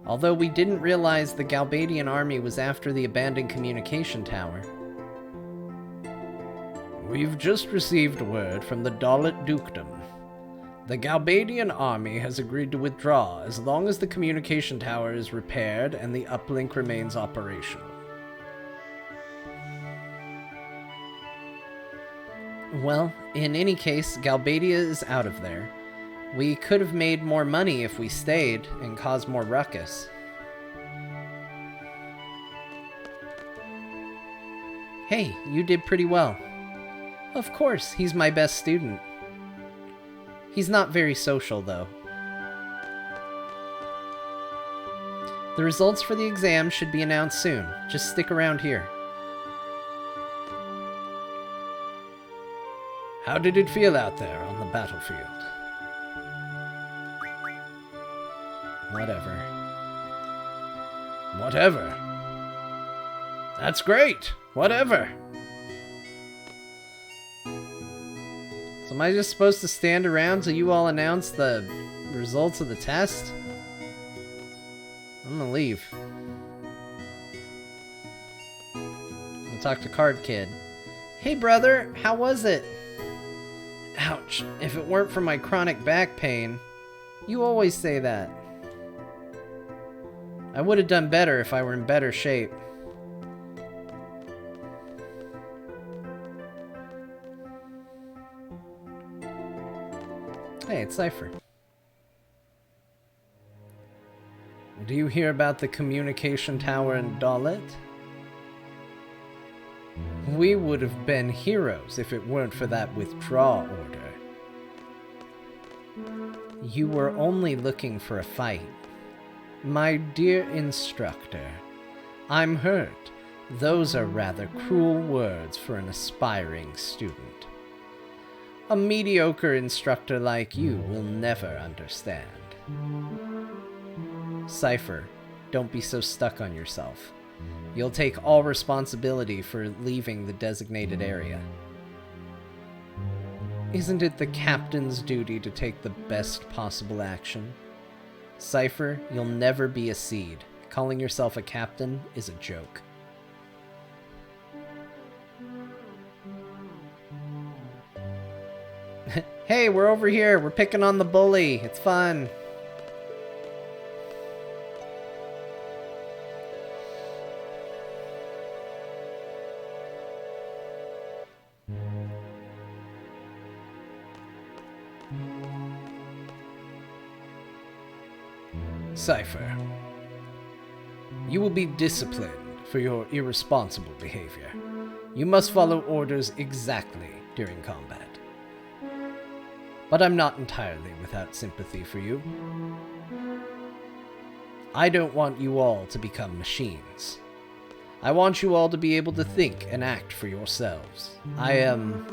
Although we didn't realize the Galbadian army was after the abandoned communication tower. We've just received word from the Dalit Dukedom. The Galbadian army has agreed to withdraw as long as the communication tower is repaired and the uplink remains operational. Well, in any case, Galbadia is out of there. We could have made more money if we stayed and caused more ruckus. Hey, you did pretty well. Of course, he's my best student. He's not very social, though. The results for the exam should be announced soon. Just stick around here. How did it feel out there on the battlefield? Whatever. Whatever. That's great. Whatever. So am I just supposed to stand around till you all announce the results of the test? I'm gonna leave. I'm gonna talk to Card Kid. Hey brother, how was it? Ouch, if it weren't for my chronic back pain. You always say that. I would have done better if I were in better shape. Hey, it's Cypher. Do you hear about the communication tower in Dalit? We would have been heroes if it weren't for that withdrawal order. You were only looking for a fight. My dear instructor, I'm hurt. Those are rather cruel words for an aspiring student. A mediocre instructor like you will never understand. Cypher, don't be so stuck on yourself. You'll take all responsibility for leaving the designated area. Isn't it the captain's duty to take the best possible action? Cypher, you'll never be a seed. Calling yourself a captain is a joke. Hey, we're over here. We're picking on the bully. It's fun. Cypher, you will be disciplined for your irresponsible behavior. You must follow orders exactly during combat. But I'm not entirely without sympathy for you. I don't want you all to become machines. I want you all to be able to think and act for yourselves. I am...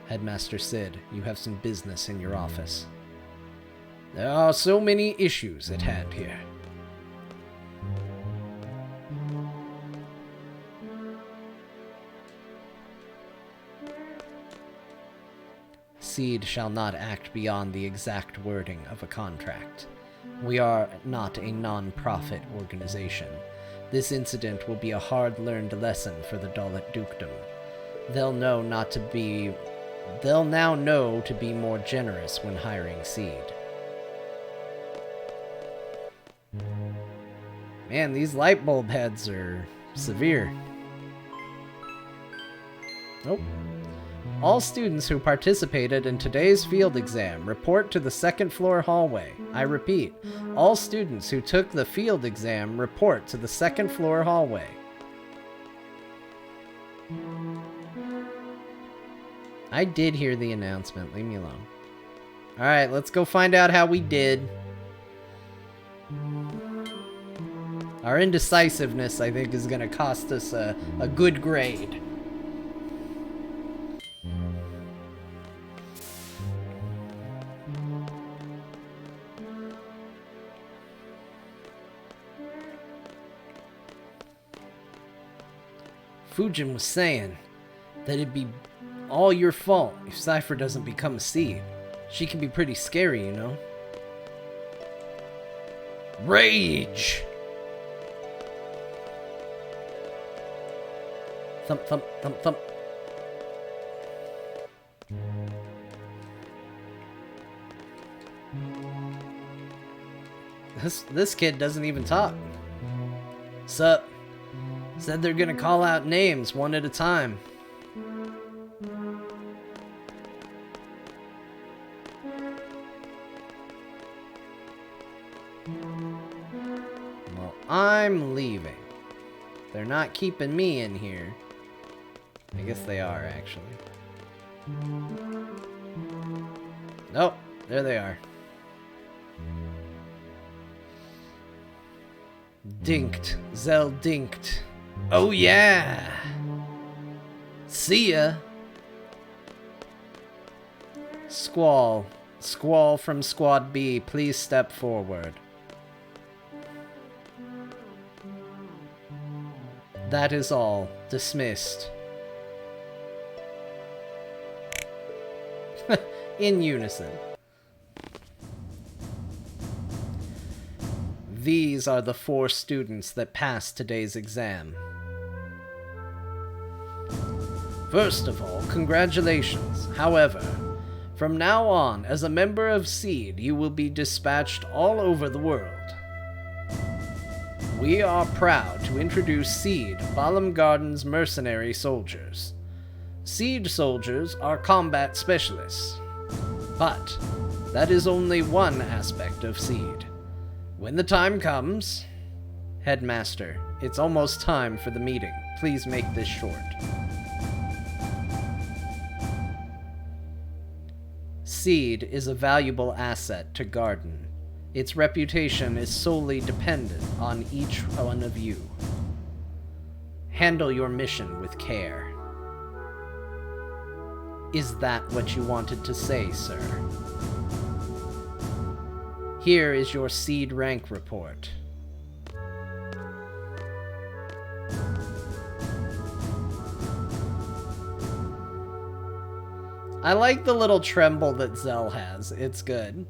Headmaster Sid, you have some business in your office. There are so many issues at hand here. Seed shall not act beyond the exact wording of a contract. We are not a non-profit organization. This incident will be a hard-learned lesson for the Dalit Dukedom. They'll now know to be more generous when hiring Seed. Man, these light bulb heads are severe. Nope. All students who participated in today's field exam report to the second floor hallway. I repeat, all students who took the field exam report to the second floor hallway. I did hear the announcement. Leave me alone. Alright, let's go find out how we did. Our indecisiveness, I think, is going to cost us a good grade. Fujin was saying that it'd be all your fault if Cypher doesn't become a seed. She can be pretty scary, you know. Rage! Thump, thump, thump, thump. This kid doesn't even talk. Sup? Said they're gonna call out names one at a time. Well, I'm leaving. They're not keeping me in here. I guess they are, actually. Nope, there they are. Dinked. Zell dinked. Oh yeah! See ya! Squall. Squall from Squad B, please step forward. That is all. Dismissed. In unison. These are the 4 students that passed today's exam. First of all, congratulations. However, from now on, as a member of SEED, you will be dispatched all over the world. We are proud to introduce SEED, Balam Garden's mercenary soldiers. SEED soldiers are combat specialists. But that is only one aspect of SEED. When the time comes... Headmaster, it's almost time for the meeting. Please make this short. SEED is a valuable asset to Garden. Its reputation is solely dependent on each one of you. Handle your mission with care. Is that what you wanted to say, sir? Here is your SEED rank report. I like the little tremble that Zell has. It's good.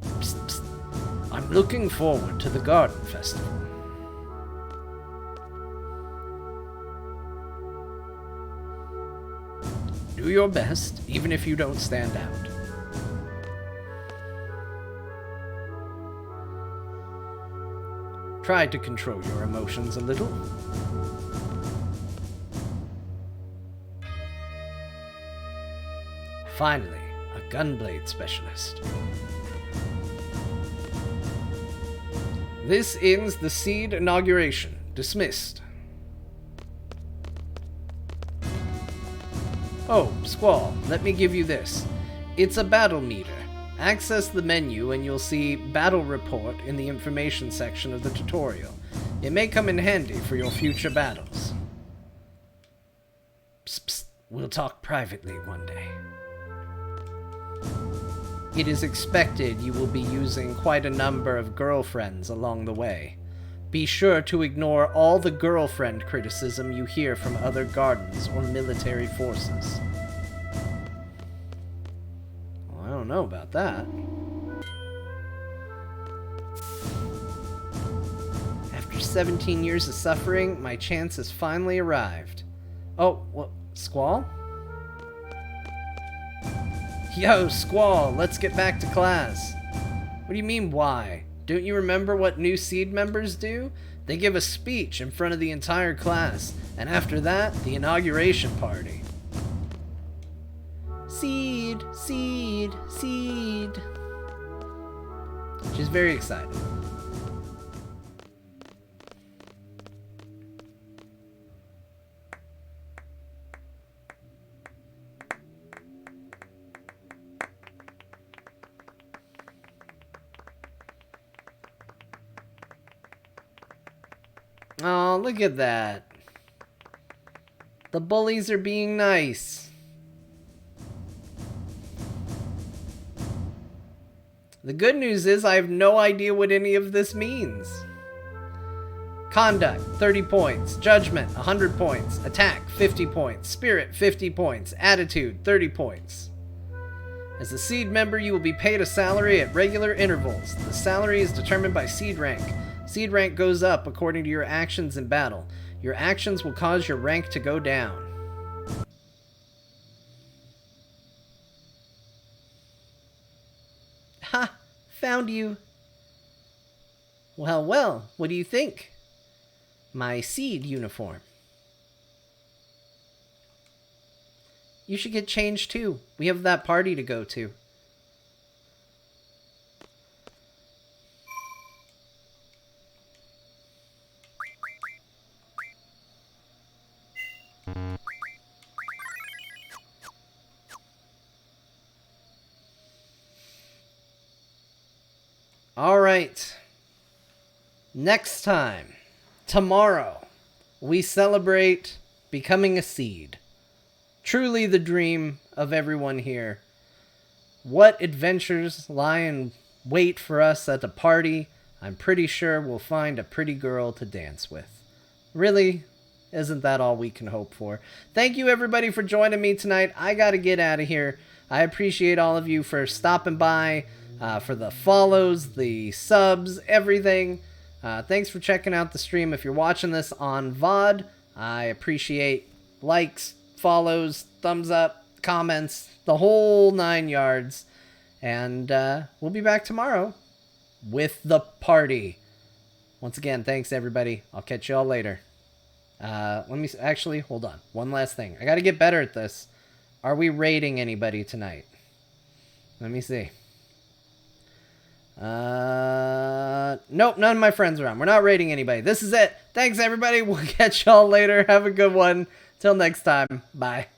Psst, psst. I'm looking forward to the Garden Festival. Do your best, even if you don't stand out. Try to control your emotions a little. Finally, a gunblade specialist. This ends the SEED inauguration. Dismissed. Oh, Squall, let me give you this. It's a battle meter. Access the menu and you'll see Battle Report in the information section of the tutorial. It may come in handy for your future battles. Psst, psst. We'll talk privately one day. It is expected you will be using quite a number of girlfriends along the way. Be sure to ignore all the girlfriend criticism you hear from other gardens or military forces. Well, I don't know about that. After 17 years of suffering, my chance has finally arrived. Oh, what? Squall? Yo, Squall, let's get back to class. What do you mean, why? Don't you remember what new SEED members do? They give a speech in front of the entire class, and after that, the inauguration party. SEED, SEED, SEED. She's very excited. Oh, look at that. The bullies are being nice. The good news is I have no idea what any of this means. Conduct, 30 points. Judgment, 100 points. Attack, 50 points. Spirit, 50 points. Attitude, 30 points. As a SEED member, you will be paid a salary at regular intervals. The salary is determined by SEED rank. SEED rank goes up according to your actions in battle. Your actions will cause your rank to go down. Ha! Found you! Well, well, what do you think? My SEED uniform. You should get changed too. We have that party to go to. All right. Next time, tomorrow, we celebrate becoming a seed. Truly the dream of everyone here. What adventures lie in wait for us at the party? I'm pretty sure we'll find a pretty girl to dance with. Really, isn't that all we can hope for? Thank you everybody for joining me tonight. I gotta get out of here. I appreciate all of you for stopping by, for the follows, the subs, everything. Thanks for checking out the stream. If you're watching this on VOD, I appreciate likes, follows, thumbs up, comments, the whole 9 yards. And we'll be back tomorrow with the party. Once again, thanks everybody. I'll catch y'all later. Let me actually hold on. One last thing. I got to get better at this. Are we rating anybody tonight? Let me see. Nope, none of my friends are on. We're not rating anybody. This is it. Thanks everybody. We'll catch y'all later. Have a good one. Till next time. Bye.